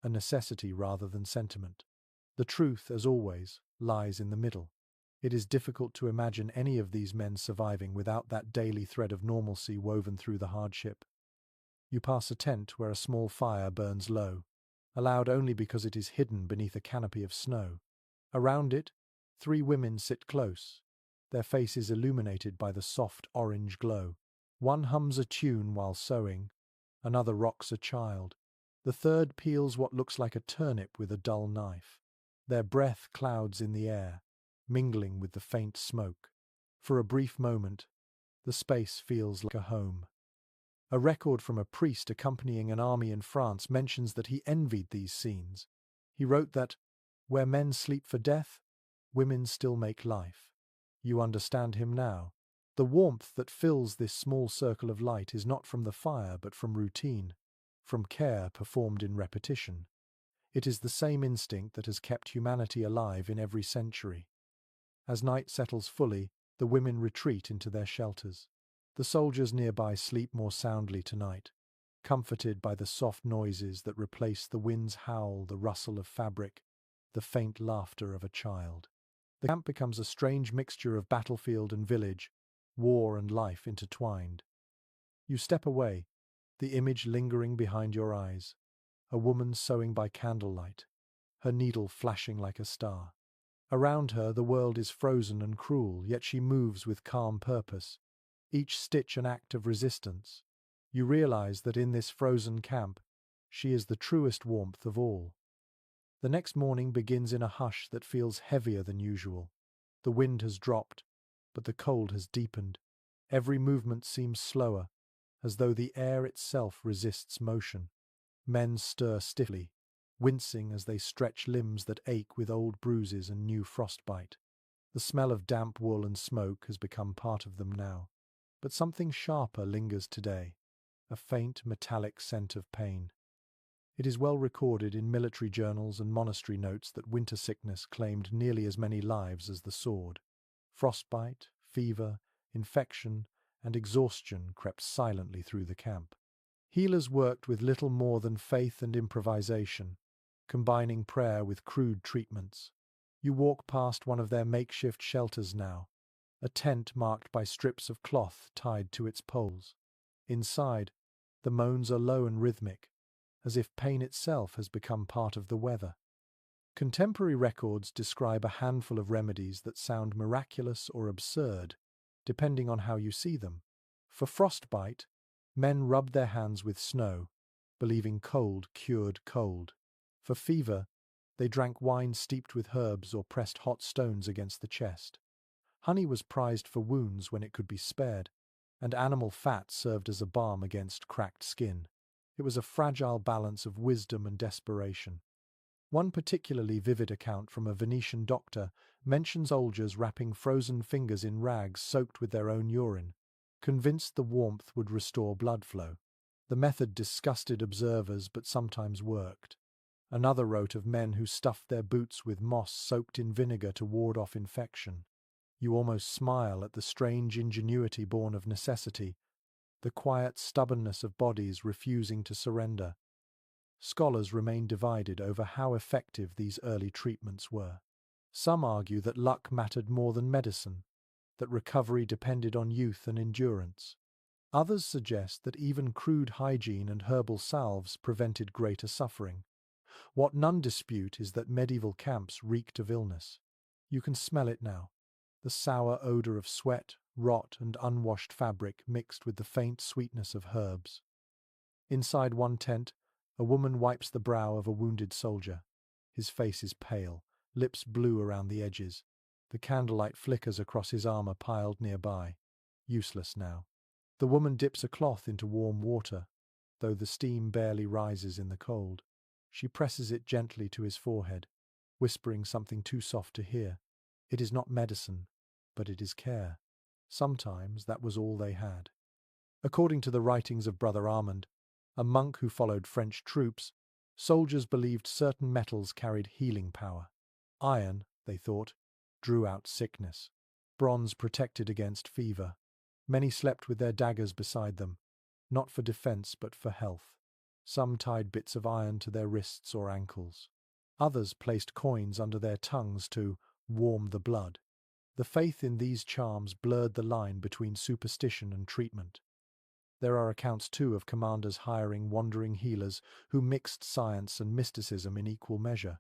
a necessity rather than sentiment. The truth, as always, lies in the middle. It is difficult to imagine any of these men surviving without that daily thread of normalcy woven through the hardship. You pass a tent where a small fire burns low, allowed only because it is hidden beneath a canopy of snow. Around it, 3 women sit close, their faces illuminated by the soft orange glow. One hums a tune while sewing, another rocks a child. The third peels what looks like a turnip with a dull knife. Their breath clouds in the air, mingling with the faint smoke. For a brief moment, the space feels like a home. A record from a priest accompanying an army in France mentions that he envied these scenes. He wrote that, "Where men sleep for death, women still make life." You understand him now. The warmth that fills this small circle of light is not from the fire but from routine, from care performed in repetition. It is the same instinct that has kept humanity alive in every century. As night settles fully, the women retreat into their shelters. The soldiers nearby sleep more soundly tonight, comforted by the soft noises that replace the wind's howl, the rustle of fabric, the faint laughter of a child. The camp becomes a strange mixture of battlefield and village, war and life intertwined. You step away, the image lingering behind your eyes. A woman sewing by candlelight, her needle flashing like a star. Around her, the world is frozen and cruel, yet she moves with calm purpose, each stitch an act of resistance. You realize that in this frozen camp, she is the truest warmth of all. The next morning begins in a hush that feels heavier than usual. The wind has dropped, but the cold has deepened. Every movement seems slower, as though the air itself resists motion. Men stir stiffly, wincing as they stretch limbs that ache with old bruises and new frostbite. The smell of damp wool and smoke has become part of them now. But something sharper lingers today, a faint metallic scent of pain. It is well recorded in military journals and monastery notes that winter sickness claimed nearly as many lives as the sword. Frostbite, fever, infection, and exhaustion crept silently through the camp. Healers worked with little more than faith and improvisation, combining prayer with crude treatments. You walk past one of their makeshift shelters now, a tent marked by strips of cloth tied to its poles. Inside, the moans are low and rhythmic, as if pain itself has become part of the weather. Contemporary records describe a handful of remedies that sound miraculous or absurd, depending on how you see them. For frostbite, men rubbed their hands with snow, believing cold cured cold. For fever, they drank wine steeped with herbs or pressed hot stones against the chest. Honey was prized for wounds when it could be spared, and animal fat served as a balm against cracked skin. It was a fragile balance of wisdom and desperation. One particularly vivid account from a Venetian doctor mentions soldiers wrapping frozen fingers in rags soaked with their own urine, convinced the warmth would restore blood flow. The method disgusted observers but sometimes worked. Another wrote of men who stuffed their boots with moss soaked in vinegar to ward off infection. You almost smile at the strange ingenuity born of necessity, the quiet stubbornness of bodies refusing to surrender. Scholars remain divided over how effective these early treatments were. Some argue that luck mattered more than medicine, that recovery depended on youth and endurance. Others suggest that even crude hygiene and herbal salves prevented greater suffering. What none dispute is that medieval camps reeked of illness. You can smell it now, the sour odor of sweat, rot, and unwashed fabric mixed with the faint sweetness of herbs. Inside one tent, a woman wipes the brow of a wounded soldier. His face is pale, lips blue around the edges. The candlelight flickers across his armor piled nearby. Useless now. The woman dips a cloth into warm water, though the steam barely rises in the cold. She presses it gently to his forehead, whispering something too soft to hear. It is not medicine, but it is care. Sometimes that was all they had. According to the writings of Brother Armand, a monk who followed French troops, soldiers believed certain metals carried healing power. Iron, they thought, drew out sickness. Bronze protected against fever. Many slept with their daggers beside them, not for defense but for health. Some tied bits of iron to their wrists or ankles. Others placed coins under their tongues to warm the blood. The faith in these charms blurred the line between superstition and treatment. There are accounts too of commanders hiring wandering healers who mixed science and mysticism in equal measure.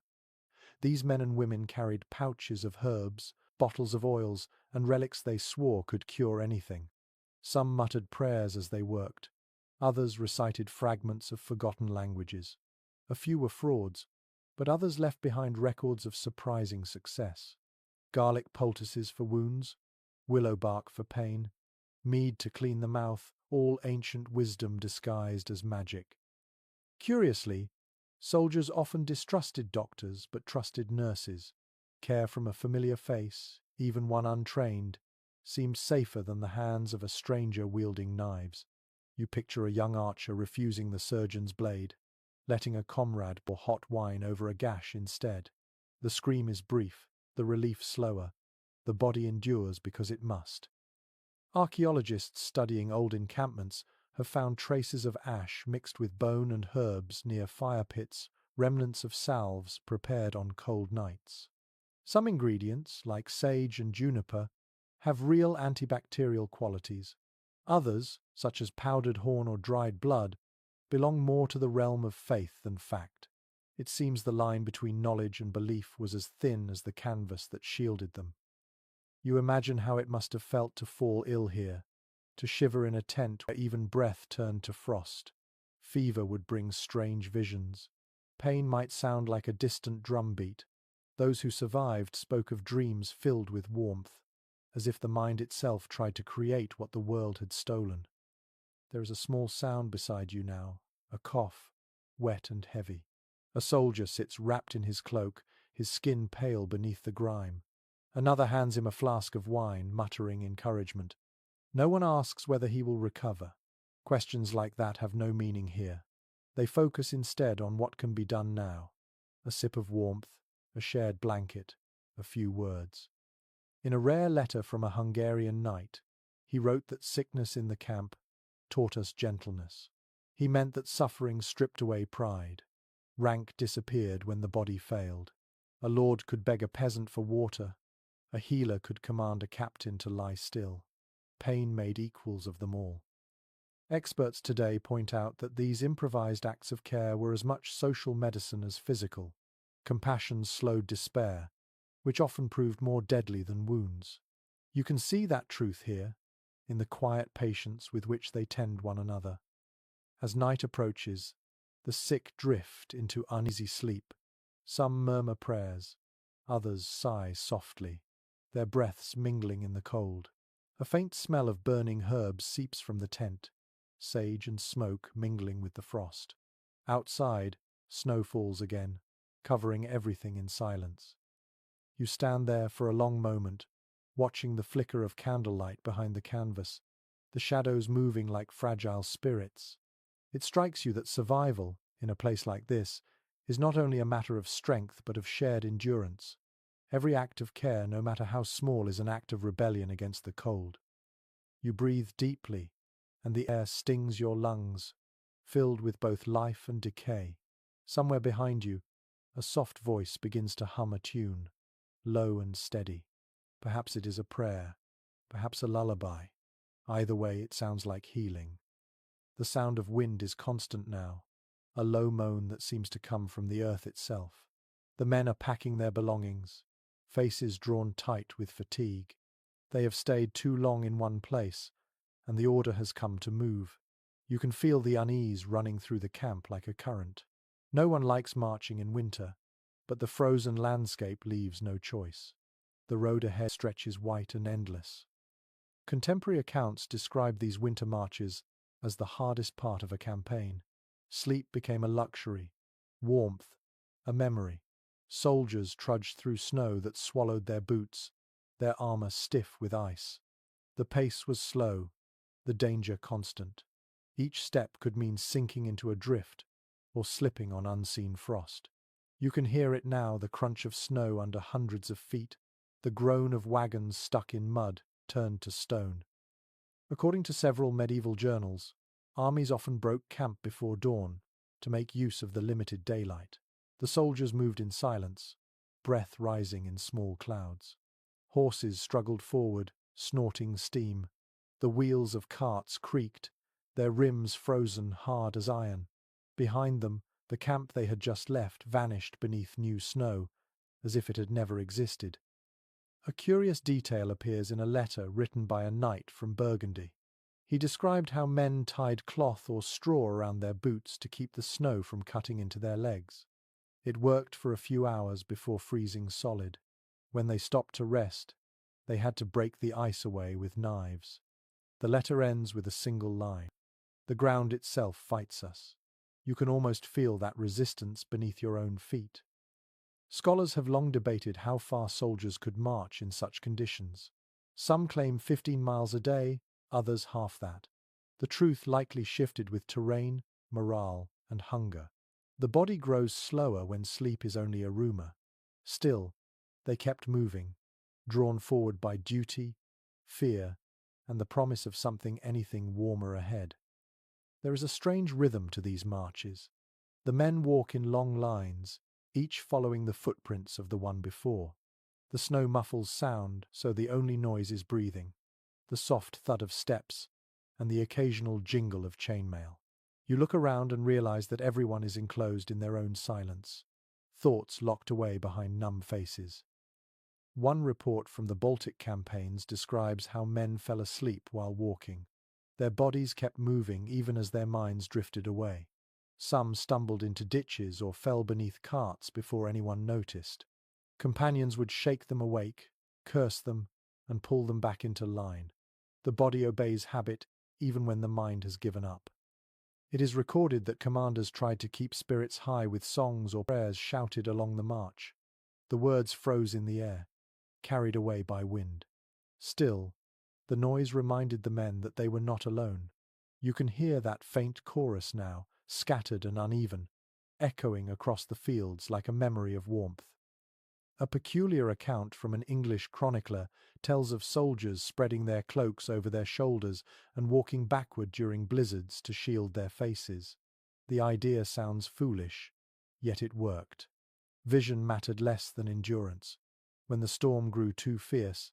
These men and women carried pouches of herbs, bottles of oils, and relics they swore could cure anything. Some muttered prayers as they worked. Others recited fragments of forgotten languages. A few were frauds, but others left behind records of surprising success. Garlic poultices for wounds, willow bark for pain, mead to clean the mouth, all ancient wisdom disguised as magic. Curiously, soldiers often distrusted doctors but trusted nurses. Care from a familiar face, even one untrained, seemed safer than the hands of a stranger wielding knives. You picture a young archer refusing the surgeon's blade, letting a comrade pour hot wine over a gash instead. The scream is brief, the relief slower. The body endures because it must. Archaeologists studying old encampments have found traces of ash mixed with bone and herbs near fire pits, remnants of salves prepared on cold nights. Some ingredients, like sage and juniper, have real antibacterial qualities. Others, such as powdered horn or dried blood, belong more to the realm of faith than fact. It seems the line between knowledge and belief was as thin as the canvas that shielded them. You imagine how it must have felt to fall ill here, to shiver in a tent where even breath turned to frost. Fever would bring strange visions. Pain might sound like a distant drumbeat. Those who survived spoke of dreams filled with warmth, as if the mind itself tried to create what the world had stolen. There is a small sound beside you now, a cough, wet and heavy. A soldier sits wrapped in his cloak, his skin pale beneath the grime. Another hands him a flask of wine, muttering encouragement. No one asks whether he will recover. Questions like that have no meaning here. They focus instead on what can be done now. A sip of warmth, a shared blanket, a few words. In a rare letter from a Hungarian knight, he wrote that sickness in the camp taught us gentleness. He meant that suffering stripped away pride. Rank disappeared when the body failed. A lord could beg a peasant for water. A healer could command a captain to lie still. Pain made equals of them all. Experts today point out that these improvised acts of care were as much social medicine as physical. Compassion slowed despair, which often proved more deadly than wounds. You can see that truth here, in the quiet patience with which they tend one another. As night approaches, the sick drift into uneasy sleep. Some murmur prayers, others sigh softly, their breaths mingling in the cold. A faint smell of burning herbs seeps from the tent, sage and smoke mingling with the frost. Outside, snow falls again, covering everything in silence. You stand there for a long moment, watching the flicker of candlelight behind the canvas, the shadows moving like fragile spirits. It strikes you that survival, in a place like this, is not only a matter of strength but of shared endurance. Every act of care, no matter how small, is an act of rebellion against the cold. You breathe deeply, and the air stings your lungs, filled with both life and decay. Somewhere behind you, a soft voice begins to hum a tune, low and steady. Perhaps it is a prayer, perhaps a lullaby. Either way, it sounds like healing. The sound of wind is constant now, a low moan that seems to come from the earth itself. The men are packing their belongings, faces drawn tight with fatigue. They have stayed too long in one place, and the order has come to move. You can feel the unease running through the camp like a current. No one likes marching in winter, but the frozen landscape leaves no choice. The road ahead stretches white and endless. Contemporary accounts describe these winter marches as the hardest part of a campaign. Sleep became a luxury, warmth a memory. Soldiers trudged through snow that swallowed their boots, their armor stiff with ice. The pace was slow, the danger constant. Each step could mean sinking into a drift or slipping on unseen frost. You can hear it now, the crunch of snow under hundreds of feet, the groan of wagons stuck in mud, turned to stone. According to several medieval journals, armies often broke camp before dawn to make use of the limited daylight. The soldiers moved in silence, breath rising in small clouds. Horses struggled forward, snorting steam. The wheels of carts creaked, their rims frozen hard as iron. Behind them, the camp they had just left vanished beneath new snow, as if it had never existed. A curious detail appears in a letter written by a knight from Burgundy. He described how men tied cloth or straw around their boots to keep the snow from cutting into their legs. It worked for a few hours before freezing solid. When they stopped to rest, they had to break the ice away with knives. The letter ends with a single line. The ground itself fights us. You can almost feel that resistance beneath your own feet. Scholars have long debated how far soldiers could march in such conditions. Some claim 15 miles a day, others half that. The truth likely shifted with terrain, morale, and hunger. The body grows slower when sleep is only a rumor. Still, they kept moving, drawn forward by duty, fear, and the promise of anything warmer ahead. There is a strange rhythm to these marches. The men walk in long lines, each following the footprints of the one before. The snow muffles sound, so the only noise is breathing, the soft thud of steps, and the occasional jingle of chainmail. You look around and realize that everyone is enclosed in their own silence, thoughts locked away behind numb faces. One report from the Baltic campaigns describes how men fell asleep while walking. Their bodies kept moving even as their minds drifted away. Some stumbled into ditches or fell beneath carts before anyone noticed. Companions would shake them awake, curse them, and pull them back into line. The body obeys habit even when the mind has given up. It is recorded that commanders tried to keep spirits high with songs or prayers shouted along the march. The words froze in the air, carried away by wind. Still, the noise reminded the men that they were not alone. You can hear that faint chorus now, scattered and uneven, echoing across the fields like a memory of warmth. A peculiar account from an English chronicler tells of soldiers spreading their cloaks over their shoulders and walking backward during blizzards to shield their faces. The idea sounds foolish, yet it worked. Vision mattered less than endurance. When the storm grew too fierce,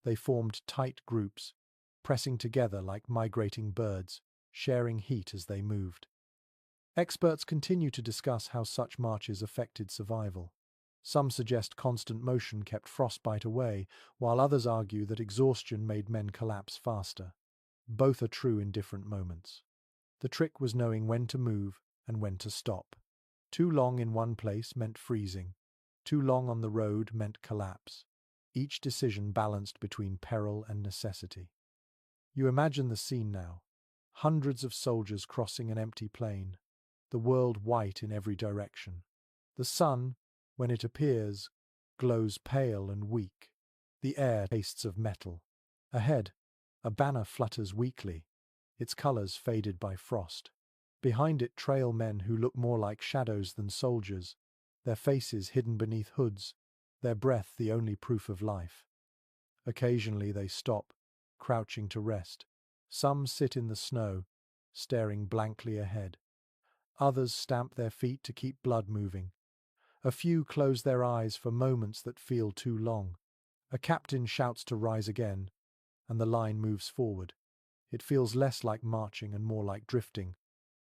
they formed tight groups, pressing together like migrating birds, sharing heat as they moved. Experts continue to discuss how such marches affected survival. Some suggest constant motion kept frostbite away, while others argue that exhaustion made men collapse faster. Both are true in different moments. The trick was knowing when to move and when to stop. Too long in one place meant freezing. Too long on the road meant collapse. Each decision balanced between peril and necessity. You imagine the scene now. Hundreds of soldiers crossing an empty plain, the world white in every direction. The sun, when it appears, glows pale and weak. The air tastes of metal. Ahead, a banner flutters weakly, its colors faded by frost. Behind it trail men who look more like shadows than soldiers, their faces hidden beneath hoods, their breath the only proof of life. Occasionally they stop, crouching to rest. Some sit in the snow, staring blankly ahead. Others stamp their feet to keep blood moving. A few close their eyes for moments that feel too long. A captain shouts to rise again, and the line moves forward. It feels less like marching and more like drifting,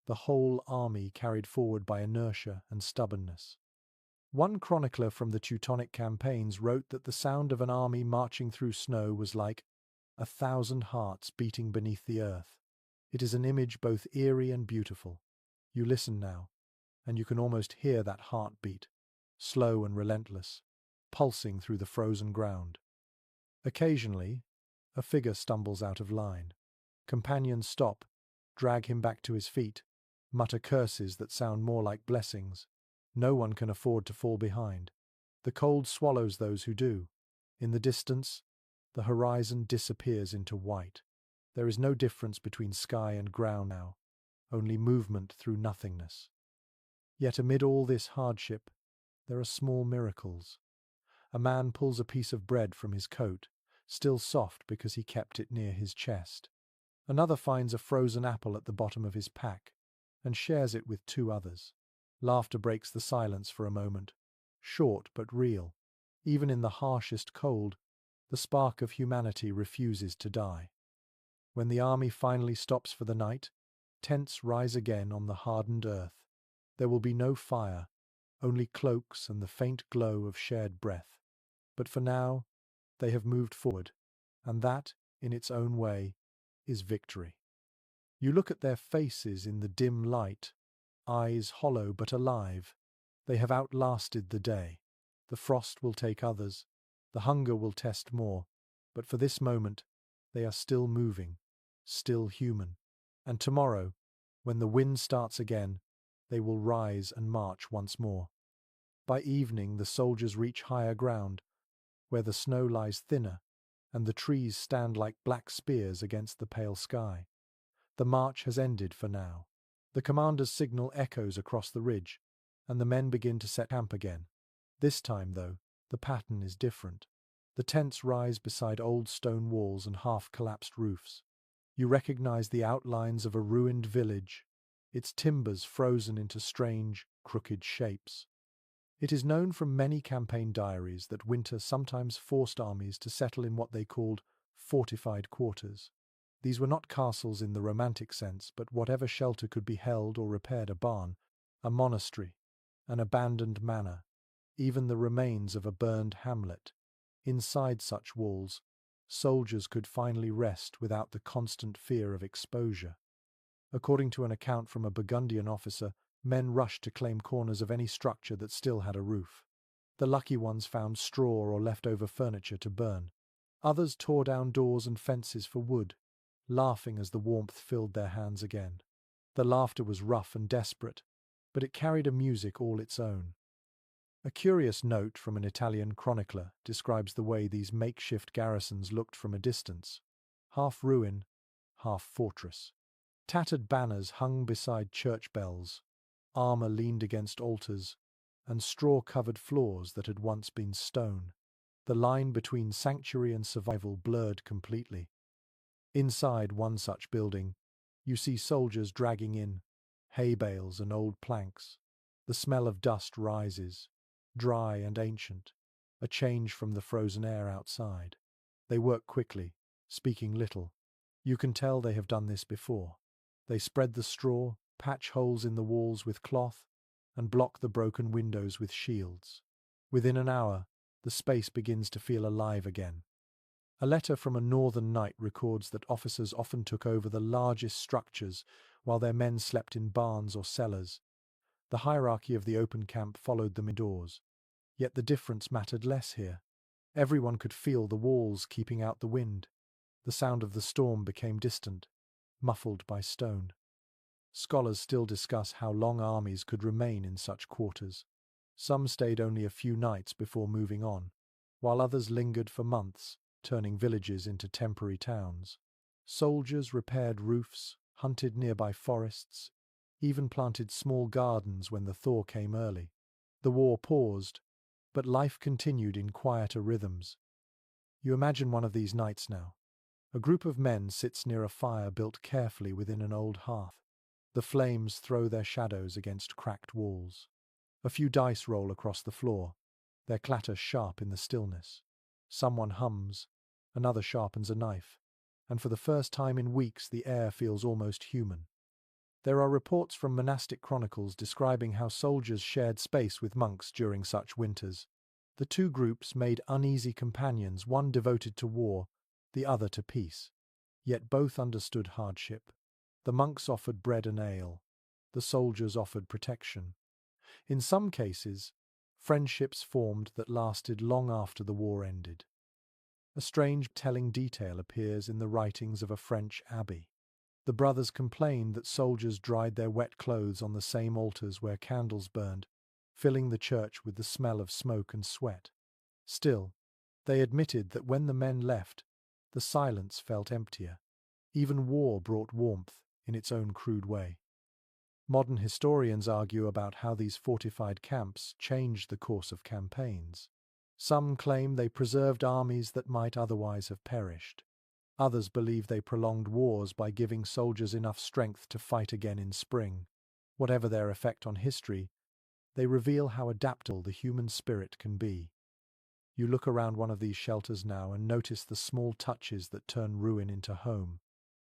the whole army carried forward by inertia and stubbornness. One chronicler from the Teutonic campaigns wrote that the sound of an army marching through snow was like 1,000 hearts beating beneath the earth. It is an image both eerie and beautiful. You listen now, and you can almost hear that heartbeat, slow and relentless, pulsing through the frozen ground. Occasionally, a figure stumbles out of line. Companions stop, drag him back to his feet, mutter curses that sound more like blessings. No one can afford to fall behind. The cold swallows those who do. In the distance, the horizon disappears into white. There is no difference between sky and ground now, only movement through nothingness. Yet amid all this hardship, there are small miracles. A man pulls a piece of bread from his coat, still soft because he kept it near his chest. Another finds a frozen apple at the bottom of his pack and shares it with two others. Laughter breaks the silence for a moment, short but real. Even in the harshest cold, the spark of humanity refuses to die. When the army finally stops for the night, tents rise again on the hardened earth. There will be no fire, only cloaks and the faint glow of shared breath. But for now, they have moved forward, and that, in its own way, is victory. You look at their faces in the dim light, eyes hollow but alive. They have outlasted the day. The frost will take others, the hunger will test more, but for this moment, they are still moving, still human. And tomorrow, when the wind starts again, they will rise and march once more. By evening, the soldiers reach higher ground, where the snow lies thinner, and the trees stand like black spears against the pale sky. The march has ended for now. The commander's signal echoes across the ridge, and the men begin to set camp again. This time, though, the pattern is different. The tents rise beside old stone walls and half-collapsed roofs. You recognize the outlines of a ruined village, its timbers frozen into strange, crooked shapes. It is known from many campaign diaries that winter sometimes forced armies to settle in what they called fortified quarters. These were not castles in the romantic sense, but whatever shelter could be held or repaired: a barn, a monastery, an abandoned manor, even the remains of a burned hamlet. Inside such walls, soldiers could finally rest without the constant fear of exposure. According to an account from a Burgundian officer, men rushed to claim corners of any structure that still had a roof. The lucky ones found straw or leftover furniture to burn. Others tore down doors and fences for wood, laughing as the warmth filled their hands again. The laughter was rough and desperate, but it carried a music all its own. A curious note from an Italian chronicler describes the way these makeshift garrisons looked from a distance: half ruin, half fortress. Tattered banners hung beside church bells, armor leaned against altars, and straw-covered floors that had once been stone. The line between sanctuary and survival blurred completely. Inside one such building, you see soldiers dragging in hay bales and old planks. The smell of dust rises, dry and ancient, a change from the frozen air outside. They work quickly, speaking little. You can tell they have done this before. They spread the straw, patch holes in the walls with cloth, and block the broken windows with shields. Within an hour, the space begins to feel alive again. A letter from a northern knight records that officers often took over the largest structures while their men slept in barns or cellars. The hierarchy of the open camp followed them indoors. Yet the difference mattered less here. Everyone could feel the walls keeping out the wind. The sound of the storm became distant, muffled by stone. Scholars still discuss how long armies could remain in such quarters. Some stayed only a few nights before moving on, while others lingered for months, turning villages into temporary towns. Soldiers repaired roofs, hunted nearby forests, even planted small gardens when the thaw came early. The war paused, but life continued in quieter rhythms. You imagine one of these nights now. A group of men sits near a fire built carefully within an old hearth. The flames throw their shadows against cracked walls. A few dice roll across the floor, their clatter sharp in the stillness. Someone hums, another sharpens a knife, and for the first time in weeks the air feels almost human. There are reports from monastic chronicles describing how soldiers shared space with monks during such winters. The two groups made uneasy companions, one devoted to war, the other to peace. Yet both understood hardship. The monks offered bread and ale. The soldiers offered protection. In some cases, friendships formed that lasted long after the war ended. A strange, telling detail appears in the writings of a French abbey. The brothers complained that soldiers dried their wet clothes on the same altars where candles burned, filling the church with the smell of smoke and sweat. Still, they admitted that when the men left, the silence felt emptier. Even war brought warmth in its own crude way. Modern historians argue about how these fortified camps changed the course of campaigns. Some claim they preserved armies that might otherwise have perished. Others believe they prolonged wars by giving soldiers enough strength to fight again in spring. Whatever their effect on history, they reveal how adaptable the human spirit can be. You look around one of these shelters now and notice the small touches that turn ruin into home.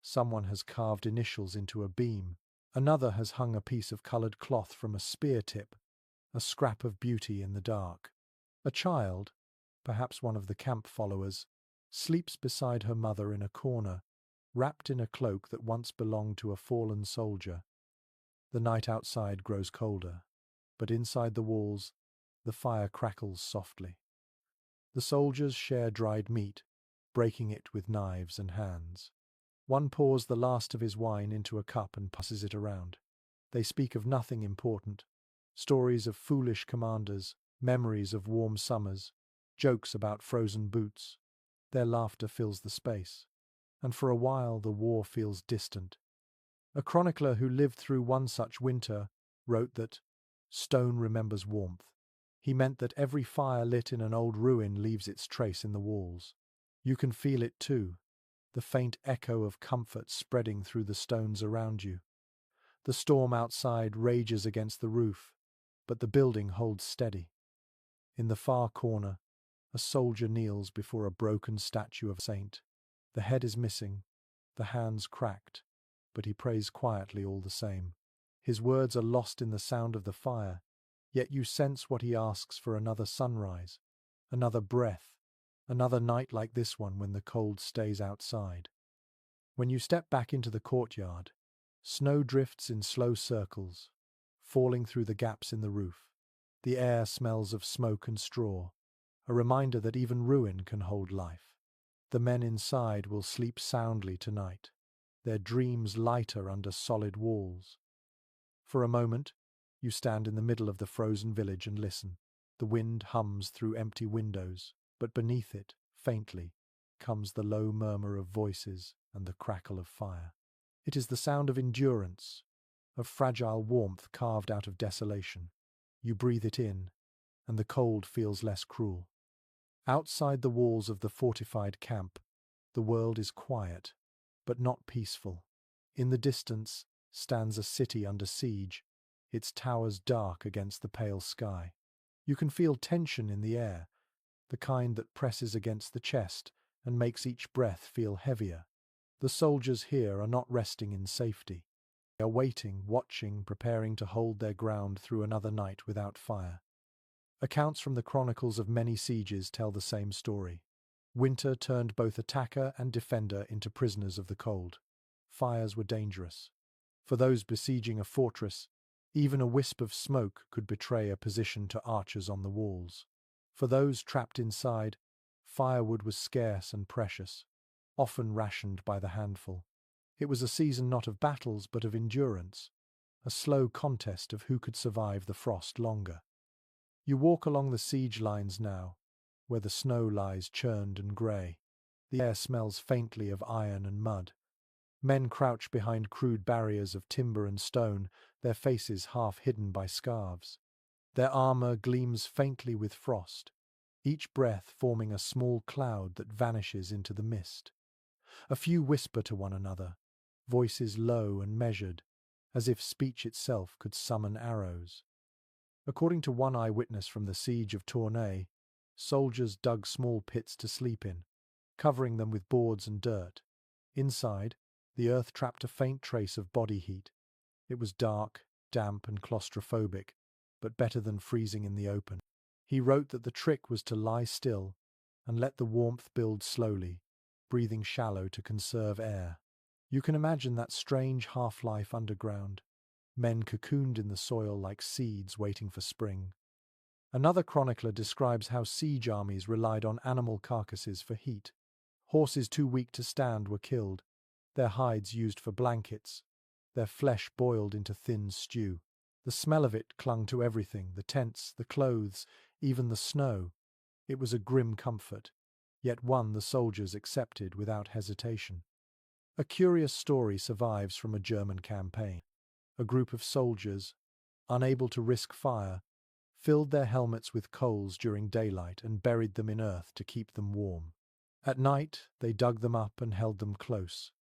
Someone has carved initials into a beam. Another has hung a piece of coloured cloth from a spear tip, a scrap of beauty in the dark. A child, perhaps one of the camp followers, sleeps beside her mother in a corner, wrapped in a cloak that once belonged to a fallen soldier. The night outside grows colder. but inside the walls, the fire crackles softly. The soldiers share dried meat, breaking it with knives and hands. One pours the last of his wine into a cup and passes it around. They speak of nothing important. Stories of foolish commanders, memories of warm summers, jokes about frozen boots. Their laughter fills the space. And for a while the war feels distant. A chronicler who lived through one such winter wrote that stone remembers warmth. He meant that every fire lit in an old ruin leaves its trace in the walls. You can feel it too, the faint echo of comfort spreading through the stones around you. The storm outside rages against the roof, but the building holds steady. In the far corner, a soldier kneels before a broken statue of a saint. The head is missing, the hands cracked, but he prays quietly all the same. His words are lost in the sound of the fire, yet you sense what he asks for: another sunrise, another breath, another night like this one when the cold stays outside. When you step back into the courtyard, snow drifts in slow circles, falling through the gaps in the roof. The air smells of smoke and straw, a reminder that even ruin can hold life. The men inside will sleep soundly tonight, their dreams lighter under solid walls. For a moment, you stand in the middle of the frozen village and listen. The wind hums through empty windows, but beneath it, faintly, comes the low murmur of voices and the crackle of fire. It is the sound of endurance, of fragile warmth carved out of desolation. You breathe it in, and the cold feels less cruel. Outside the walls of the fortified camp, the world is quiet, but not peaceful. In the distance stands a city under siege, its towers dark against the pale sky. You can feel tension in the air, the kind that presses against the chest and makes each breath feel heavier. The soldiers here are not resting in safety. They are waiting, watching, preparing to hold their ground through another night without fire. Accounts from the chronicles of many sieges tell the same story. Winter turned both attacker and defender into prisoners of the cold. Fires were dangerous. For those besieging a fortress, even a wisp of smoke could betray a position to archers on the walls. For those trapped inside, firewood was scarce and precious, often rationed by the handful. It was a season not of battles but of endurance, a slow contest of who could survive the frost longer. You walk along the siege lines now, where the snow lies churned and grey. The air smells faintly of iron and mud. Men crouch behind crude barriers of timber and stone, their faces half hidden by scarves. Their armor gleams faintly with frost, each breath forming a small cloud that vanishes into the mist. A few whisper to one another, voices low and measured, as if speech itself could summon arrows. According to one eyewitness from the siege of Tournai, soldiers dug small pits to sleep in, covering them with boards and dirt. Inside, the earth trapped a faint trace of body heat. It was dark, damp, and claustrophobic, but better than freezing in the open. He wrote that the trick was to lie still and let the warmth build slowly, breathing shallow to conserve air. You can imagine that strange half-life underground, men cocooned in the soil like seeds waiting for spring. Another chronicler describes how siege armies relied on animal carcasses for heat. Horses too weak to stand were killed, their hides used for blankets, their flesh boiled into thin stew. The smell of it clung to everything, the tents, the clothes, even the snow. It was a grim comfort, yet one the soldiers accepted without hesitation. A curious story survives from a German campaign. A group of soldiers, unable to risk fire, filled their helmets with coals during daylight and buried them in earth to keep them warm. At night, they dug them up and held them close,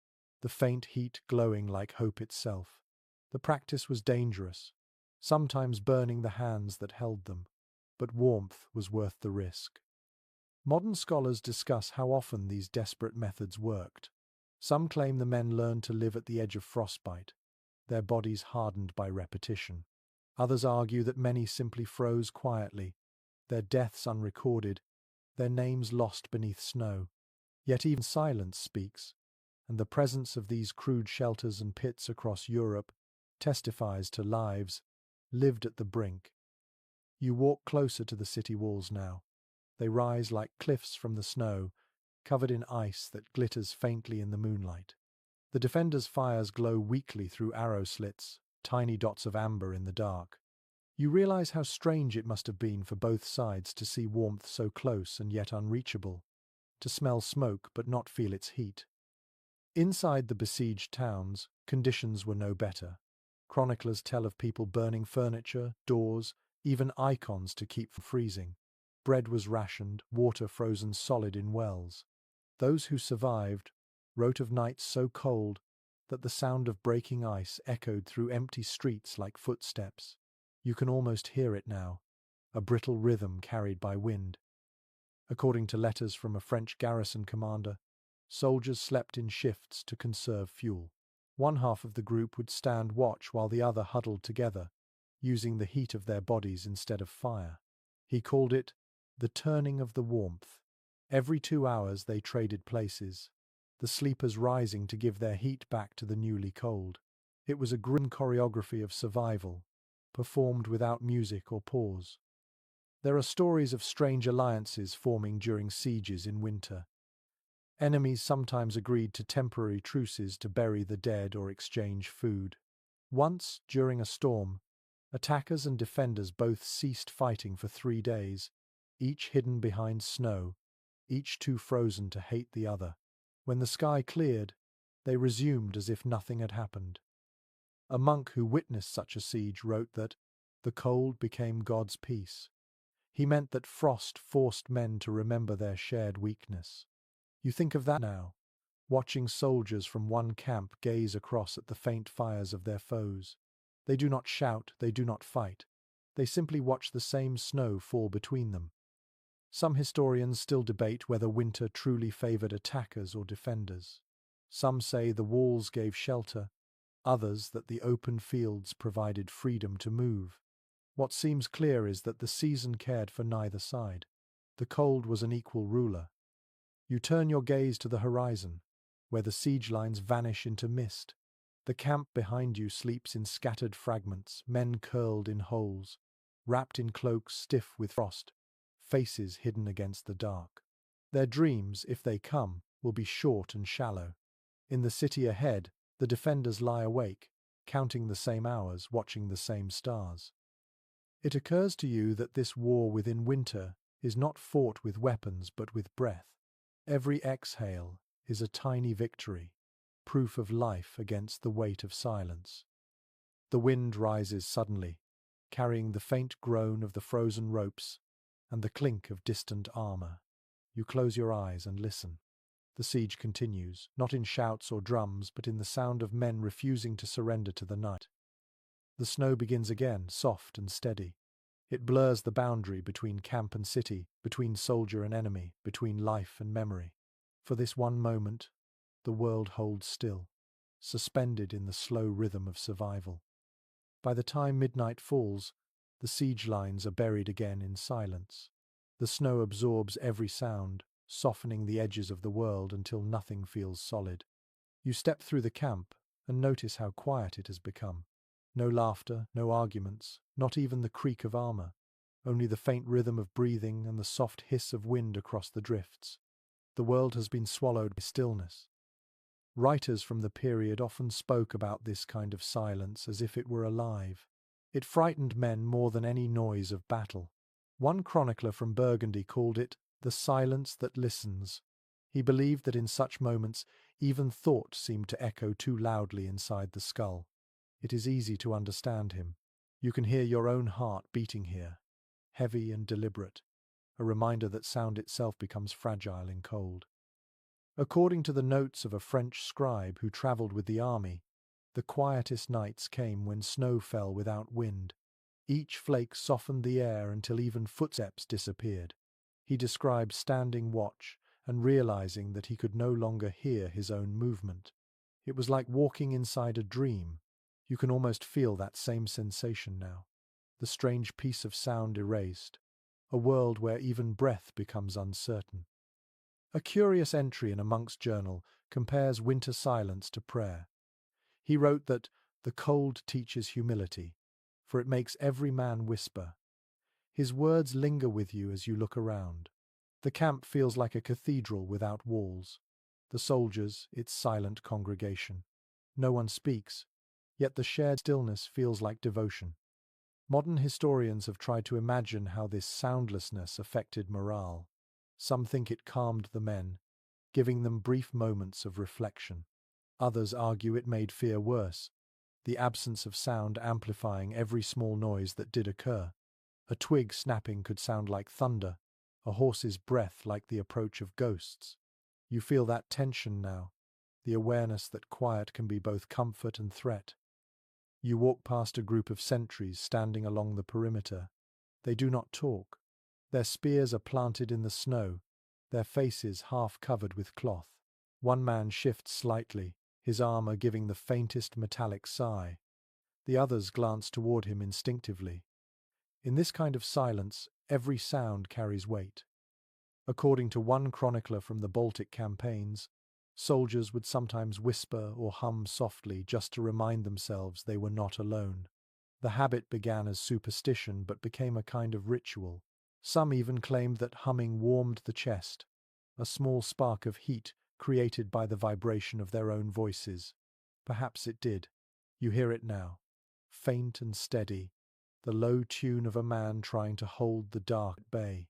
the faint heat glowing like hope itself. The practice was dangerous, sometimes burning the hands that held them, but warmth was worth the risk. Modern scholars discuss how often these desperate methods worked. Some claim the men learned to live at the edge of frostbite, their bodies hardened by repetition. Others argue that many simply froze quietly, their deaths unrecorded, their names lost beneath snow. Yet even silence speaks, and the presence of these crude shelters and pits across Europe testifies to lives lived at the brink, You walk closer to the city walls now. They rise like cliffs from the snow, covered in ice that glitters faintly in the moonlight. The defenders' fires glow weakly through arrow slits, tiny dots of amber in the dark. You realize how strange it must have been for both sides to see warmth so close and yet unreachable, to smell smoke but not feel its heat. Inside the besieged towns, conditions were no better. Chroniclers tell of people burning furniture, doors, even icons to keep from freezing. Bread was rationed, water frozen solid in wells. Those who survived wrote of nights so cold that the sound of breaking ice echoed through empty streets like footsteps. You can almost hear it now, a brittle rhythm carried by wind. According to letters from a French garrison commander, soldiers slept in shifts to conserve fuel. One half of the group would stand watch while the other huddled together, using the heat of their bodies instead of fire. He called it the turning of the warmth. Every 2 hours they traded places, the sleepers rising to give their heat back to the newly cold. It was a grim choreography of survival, performed without music or pause. There are stories of strange alliances forming during sieges in winter. Enemies sometimes agreed to temporary truces to bury the dead or exchange food. Once, during a storm, attackers and defenders both ceased fighting for 3 days, each hidden behind snow, each too frozen to hate the other. When the sky cleared, they resumed as if nothing had happened. A monk who witnessed such a siege wrote that the cold became God's peace. He meant that frost forced men to remember their shared weakness. You think of that now, watching soldiers from one camp gaze across at the faint fires of their foes. They do not shout, they do not fight. They simply watch the same snow fall between them. Some historians still debate whether winter truly favored attackers or defenders. Some say the walls gave shelter, others that the open fields provided freedom to move. What seems clear is that the season cared for neither side. The cold was an equal ruler. You turn your gaze to the horizon, where the siege lines vanish into mist. The camp behind you sleeps in scattered fragments, men curled in holes, wrapped in cloaks stiff with frost, faces hidden against the dark. Their dreams, if they come, will be short and shallow. In the city ahead, the defenders lie awake, counting the same hours, watching the same stars. It occurs to you that this war within winter is not fought with weapons but with breath. Every exhale is a tiny victory, proof of life against the weight of silence. The wind rises suddenly, carrying the faint groan of the frozen ropes and the clink of distant armor. You close your eyes and listen. The siege continues, not in shouts or drums, but in the sound of men refusing to surrender to the night. The snow begins again, soft and steady. It blurs the boundary between camp and city, between soldier and enemy, between life and memory. For this one moment, the world holds still, suspended in the slow rhythm of survival. By the time midnight falls, the siege lines are buried again in silence. The snow absorbs every sound, softening the edges of the world until nothing feels solid. You step through the camp and notice how quiet it has become. No laughter, no arguments, not even the creak of armor, only the faint rhythm of breathing and the soft hiss of wind across the drifts. The world has been swallowed by stillness. Writers from the period often spoke about this kind of silence as if it were alive. It frightened men more than any noise of battle. One chronicler from Burgundy called it the silence that listens. He believed that in such moments even thought seemed to echo too loudly inside the skull. It is easy to understand him. You can hear your own heart beating here, heavy and deliberate, a reminder that sound itself becomes fragile in cold. According to the notes of a French scribe who travelled with the army, the quietest nights came when snow fell without wind. Each flake softened the air until even footsteps disappeared. He described standing watch and realizing that he could no longer hear his own movement. It was like walking inside a dream. You can almost feel that same sensation now. The strange piece of sound erased. A world where even breath becomes uncertain. A curious entry in a monk's journal compares winter silence to prayer. He wrote that the cold teaches humility, for it makes every man whisper. His words linger with you as you look around. The camp feels like a cathedral without walls. The soldiers, its silent congregation. No one speaks, yet the shared stillness feels like devotion. Modern historians have tried to imagine how this soundlessness affected morale. Some think it calmed the men, giving them brief moments of reflection. Others argue it made fear worse, the absence of sound amplifying every small noise that did occur. A twig snapping could sound like thunder, a horse's breath like the approach of ghosts. You feel that tension now, the awareness that quiet can be both comfort and threat. You walk past a group of sentries standing along the perimeter. They do not talk. Their spears are planted in the snow, their faces half covered with cloth. One man shifts slightly, his armor giving the faintest metallic sigh. The others glance toward him instinctively. In this kind of silence, every sound carries weight. According to one chronicler from the Baltic campaigns, soldiers would sometimes whisper or hum softly just to remind themselves they were not alone. The habit began as superstition but became a kind of ritual. Some even claimed that humming warmed the chest, a small spark of heat created by the vibration of their own voices. Perhaps it did. You hear it now, faint and steady, the low tune of a man trying to hold the dark at bay.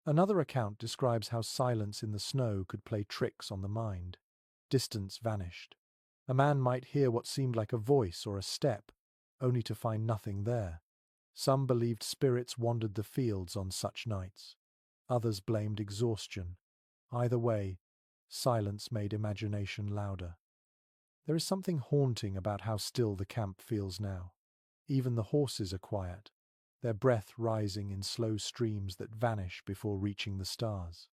Another account describes how silence in the snow could play tricks on the mind. Distance vanished. A man might hear what seemed like a voice or a step, only to find nothing there. Some believed spirits wandered the fields on such nights. Others blamed exhaustion. Either way, silence made imagination louder. There is something haunting about how still the camp feels now. Even the horses are quiet, their breath rising in slow streams that vanish before reaching the stars.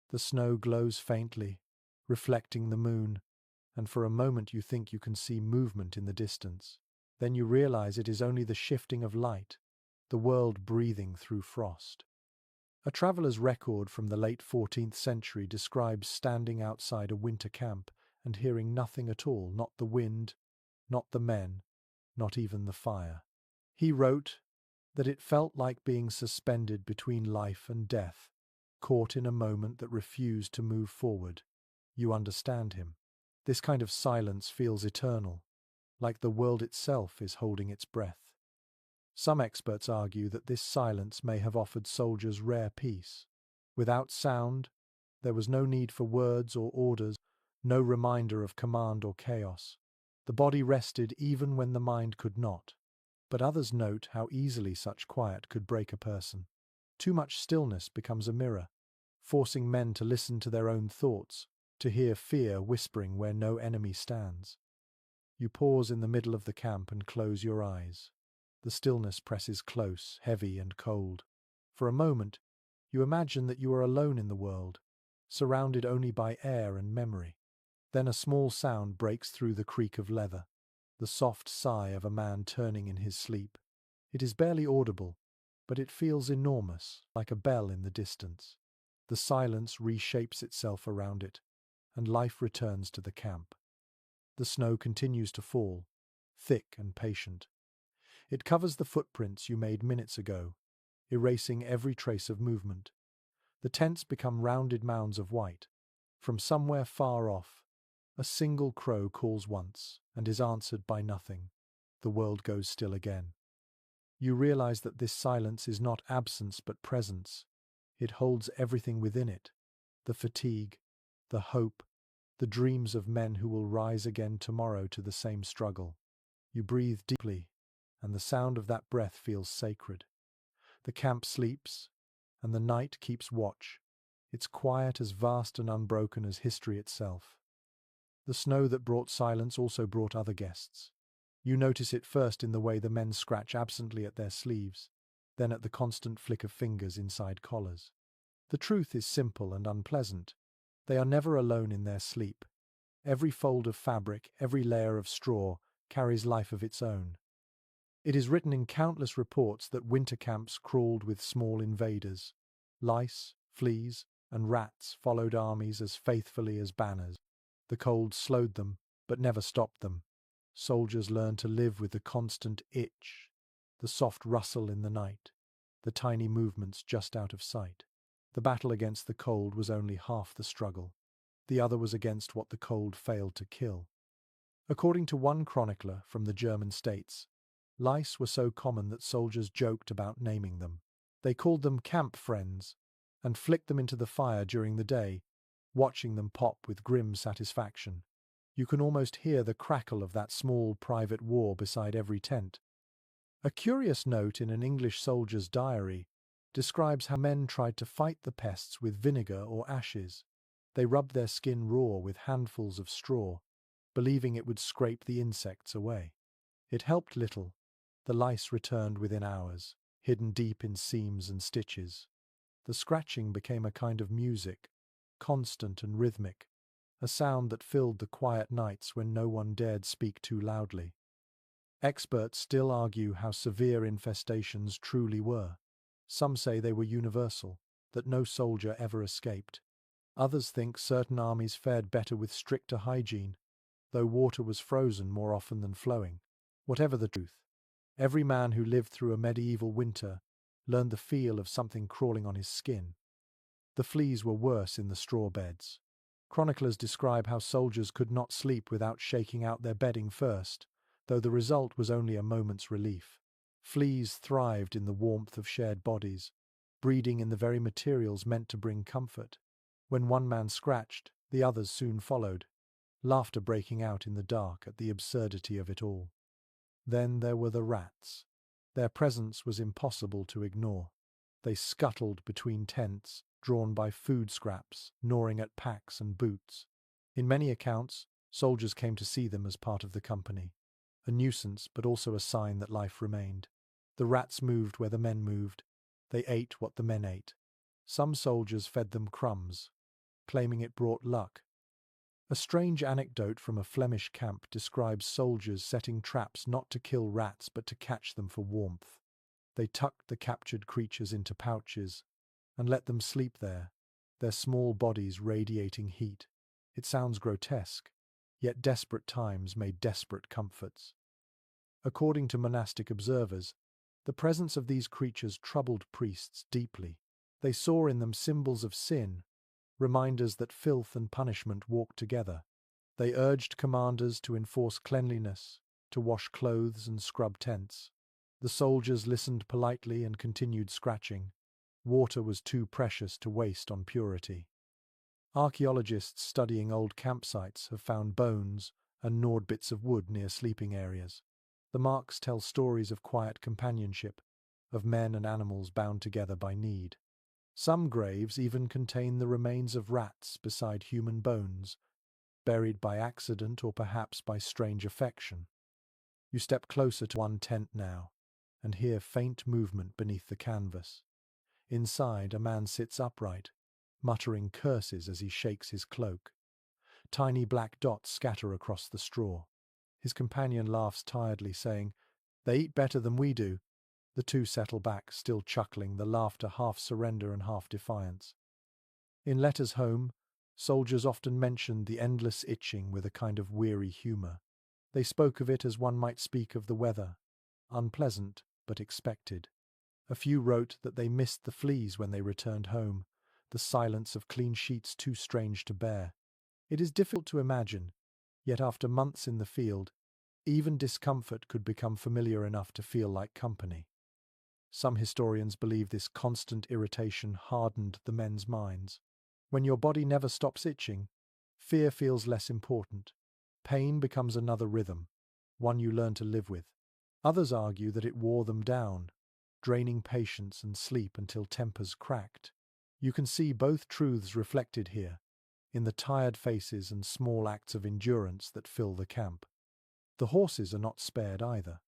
The snow glows faintly, reflecting the moon, and for a moment you think you can see movement in the distance. Then you realize it is only the shifting of light, the world breathing through frost. A traveler's record from the late 14th century describes standing outside a winter camp and hearing nothing at all, not the wind, not the men, not even the fire. He wrote that it felt like being suspended between life and death, caught in a moment that refused to move forward. You understand him. This kind of silence feels eternal, like the world itself is holding its breath. Some experts argue that this silence may have offered soldiers rare peace. Without sound, there was no need for words or orders, no reminder of command or chaos. The body rested even when the mind could not. But others note how easily such quiet could break a person. Too much stillness becomes a mirror, forcing men to listen to their own thoughts, to hear fear whispering where no enemy stands. You pause in the middle of the camp and close your eyes. The stillness presses close, heavy and cold. For a moment, you imagine that you are alone in the world, surrounded only by air and memory. Then a small sound breaks through the creak of leather, the soft sigh of a man turning in his sleep. It is barely audible, but it feels enormous, like a bell in the distance. The silence reshapes itself around it, and life returns to the camp. The snow continues to fall, thick and patient. It covers the footprints you made minutes ago, erasing every trace of movement. The tents become rounded mounds of white. From somewhere far off, a single crow calls once and is answered by nothing. The world goes still again. You realize that this silence is not absence but presence. It holds everything within it. The fatigue, the hope, the dreams of men who will rise again tomorrow to the same struggle. You breathe deeply, and the sound of that breath feels sacred. The camp sleeps, and the night keeps watch. Its quiet as vast and unbroken as history itself. The snow that brought silence also brought other guests. You notice it first in the way the men scratch absently at their sleeves, then at the constant flick of fingers inside collars. The truth is simple and unpleasant. They are never alone in their sleep. Every fold of fabric, every layer of straw, carries life of its own. It is written in countless reports that winter camps crawled with small invaders. Lice, fleas, and rats followed armies as faithfully as banners. The cold slowed them, but never stopped them. Soldiers learned to live with the constant itch, the soft rustle in the night, the tiny movements just out of sight. The battle against the cold was only half the struggle. The other was against what the cold failed to kill. According to one chronicler from the German states, lice were so common that soldiers joked about naming them. They called them camp friends and flicked them into the fire during the day, watching them pop with grim satisfaction. You can almost hear the crackle of that small private war beside every tent. A curious note in an English soldier's diary describes how men tried to fight the pests with vinegar or ashes. They rubbed their skin raw with handfuls of straw, believing it would scrape the insects away. It helped little. The lice returned within hours, hidden deep in seams and stitches. The scratching became a kind of music, constant and rhythmic, a sound that filled the quiet nights when no one dared speak too loudly. Experts still argue how severe infestations truly were. Some say they were universal, that no soldier ever escaped. Others think certain armies fared better with stricter hygiene, though water was frozen more often than flowing. Whatever the truth, every man who lived through a medieval winter learned the feel of something crawling on his skin. The fleas were worse in the straw beds. Chroniclers describe how soldiers could not sleep without shaking out their bedding first, though the result was only a moment's relief. Fleas thrived in the warmth of shared bodies, breeding in the very materials meant to bring comfort. When one man scratched, the others soon followed, laughter breaking out in the dark at the absurdity of it all. Then there were the rats. Their presence was impossible to ignore. They scuttled between tents, drawn by food scraps, gnawing at packs and boots. In many accounts, soldiers came to see them as part of the company. A nuisance, but also a sign that life remained. The rats moved where the men moved. They ate what the men ate. Some soldiers fed them crumbs, claiming it brought luck. A strange anecdote from a Flemish camp describes soldiers setting traps not to kill rats but to catch them for warmth. They tucked the captured creatures into pouches and let them sleep there, their small bodies radiating heat. It sounds grotesque, yet desperate times made desperate comforts. According to monastic observers, the presence of these creatures troubled priests deeply. They saw in them symbols of sin, reminders that filth and punishment walked together. They urged commanders to enforce cleanliness, to wash clothes and scrub tents. The soldiers listened politely and continued scratching. Water was too precious to waste on purity. Archaeologists studying old campsites have found bones and gnawed bits of wood near sleeping areas. The marks tell stories of quiet companionship, of men and animals bound together by need. Some graves even contain the remains of rats beside human bones, buried by accident or perhaps by strange affection. You step closer to one tent now, and hear faint movement beneath the canvas. Inside, a man sits upright, muttering curses as he shakes his cloak. Tiny black dots scatter across the straw. His companion laughs tiredly, saying, "They eat better than we do." The two settle back, still chuckling, the laughter half surrender and half defiance. In letters home, soldiers often mentioned the endless itching with a kind of weary humour. They spoke of it as one might speak of the weather, unpleasant but expected. A few wrote that they missed the fleas when they returned home, the silence of clean sheets too strange to bear. It is difficult to imagine, yet after months in the field, even discomfort could become familiar enough to feel like company. Some historians believe this constant irritation hardened the men's minds. When your body never stops itching, fear feels less important. Pain becomes another rhythm, one you learn to live with. Others argue that it wore them down, draining patience and sleep until tempers cracked. You can see both truths reflected here, in the tired faces and small acts of endurance that fill the camp. The horses are not spared either.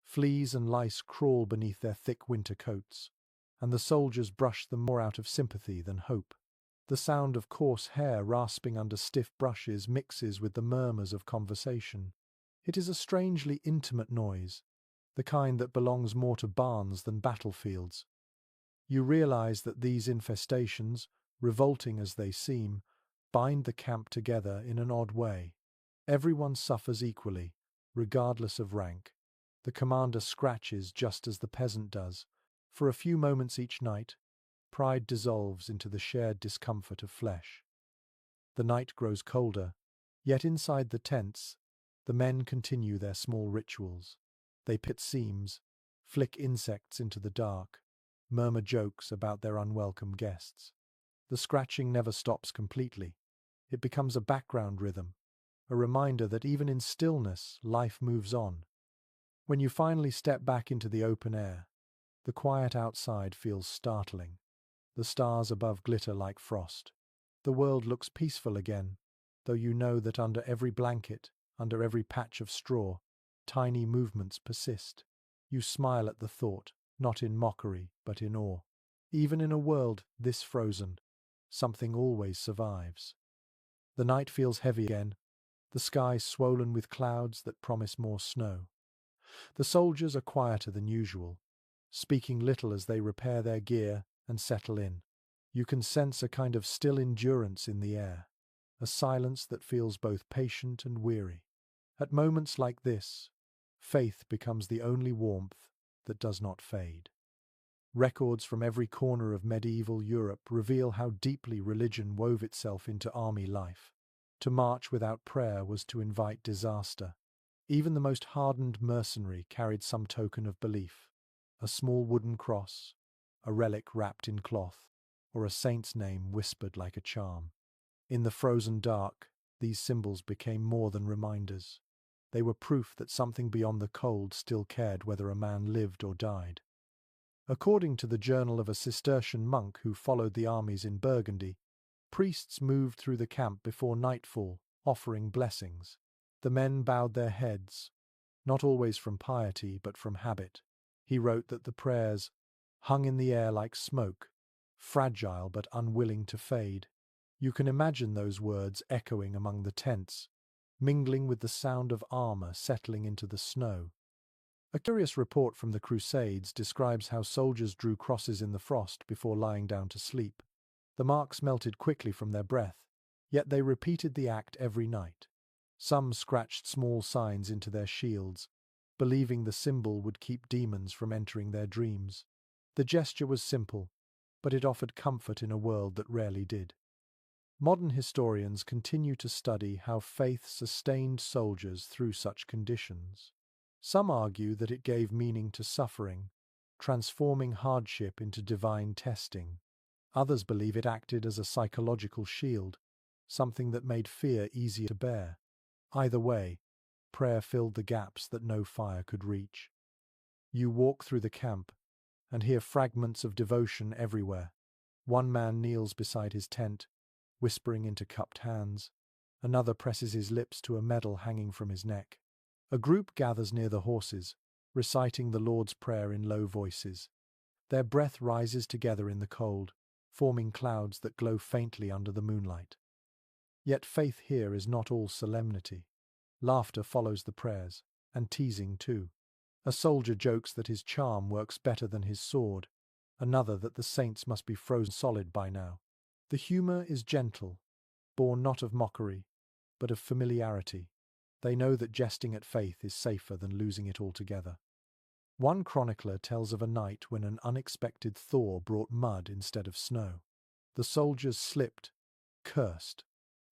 Fleas and lice crawl beneath their thick winter coats, and the soldiers brush them more out of sympathy than hope. The sound of coarse hair rasping under stiff brushes mixes with the murmurs of conversation. It is a strangely intimate noise, the kind that belongs more to barns than battlefields. You realize that these infestations, revolting as they seem, bind the camp together in an odd way. Everyone suffers equally, regardless of rank. The commander scratches just as the peasant does, For a few moments each night, pride dissolves into the shared discomfort of flesh. The night grows colder, yet inside the tents, the men continue their small rituals. They pit seams, flick insects into the dark, murmur jokes about their unwelcome guests. The scratching never stops completely. It becomes a background rhythm, a reminder that even in stillness, life moves on. When you finally step back into the open air, the quiet outside feels startling. The stars above glitter like frost. The world looks peaceful again, though you know that under every blanket, under every patch of straw, tiny movements persist. You smile at the thought, not in mockery, but in awe. Even in a world this frozen, something always survives. The night feels heavy again, the sky swollen with clouds that promise more snow. The soldiers are quieter than usual, speaking little as they repair their gear and settle in. You can sense a kind of still endurance in the air, a silence that feels both patient and weary. At moments like this, faith becomes the only warmth that does not fade. Records from every corner of medieval Europe reveal how deeply religion wove itself into army life. To march without prayer was to invite disaster. Even the most hardened mercenary carried some token of belief, a small wooden cross, a relic wrapped in cloth, or a saint's name whispered like a charm. In the frozen dark, these symbols became more than reminders. They were proof that something beyond the cold still cared whether a man lived or died. According to the journal of a Cistercian monk who followed the armies in Burgundy, priests moved through the camp before nightfall, offering blessings. The men bowed their heads, not always from piety but from habit. He wrote that the prayers hung in the air like smoke, fragile but unwilling to fade. You can imagine those words echoing among the tents, mingling with the sound of armor settling into the snow. A curious report from the Crusades describes how soldiers drew crosses in the frost before lying down to sleep. The marks melted quickly from their breath, yet they repeated the act every night. Some scratched small signs into their shields, believing the symbol would keep demons from entering their dreams. The gesture was simple, but it offered comfort in a world that rarely did. Modern historians continue to study how faith sustained soldiers through such conditions. Some argue that it gave meaning to suffering, transforming hardship into divine testing. Others believe it acted as a psychological shield, something that made fear easier to bear. Either way, prayer filled the gaps that no fire could reach. You walk through the camp and hear fragments of devotion everywhere. One man kneels beside his tent, whispering into cupped hands. Another presses his lips to a medal hanging from his neck. A group gathers near the horses, reciting the Lord's Prayer in low voices. Their breath rises together in the cold, forming clouds that glow faintly under the moonlight. Yet faith here is not all solemnity. Laughter follows the prayers, and teasing too. A soldier jokes that his charm works better than his sword, another that the saints must be frozen solid by now. The humor is gentle, born not of mockery, but of familiarity. They know that jesting at faith is safer than losing it altogether. One chronicler tells of a night when an unexpected thaw brought mud instead of snow. The soldiers slipped, cursed,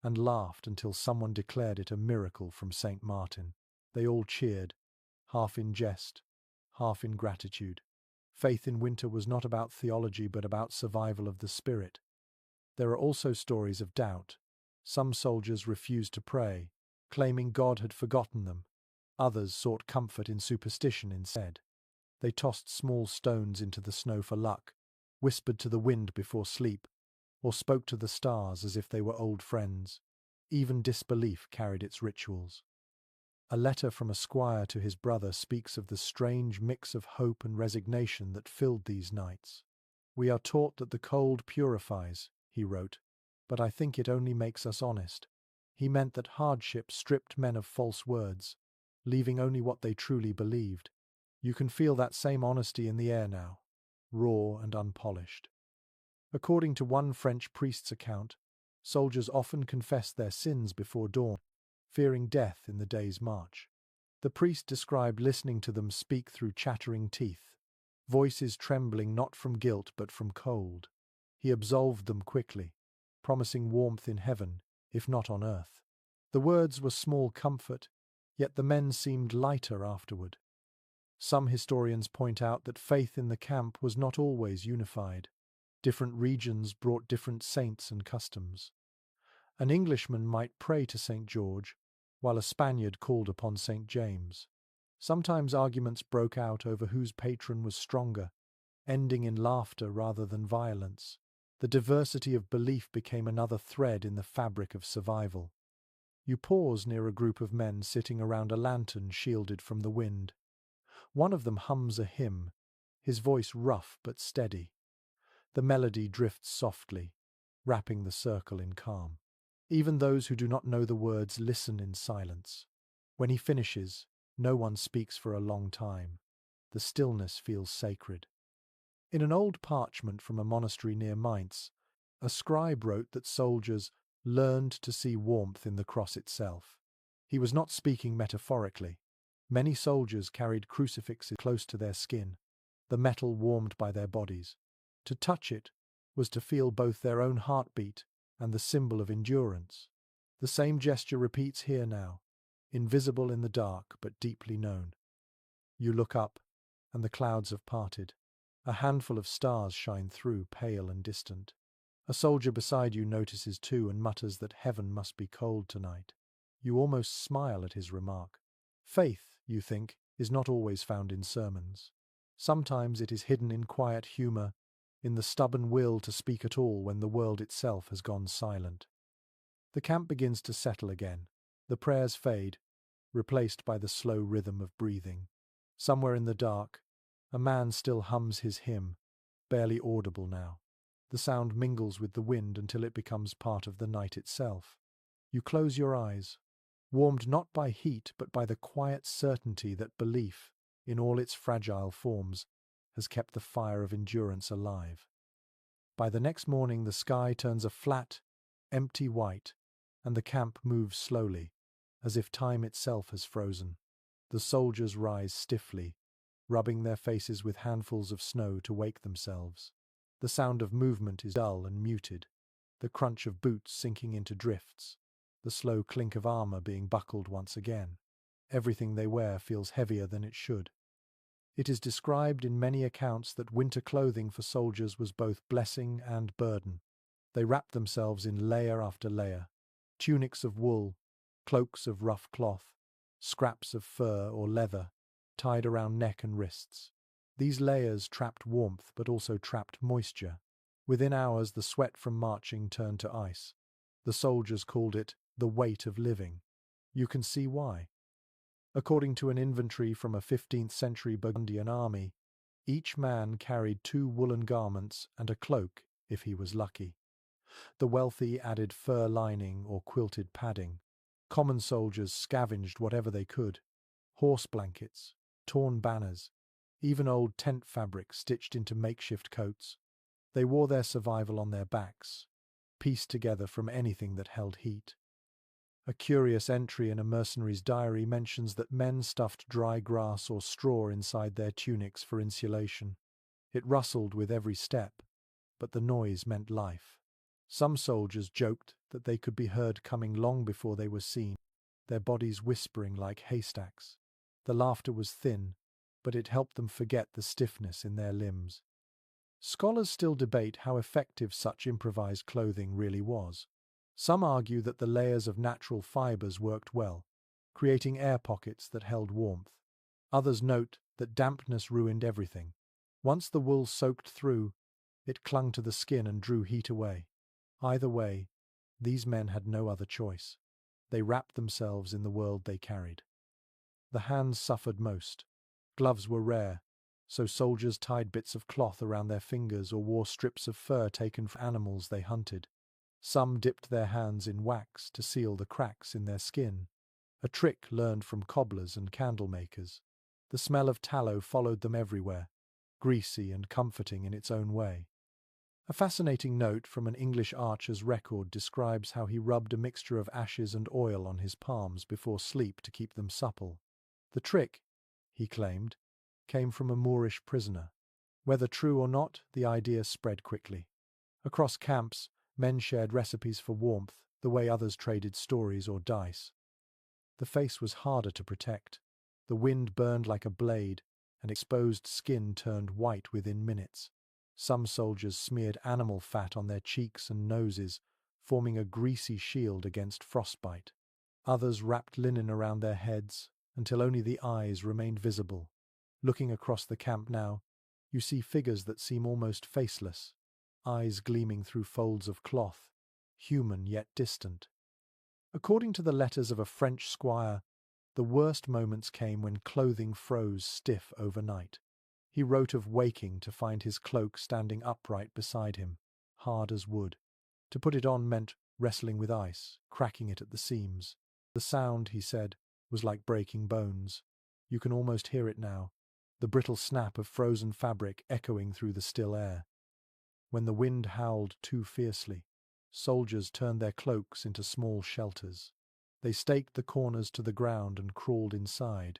and laughed until someone declared it a miracle from St. Martin. They all cheered, half in jest, half in gratitude. Faith in winter was not about theology but about survival of the spirit. There are also stories of doubt. Some soldiers refused to pray, claiming God had forgotten them. Others sought comfort in superstition instead. They tossed small stones into the snow for luck, whispered to the wind before sleep, or spoke to the stars as if they were old friends. Even disbelief carried its rituals. A letter from a squire to his brother speaks of the strange mix of hope and resignation that filled these nights. "We are taught that the cold purifies," he wrote, "but I think it only makes us honest." He meant that hardship stripped men of false words, leaving only what they truly believed. You can feel that same honesty in the air now, raw and unpolished. According to one French priest's account, soldiers often confessed their sins before dawn, fearing death in the day's march. The priest described listening to them speak through chattering teeth, voices trembling not from guilt but from cold. He absolved them quickly, promising warmth in heaven, if not on earth. The words were small comfort, yet the men seemed lighter afterward. Some historians point out that faith in the camp was not always unified. Different regions brought different saints and customs. An Englishman might pray to St. George, while a Spaniard called upon St. James. Sometimes arguments broke out over whose patron was stronger, ending in laughter rather than violence. The diversity of belief became another thread in the fabric of survival. You pause near a group of men sitting around a lantern shielded from the wind. One of them hums a hymn, his voice rough but steady. The melody drifts softly, wrapping the circle in calm. Even those who do not know the words listen in silence. When he finishes, no one speaks for a long time. The stillness feels sacred. In an old parchment from a monastery near Mainz, a scribe wrote that soldiers learned to see warmth in the cross itself. He was not speaking metaphorically. Many soldiers carried crucifixes close to their skin, the metal warmed by their bodies. To touch it was to feel both their own heartbeat and the symbol of endurance. The same gesture repeats here now, invisible in the dark but deeply known. You look up, and the clouds have parted. A handful of stars shine through, pale and distant. A soldier beside you notices too and mutters that heaven must be cold tonight. You almost smile at his remark. Faith, you think, is not always found in sermons. Sometimes it is hidden in quiet humour, in the stubborn will to speak at all when the world itself has gone silent. The camp begins to settle again. The prayers fade, replaced by the slow rhythm of breathing. Somewhere in the dark, a man still hums his hymn, barely audible now. The sound mingles with the wind until it becomes part of the night itself. You close your eyes, warmed not by heat but by the quiet certainty that belief, in all its fragile forms, has kept the fire of endurance alive. By the next morning the sky turns a flat, empty white, and the camp moves slowly, as if time itself has frozen. The soldiers rise stiffly, rubbing their faces with handfuls of snow to wake themselves. The sound of movement is dull and muted, the crunch of boots sinking into drifts, the slow clink of armor being buckled once again. Everything they wear feels heavier than it should. It is described in many accounts that winter clothing for soldiers was both blessing and burden. They wrapped themselves in layer after layer, tunics of wool, cloaks of rough cloth, scraps of fur or leather, tied around neck and wrists. These layers trapped warmth but also trapped moisture. Within hours the sweat from marching turned to ice. The soldiers called it the weight of living. You can see why. According to an inventory from a 15th century Burgundian army, each man carried 2 woolen garments and a cloak if he was lucky. The wealthy added fur lining or quilted padding. Common soldiers scavenged whatever they could: horse blankets, torn banners, even old tent fabric stitched into makeshift coats. They wore their survival on their backs, pieced together from anything that held heat. A curious entry in a mercenary's diary mentions that men stuffed dry grass or straw inside their tunics for insulation. It rustled with every step, but the noise meant life. Some soldiers joked that they could be heard coming long before they were seen, their bodies whispering like haystacks. The laughter was thin, but it helped them forget the stiffness in their limbs. Scholars still debate how effective such improvised clothing really was. Some argue that the layers of natural fibers worked well, creating air pockets that held warmth. Others note that dampness ruined everything. Once the wool soaked through, it clung to the skin and drew heat away. Either way, these men had no other choice. They wrapped themselves in the world they carried. The hands suffered most. Gloves were rare, so soldiers tied bits of cloth around their fingers or wore strips of fur taken from animals they hunted. Some dipped their hands in wax to seal the cracks in their skin, a trick learned from cobblers and candle makers. The smell of tallow followed them everywhere, greasy and comforting in its own way. A fascinating note from an English archer's record describes how he rubbed a mixture of ashes and oil on his palms before sleep to keep them supple. The trick, he claimed, came from a Moorish prisoner. Whether true or not, the idea spread quickly. Across camps, men shared recipes for warmth, the way others traded stories or dice. The face was harder to protect. The wind burned like a blade, and exposed skin turned white within minutes. Some soldiers smeared animal fat on their cheeks and noses, forming a greasy shield against frostbite. Others wrapped linen around their heads, until only the eyes remained visible. Looking across the camp now, you see figures that seem almost faceless, eyes gleaming through folds of cloth, human yet distant. According to the letters of a French squire, the worst moments came when clothing froze stiff overnight. He wrote of waking to find his cloak standing upright beside him, hard as wood. To put it on meant wrestling with ice, cracking it at the seams. The sound, he said, was like breaking bones. You can almost hear it now, the brittle snap of frozen fabric echoing through the still air. When the wind howled too fiercely, soldiers turned their cloaks into small shelters. They staked the corners to the ground and crawled inside,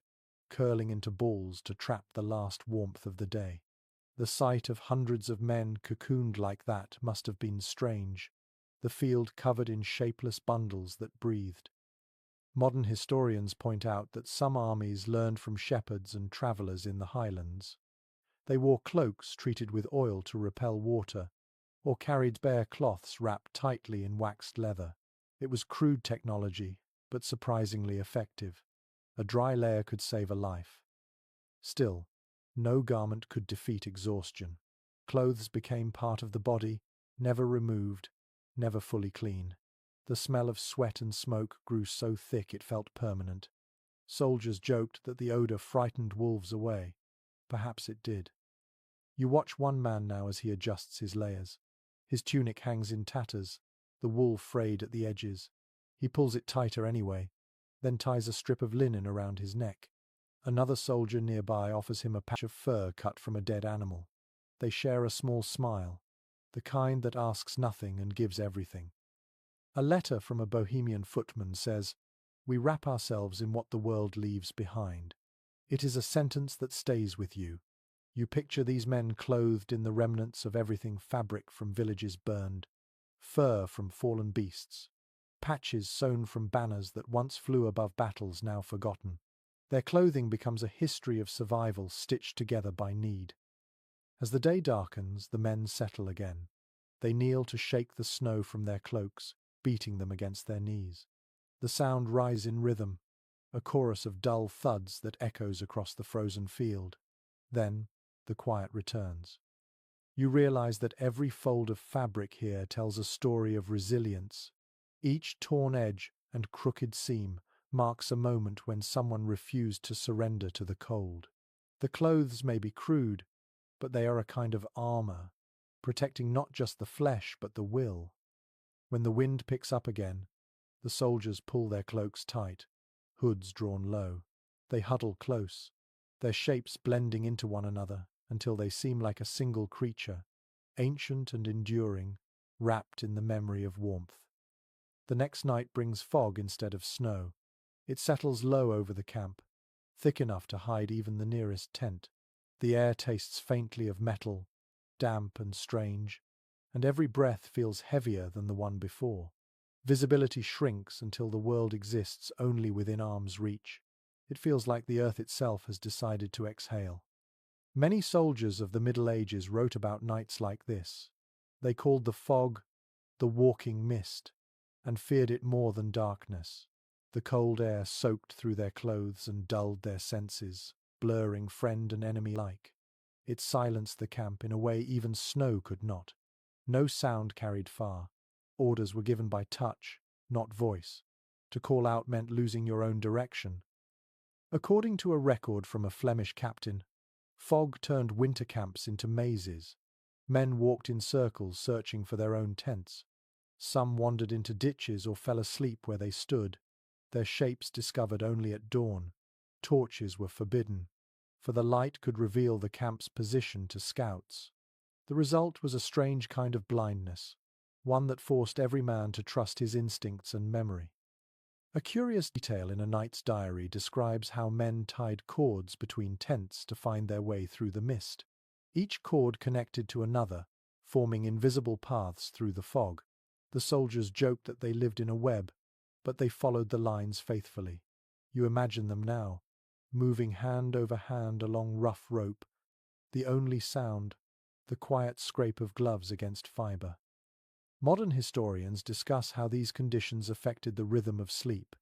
curling into balls to trap the last warmth of the day. The sight of hundreds of men cocooned like that must have been strange, the field covered in shapeless bundles that breathed. Modern historians point out that some armies learned from shepherds and travellers in the highlands. They wore cloaks treated with oil to repel water, or carried bare cloths wrapped tightly in waxed leather. It was crude technology, but surprisingly effective. A dry layer could save a life. Still, no garment could defeat exhaustion. Clothes became part of the body, never removed, never fully clean. The smell of sweat and smoke grew so thick it felt permanent. Soldiers joked that the odor frightened wolves away. Perhaps it did. You watch one man now as he adjusts his layers. His tunic hangs in tatters, the wool frayed at the edges. He pulls it tighter anyway, then ties a strip of linen around his neck. Another soldier nearby offers him a patch of fur cut from a dead animal. They share a small smile, the kind that asks nothing and gives everything. A letter from a Bohemian footman says, "We wrap ourselves in what the world leaves behind." It is a sentence that stays with you. You picture these men clothed in the remnants of everything: fabric from villages burned, fur from fallen beasts, patches sewn from banners that once flew above battles now forgotten. Their clothing becomes a history of survival stitched together by need. As the day darkens, the men settle again. They kneel to shake the snow from their cloaks, beating them against their knees. The sound rises in rhythm, a chorus of dull thuds that echoes across the frozen field. Then, the quiet returns. You realize that every fold of fabric here tells a story of resilience. Each torn edge and crooked seam marks a moment when someone refused to surrender to the cold. The clothes may be crude, but they are a kind of armor, protecting not just the flesh but the will. When the wind picks up again, the soldiers pull their cloaks tight, hoods drawn low. They huddle close, their shapes blending into one another until they seem like a single creature, ancient and enduring, wrapped in the memory of warmth. The next night brings fog instead of snow. It settles low over the camp, thick enough to hide even the nearest tent. The air tastes faintly of metal, damp and strange, and every breath feels heavier than the one before. Visibility shrinks until the world exists only within arm's reach. It feels like the earth itself has decided to exhale. Many soldiers of the Middle Ages wrote about nights like this. They called the fog the walking mist, and feared it more than darkness. The cold air soaked through their clothes and dulled their senses, blurring friend and enemy alike. It silenced the camp in a way even snow could not. No sound carried far. Orders were given by touch, not voice. To call out meant losing your own direction. According to a record from a Flemish captain, fog turned winter camps into mazes. Men walked in circles searching for their own tents. Some wandered into ditches or fell asleep where they stood, their shapes discovered only at dawn. Torches were forbidden, for the light could reveal the camp's position to scouts. The result was a strange kind of blindness, one that forced every man to trust his instincts and memory. A curious detail in a knight's diary describes how men tied cords between tents to find their way through the mist. each cord connected to another, forming invisible paths through the fog. The soldiers joked that they lived in a web, but they followed the lines faithfully. You imagine them now, moving hand over hand along rough rope, the only sound, the quiet scrape of gloves against fiber. Modern historians discuss how these conditions affected the rhythm of sleep.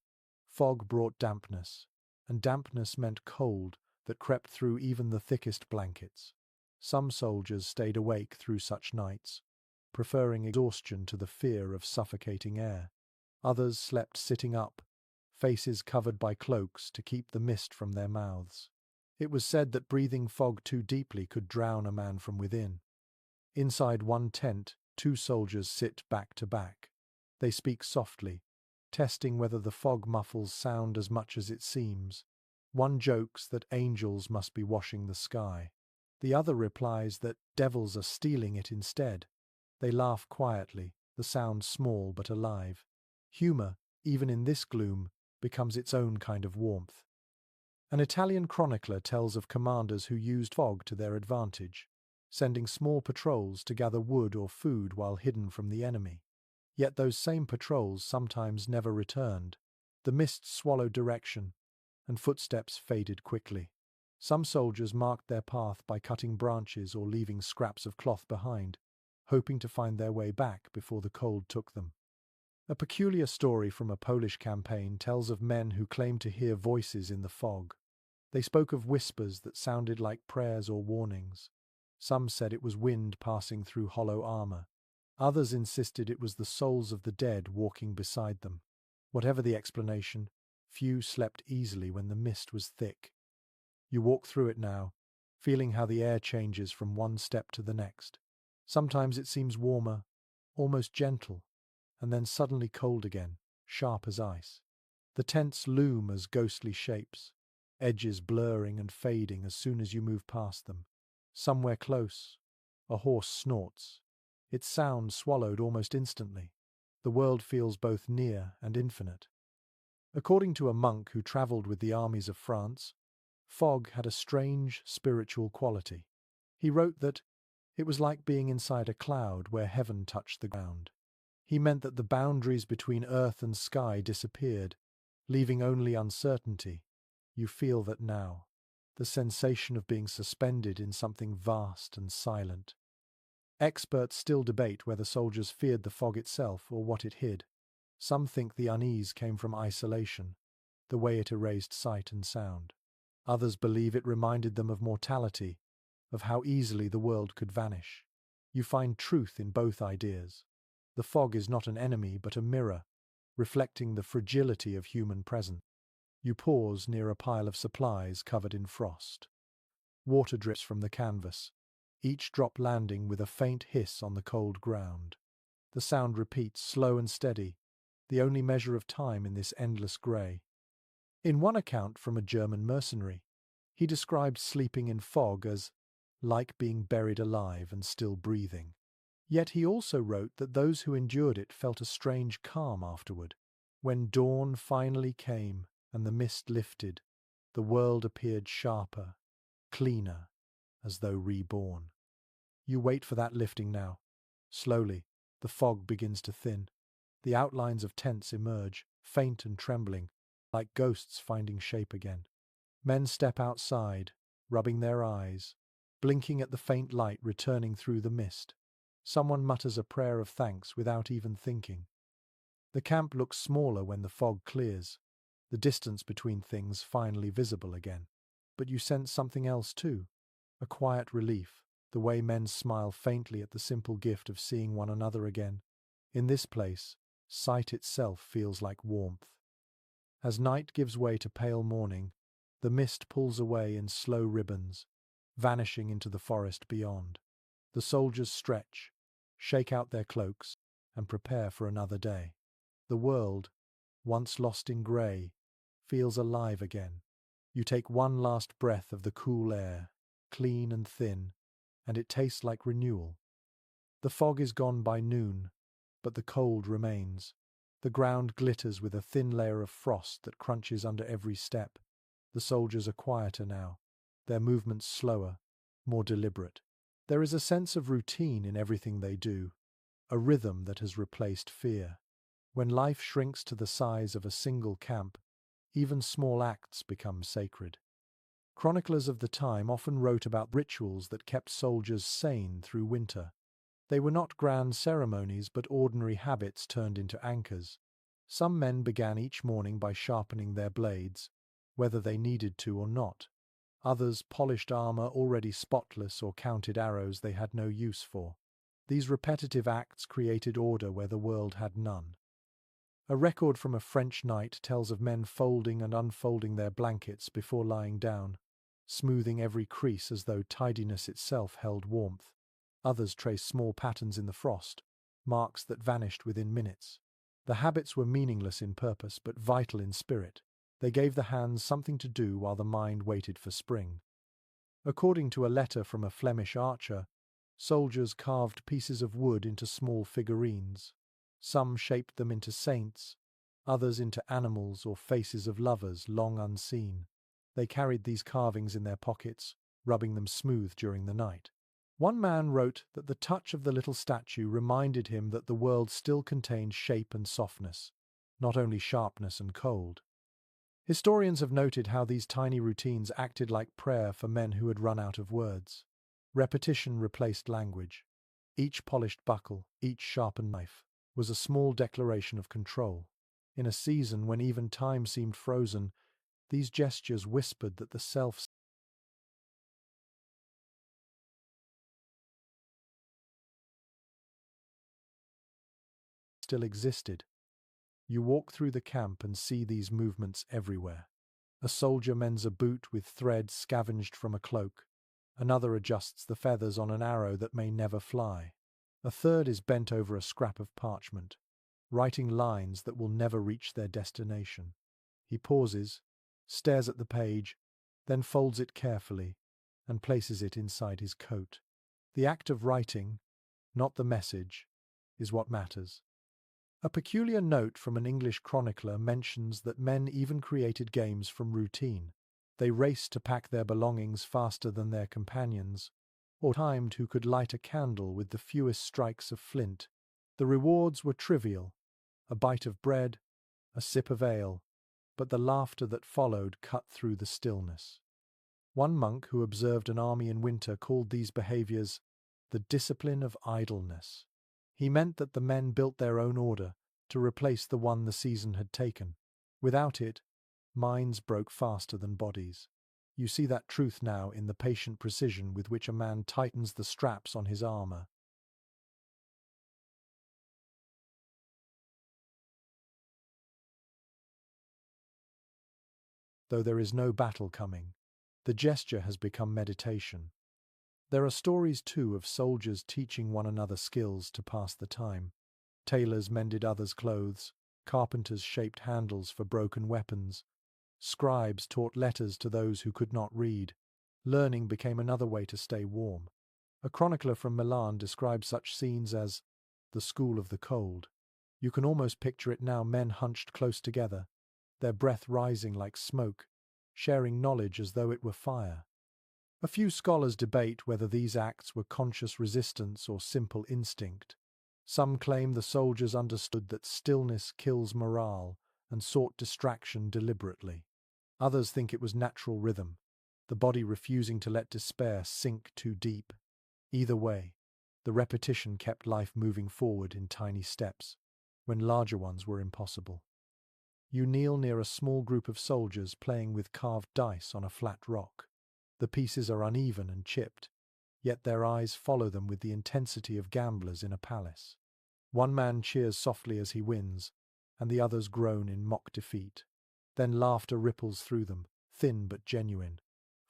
Fog brought dampness, and dampness meant cold that crept through even the thickest blankets. Some soldiers stayed awake through such nights, preferring exhaustion to the fear of suffocating air. Others slept sitting up, faces covered by cloaks to keep the mist from their mouths. It was said that breathing fog too deeply could drown a man from within. Inside one tent, two soldiers sit back to back. They speak softly, testing whether the fog muffles sound as much as it seems. One jokes that angels must be washing the sky. The other replies that devils are stealing it instead. They laugh quietly, the sound small but alive. Humor, even in this gloom, becomes its own kind of warmth. An Italian chronicler tells of commanders who used fog to their advantage, sending small patrols to gather wood or food while hidden from the enemy. Yet those same patrols sometimes never returned. The mist swallowed direction, and footsteps faded quickly. Some soldiers marked their path by cutting branches or leaving scraps of cloth behind, hoping to find their way back before the cold took them. A peculiar story from a Polish campaign tells of men who claimed to hear voices in the fog. They spoke of whispers that sounded like prayers or warnings. Some said it was wind passing through hollow armor. Others insisted it was the souls of the dead walking beside them. Whatever the explanation, few slept easily when the mist was thick. You walk through it now, feeling how the air changes from one step to the next. Sometimes it seems warmer, almost gentle, and then suddenly cold again, sharp as ice. The tents loom as ghostly shapes, edges blurring and fading as soon as you move past them. Somewhere close, a horse snorts, its sound swallowed almost instantly. The world feels both near and infinite. According to a monk who travelled with the armies of France, fog had a strange spiritual quality. He wrote that it was like being inside a cloud where heaven touched the ground. He meant that the boundaries between earth and sky disappeared, leaving only uncertainty. You feel that now, the sensation of being suspended in something vast and silent. Experts still debate whether soldiers feared the fog itself or what it hid. Some think the unease came from isolation, the way it erased sight and sound. Others believe it reminded them of mortality, of how easily the world could vanish. You find truth in both ideas. The fog is not an enemy but a mirror, reflecting the fragility of human presence. You pause near a pile of supplies covered in frost. Water drips from the canvas, each drop landing with a faint hiss on the cold ground. The sound repeats, slow and steady, the only measure of time in this endless grey. In one account from a German mercenary, he described sleeping in fog as like being buried alive and still breathing. Yet he also wrote that those who endured it felt a strange calm afterward. When dawn finally came and the mist lifted, the world appeared sharper, cleaner, as though reborn. You wait for that lifting now. Slowly, the fog begins to thin. The outlines of tents emerge, faint and trembling, like ghosts finding shape again. Men step outside, rubbing their eyes, blinking at the faint light returning through the mist. Someone mutters a prayer of thanks without even thinking. The camp looks smaller when the fog clears, the distance between things finally visible again. But you sense something else too, a quiet relief, the way men smile faintly at the simple gift of seeing one another again. In this place, sight itself feels like warmth. As night gives way to pale morning, the mist pulls away in slow ribbons, vanishing into the forest beyond. The soldiers stretch, shake out their cloaks, and prepare for another day. The world, once lost in grey, feels alive again. You take one last breath of the cool air, clean and thin, and it tastes like renewal. The fog is gone by noon, but the cold remains. The ground glitters with a thin layer of frost that crunches under every step. The soldiers are quieter now, their movements slower, more deliberate. There is a sense of routine in everything they do, a rhythm that has replaced fear. When life shrinks to the size of a single camp, even small acts become sacred. Chroniclers of the time often wrote about rituals that kept soldiers sane through winter. They were not grand ceremonies, but ordinary habits turned into anchors. Some men began each morning by sharpening their blades, whether they needed to or not. Others polished armor already spotless or counted arrows they had no use for. These repetitive acts created order where the world had none. A record from a French knight tells of men folding and unfolding their blankets before lying down, smoothing every crease as though tidiness itself held warmth. Others traced small patterns in the frost, marks that vanished within minutes. The habits were meaningless in purpose but vital in spirit. They gave the hands something to do while the mind waited for spring. According to a letter from a Flemish archer, soldiers carved pieces of wood into small figurines. Some shaped them into saints, others into animals or faces of lovers long unseen. They carried these carvings in their pockets, rubbing them smooth during the night. One man wrote that the touch of the little statue reminded him that the world still contained shape and softness, not only sharpness and cold. Historians have noted how these tiny routines acted like prayer for men who had run out of words. Repetition replaced language. Each polished buckle, each sharpened knife, was a small declaration of control. In a season when even time seemed frozen, these gestures whispered that the self still existed. You walk through the camp and see these movements everywhere. A soldier mends a boot with thread scavenged from a cloak. Another adjusts the feathers on an arrow that may never fly. A third is bent over a scrap of parchment, writing lines that will never reach their destination. He pauses, stares at the page, then folds it carefully and places it inside his coat. The act of writing, not the message, is what matters. A peculiar note from an English chronicler mentions that men even created games from routine. They raced to pack their belongings faster than their companions, or timed who could light a candle with the fewest strikes of flint. The rewards were trivial: a bite of bread, a sip of ale, but the laughter that followed cut through the stillness. One monk who observed an army in winter called these behaviors the discipline of idleness. He meant that the men built their own order to replace the one the season had taken. Without it, minds broke faster than bodies. You see that truth now in the patient precision with which a man tightens the straps on his armor. Though there is no battle coming, the gesture has become meditation. There are stories, too, of soldiers teaching one another skills to pass the time. Tailors mended others' clothes, carpenters shaped handles for broken weapons, scribes taught letters to those who could not read. Learning became another way to stay warm. A chronicler from Milan described such scenes as the school of the cold. You can almost picture it now, men hunched close together, their breath rising like smoke, sharing knowledge as though it were fire. A few scholars debate whether these acts were conscious resistance or simple instinct. Some claim the soldiers understood that stillness kills morale and sought distraction deliberately. Others think it was natural rhythm, the body refusing to let despair sink too deep. Either way, the repetition kept life moving forward in tiny steps, when larger ones were impossible. You kneel near a small group of soldiers playing with carved dice on a flat rock. The pieces are uneven and chipped, yet their eyes follow them with the intensity of gamblers in a palace. One man cheers softly as he wins, and the others groan in mock defeat. Then laughter ripples through them, thin but genuine.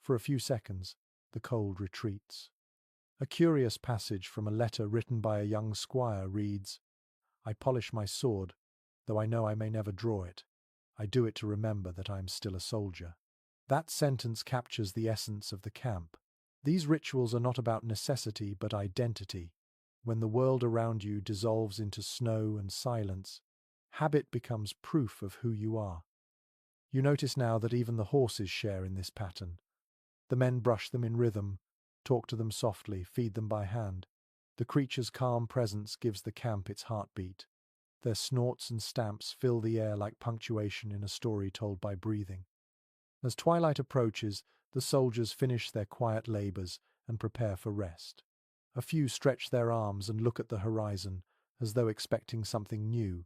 For a few seconds, the cold retreats. A curious passage from a letter written by a young squire reads, "I polish my sword, though I know I may never draw it. I do it to remember that I am still a soldier." That sentence captures the essence of the camp. These rituals are not about necessity but identity. When the world around you dissolves into snow and silence, habit becomes proof of who you are. You notice now that even the horses share in this pattern. The men brush them in rhythm, Talk to them softly, feed them by hand. The creature's calm presence gives the camp its heartbeat. Their snorts and stamps fill the air like punctuation in a story told by breathing. As twilight approaches, the soldiers finish their quiet labors and prepare for rest. A few stretch their arms and look at the horizon, as though expecting something new,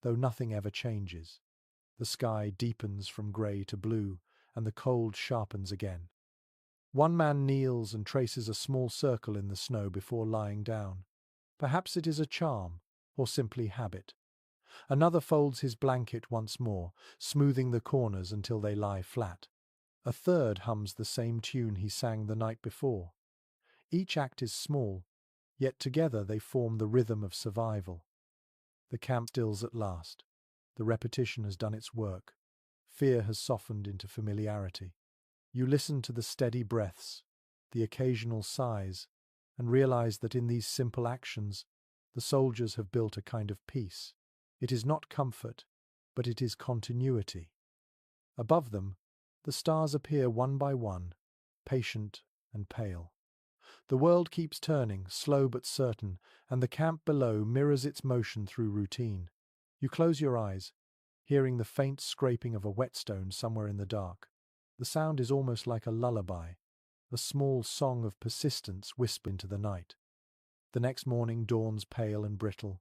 though nothing ever changes. The sky deepens from grey to blue, and the cold sharpens again. One man kneels and traces a small circle in the snow before lying down. Perhaps it is a charm, or simply habit. Another folds his blanket once more, smoothing the corners until they lie flat. A third hums the same tune he sang the night before. Each act is small, yet together they form the rhythm of survival. The camp stills at last. The repetition has done its work. Fear has softened into familiarity. You listen to the steady breaths, the occasional sighs, and realize that in these simple actions, the soldiers have built a kind of peace. It is not comfort, but it is continuity. Above them, the stars appear one by one, patient and pale. The world keeps turning, slow but certain, and the camp below mirrors its motion through routine. You close your eyes, hearing the faint scraping of a whetstone somewhere in the dark. The sound is almost like a lullaby, a small song of persistence whispered into the night. The next morning dawns pale and brittle.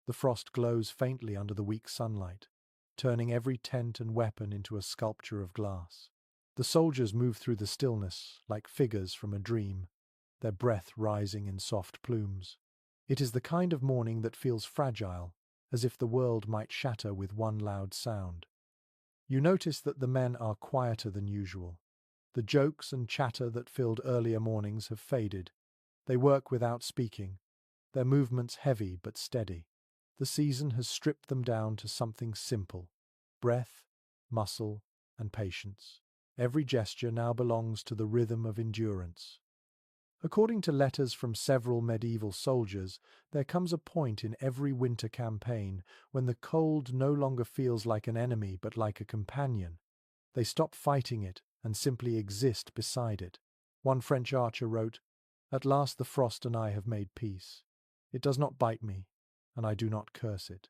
The frost glows faintly under the weak sunlight, turning every tent and weapon into a sculpture of glass. The soldiers move through the stillness like figures from a dream, their breath rising in soft plumes. It is the kind of morning that feels fragile, as if the world might shatter with one loud sound. You notice that the men are quieter than usual. The jokes and chatter that filled earlier mornings have faded. They work without speaking, their movements heavy but steady. The season has stripped them down to something simple: breath, muscle, and patience. Every gesture now belongs to the rhythm of endurance. According to letters from several medieval soldiers, there comes a point in every winter campaign when the cold no longer feels like an enemy but like a companion. They stop fighting it and simply exist beside it. One French archer wrote, "At last the frost and I have made peace. It does not bite me, and I do not curse it."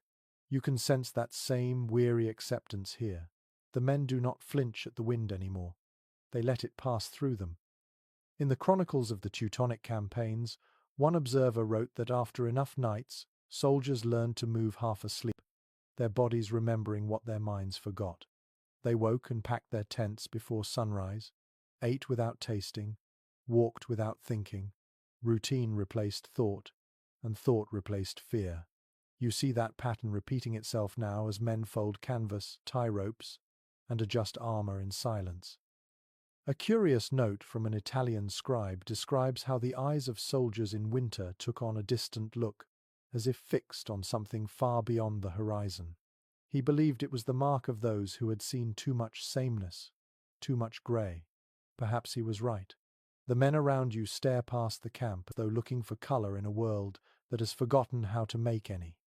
You can sense that same weary acceptance here. The men do not flinch at the wind anymore. They let it pass through them. In the chronicles of the Teutonic campaigns, one observer wrote that after enough nights, soldiers learned to move half asleep, their bodies remembering what their minds forgot. They woke and packed their tents before sunrise, ate without tasting, walked without thinking. Routine replaced thought, and thought replaced fear. You see that pattern repeating itself now as men fold canvas, tie ropes, and adjust armor in silence. A curious note from an Italian scribe describes how the eyes of soldiers in winter took on a distant look, as if fixed on something far beyond the horizon. He believed it was the mark of those who had seen too much sameness, too much grey. Perhaps he was right. The men around you stare past the camp as though looking for colour in a world that has forgotten how to make any.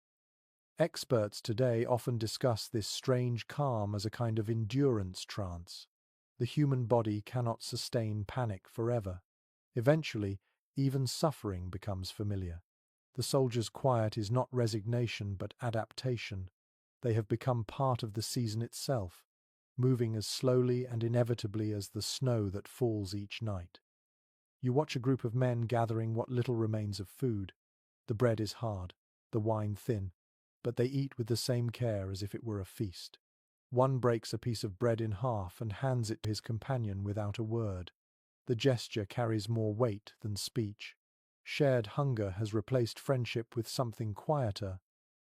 Experts today often discuss this strange calm as a kind of endurance trance. The human body cannot sustain panic forever. Eventually, even suffering becomes familiar. The soldier's quiet is not resignation but adaptation. They have become part of the season itself, moving as slowly and inevitably as the snow that falls each night. You watch a group of men gathering what little remains of food. The bread is hard, the wine thin, but they eat with the same care as if it were a feast. One breaks a piece of bread in half and hands it to his companion without a word. The gesture carries more weight than speech. Shared hunger has replaced friendship with something quieter,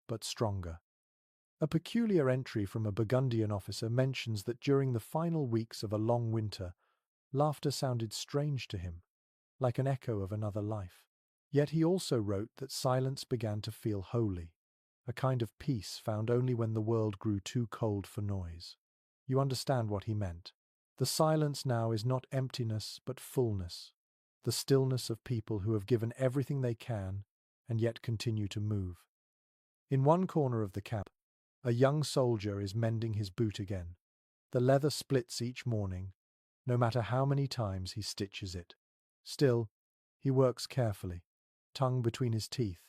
but stronger. A peculiar entry from a Burgundian officer mentions that during the final weeks of a long winter, laughter sounded strange to him, like an echo of another life. Yet he also wrote that silence began to feel holy, a kind of peace found only when the world grew too cold for noise. You understand what he meant. The silence now is not emptiness but fullness, the stillness of people who have given everything they can and yet continue to move. In one corner of the camp, a young soldier is mending his boot again. The leather splits each morning, no matter how many times he stitches it. Still, He works carefully, tongue between his teeth,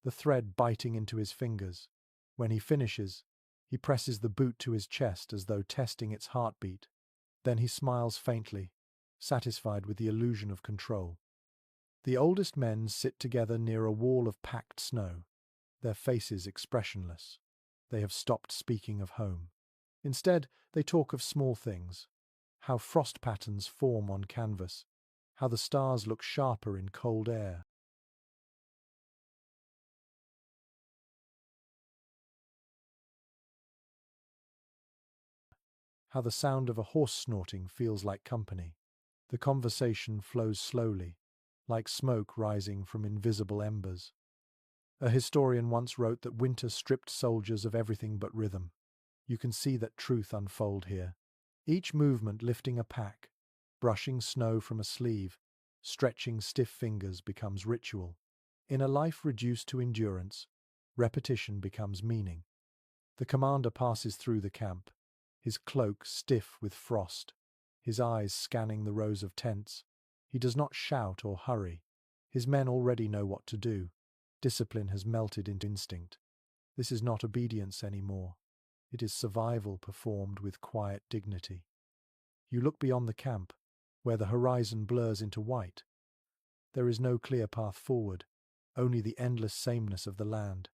the thread biting into his fingers. When he finishes, he presses the boot to his chest as though testing its heartbeat. Then he smiles faintly, satisfied with the illusion of control. The oldest men sit together near a wall of packed snow, their faces expressionless. They have stopped speaking of home. Instead, they talk of small things, how frost patterns form on canvas, how the stars look sharper in cold air. How the sound of a horse snorting feels like company. The conversation flows slowly, like smoke rising from invisible embers. A historian once wrote that winter stripped soldiers of everything but rhythm. You can see that truth unfold here. Each movement lifting a pack, brushing snow from a sleeve, stretching stiff fingers becomes ritual. In a life reduced to endurance, repetition becomes meaning. The commander passes through the camp, his cloak stiff with frost, his eyes scanning the rows of tents. He does not shout or hurry. His men already know what to do. Discipline has melted into instinct. This is not obedience anymore. It is survival performed with quiet dignity. You look beyond the camp, where the horizon blurs into white. There is no clear path forward, only the endless sameness of the land.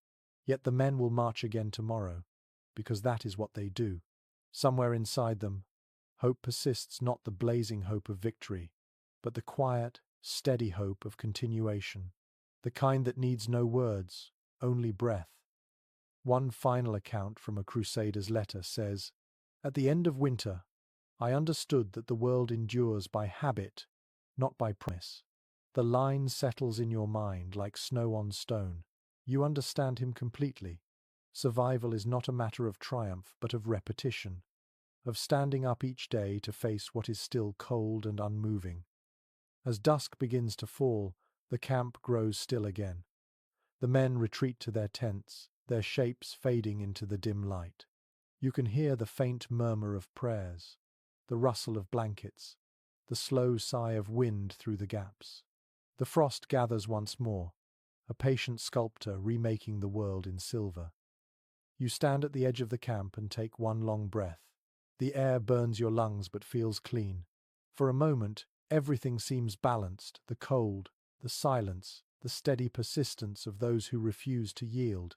Yet the men will march again tomorrow, because that is what they do. Somewhere inside them, hope persists, not the blazing hope of victory, but the quiet, steady hope of continuation, the kind that needs no words, only breath. One final account from a crusader's letter says, "At the end of winter, I understood that the world endures by habit, not by promise. The line settles in your mind like snow on stone. You understand him completely. Survival is not a matter of triumph, but of repetition, of standing up each day to face what is still cold and unmoving." As dusk begins to fall, the camp grows still again. The men retreat to their tents, their shapes fading into the dim light. You can hear the faint murmur of prayers, the rustle of blankets, the slow sigh of wind through the gaps. The frost gathers once more, a patient sculptor remaking the world in silver. You stand at the edge of the camp and take one long breath. The air burns your lungs but feels clean. For a moment, everything seems balanced, the cold, the silence, the steady persistence of those who refuse to yield.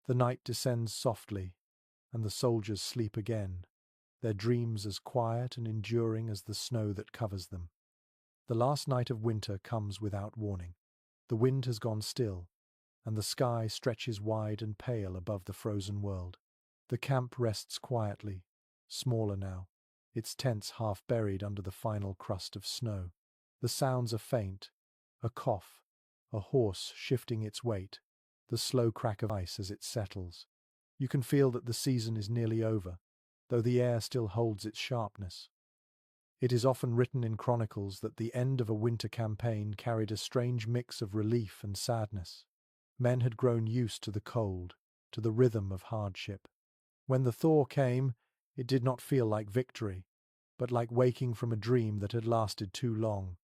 The night descends softly, and the soldiers sleep again, their dreams as quiet and enduring as the snow that covers them. The last night of winter comes without warning. The wind has gone still, and the sky stretches wide and pale above the frozen world. The camp rests quietly, smaller now, its tents half buried under the final crust of snow. The sounds are faint, a cough, a horse shifting its weight, the slow crack of ice as it settles. You can feel that the season is nearly over, though the air still holds its sharpness. It is often written in chronicles that the end of a winter campaign carried a strange mix of relief and sadness. Men had grown used to the cold, to the rhythm of hardship. When the thaw came, it did not feel like victory, but like waking from a dream that had lasted too long.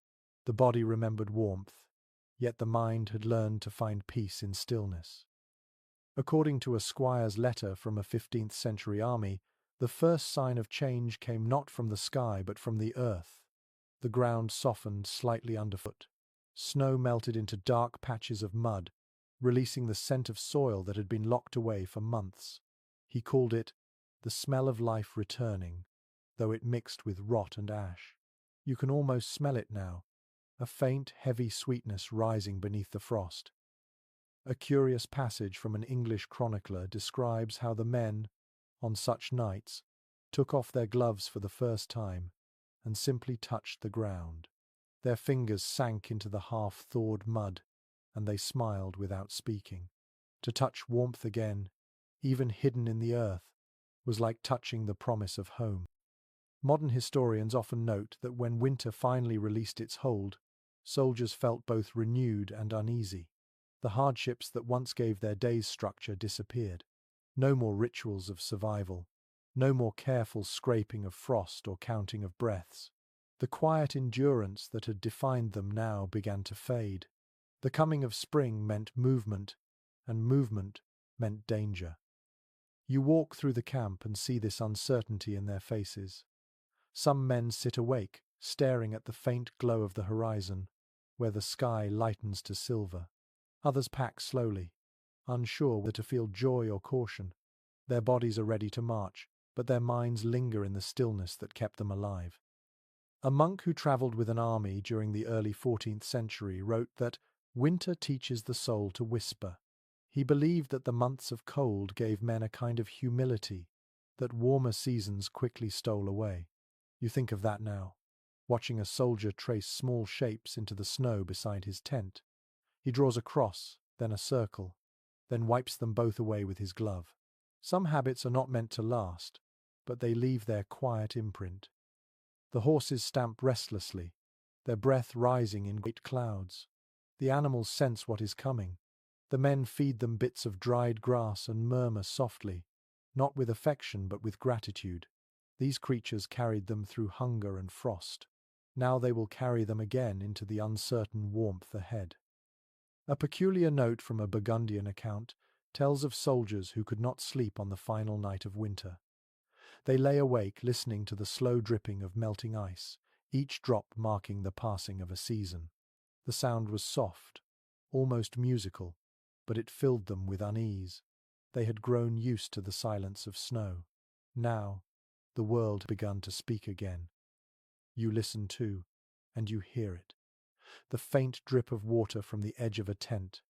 The body remembered warmth, yet the mind had learned to find peace in stillness. According to a squire's letter from a 15th century army, the first sign of change came not from the sky but from the earth. The ground softened slightly underfoot. Snow melted into dark patches of mud, releasing the scent of soil that had been locked away for months. He called it the smell of life returning, though it mixed with rot and ash. You can almost smell it now, a faint, heavy sweetness rising beneath the frost. A curious passage from an English chronicler describes how the men, on such nights, took off their gloves for the first time and simply touched the ground. Their fingers sank into the half-thawed mud, and they smiled without speaking. To touch warmth again, even hidden in the earth, was like touching the promise of home. Modern historians often note that when winter finally released its hold, soldiers felt both renewed and uneasy. The hardships that once gave their days structure disappeared. No more rituals of survival, no more careful scraping of frost or counting of breaths. The quiet endurance that had defined them now began to fade. The coming of spring meant movement, and movement meant danger. You walk through the camp and see this uncertainty in their faces. Some men sit awake, staring at the faint glow of the horizon, where the sky lightens to silver. Others pack slowly, unsure whether to feel joy or caution. Their bodies are ready to march, but their minds linger in the stillness that kept them alive. A monk who travelled with an army during the early 14th century wrote that winter teaches the soul to whisper. He believed that the months of cold gave men a kind of humility that warmer seasons quickly stole away. You think of that now, watching a soldier trace small shapes into the snow beside his tent. He draws a cross, then a circle, then wipes them both away with his glove. Some habits are not meant to last, but they leave their quiet imprint. The horses stamp restlessly, their breath rising in great clouds. The animals sense what is coming. The men feed them bits of dried grass and murmur softly, not with affection but with gratitude. These creatures carried them through hunger and frost. Now they will carry them again into the uncertain warmth ahead. A peculiar note from a Burgundian account tells of soldiers who could not sleep on the final night of winter. They lay awake listening to the slow dripping of melting ice, each drop marking the passing of a season. The sound was soft, almost musical, but it filled them with unease. They had grown used to the silence of snow. Now, the world had begun to speak again. You listen too, and you hear it. The faint drip of water from the edge of a tent,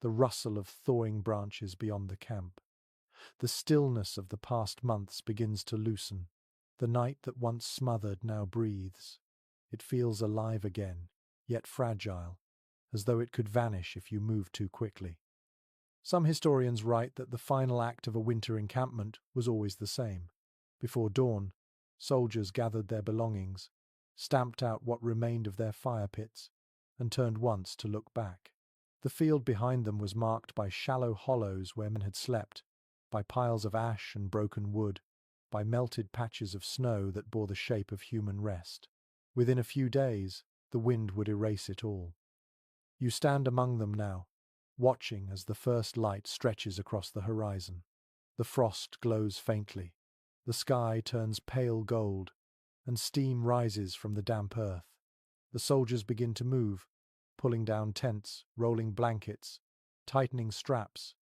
the rustle of thawing branches beyond the camp. The stillness of the past months begins to loosen. The night that once smothered now breathes. It feels alive again, yet fragile, as though it could vanish if you move too quickly. Some historians write that the final act of a winter encampment was always the same. Before dawn, soldiers gathered their belongings, stamped out what remained of their fire pits, and turned once to look back. The field behind them was marked by shallow hollows where men had slept, by piles of ash and broken wood, by melted patches of snow that bore the shape of human rest. Within a few days, the wind would erase it all. You stand among them now, watching as the first light stretches across the horizon. The frost glows faintly, the sky turns pale gold, and steam rises from the damp earth. The soldiers begin to move, pulling down tents, rolling blankets, tightening straps.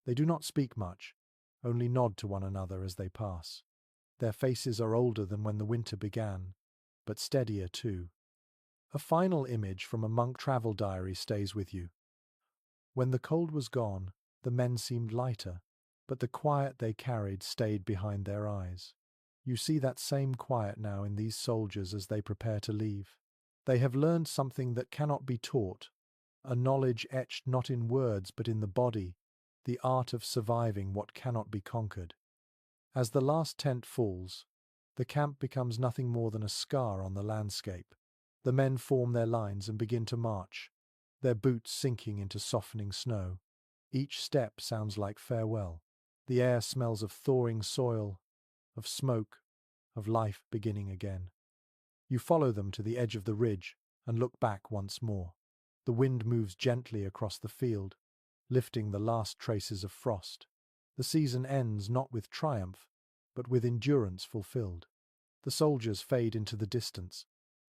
They do not speak much, only nod to one another as they pass. Their faces are older than when the winter began, but steadier too. A final image from a monk travel diary stays with you. When the cold was gone, the men seemed lighter, but the quiet they carried stayed behind their eyes. You see that same quiet now in these soldiers as they prepare to leave. They have learned something that cannot be taught, a knowledge etched not in words but in the body, the art of surviving what cannot be conquered. As the last tent falls, the camp becomes nothing more than a scar on the landscape. The men form their lines and begin to march, their boots sinking into softening snow. Each step sounds like farewell. The air smells of thawing soil, of smoke, of life beginning again. You follow them to the edge of the ridge and look back once more. The wind moves gently across the field, lifting the last traces of frost. The season ends not with triumph, but with endurance fulfilled. The soldiers fade into the distance,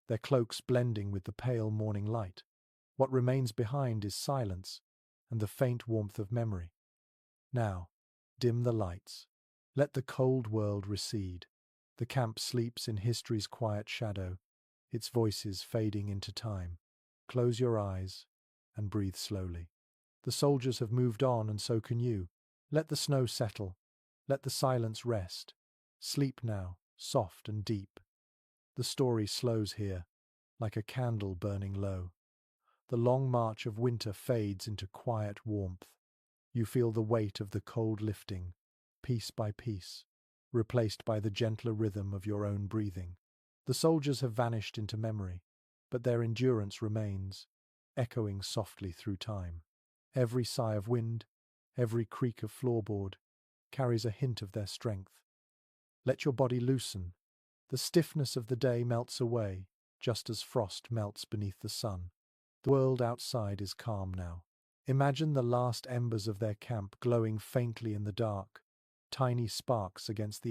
their cloaks blending with the pale morning light. What remains behind is silence and the faint warmth of memory. Now, dim the lights. Let the cold world recede. The camp sleeps in history's quiet shadow, its voices fading into time. Close your eyes and breathe slowly. The soldiers have moved on, and so can you. Let the snow settle. Let the silence rest. Sleep now, soft and deep. The story slows here, like a candle burning low. The long march of winter fades into quiet warmth. You feel the weight of the cold lifting, piece by piece, replaced by the gentler rhythm of your own breathing. The soldiers have vanished into memory, but their endurance remains, echoing softly through time. Every sigh of wind, every creak of floorboard, carries a hint of their strength. Let your body loosen. The stiffness of the day melts away. just as frost melts beneath the sun. The world outside is calm now. Imagine the last embers of their camp glowing faintly in the dark, tiny sparks against the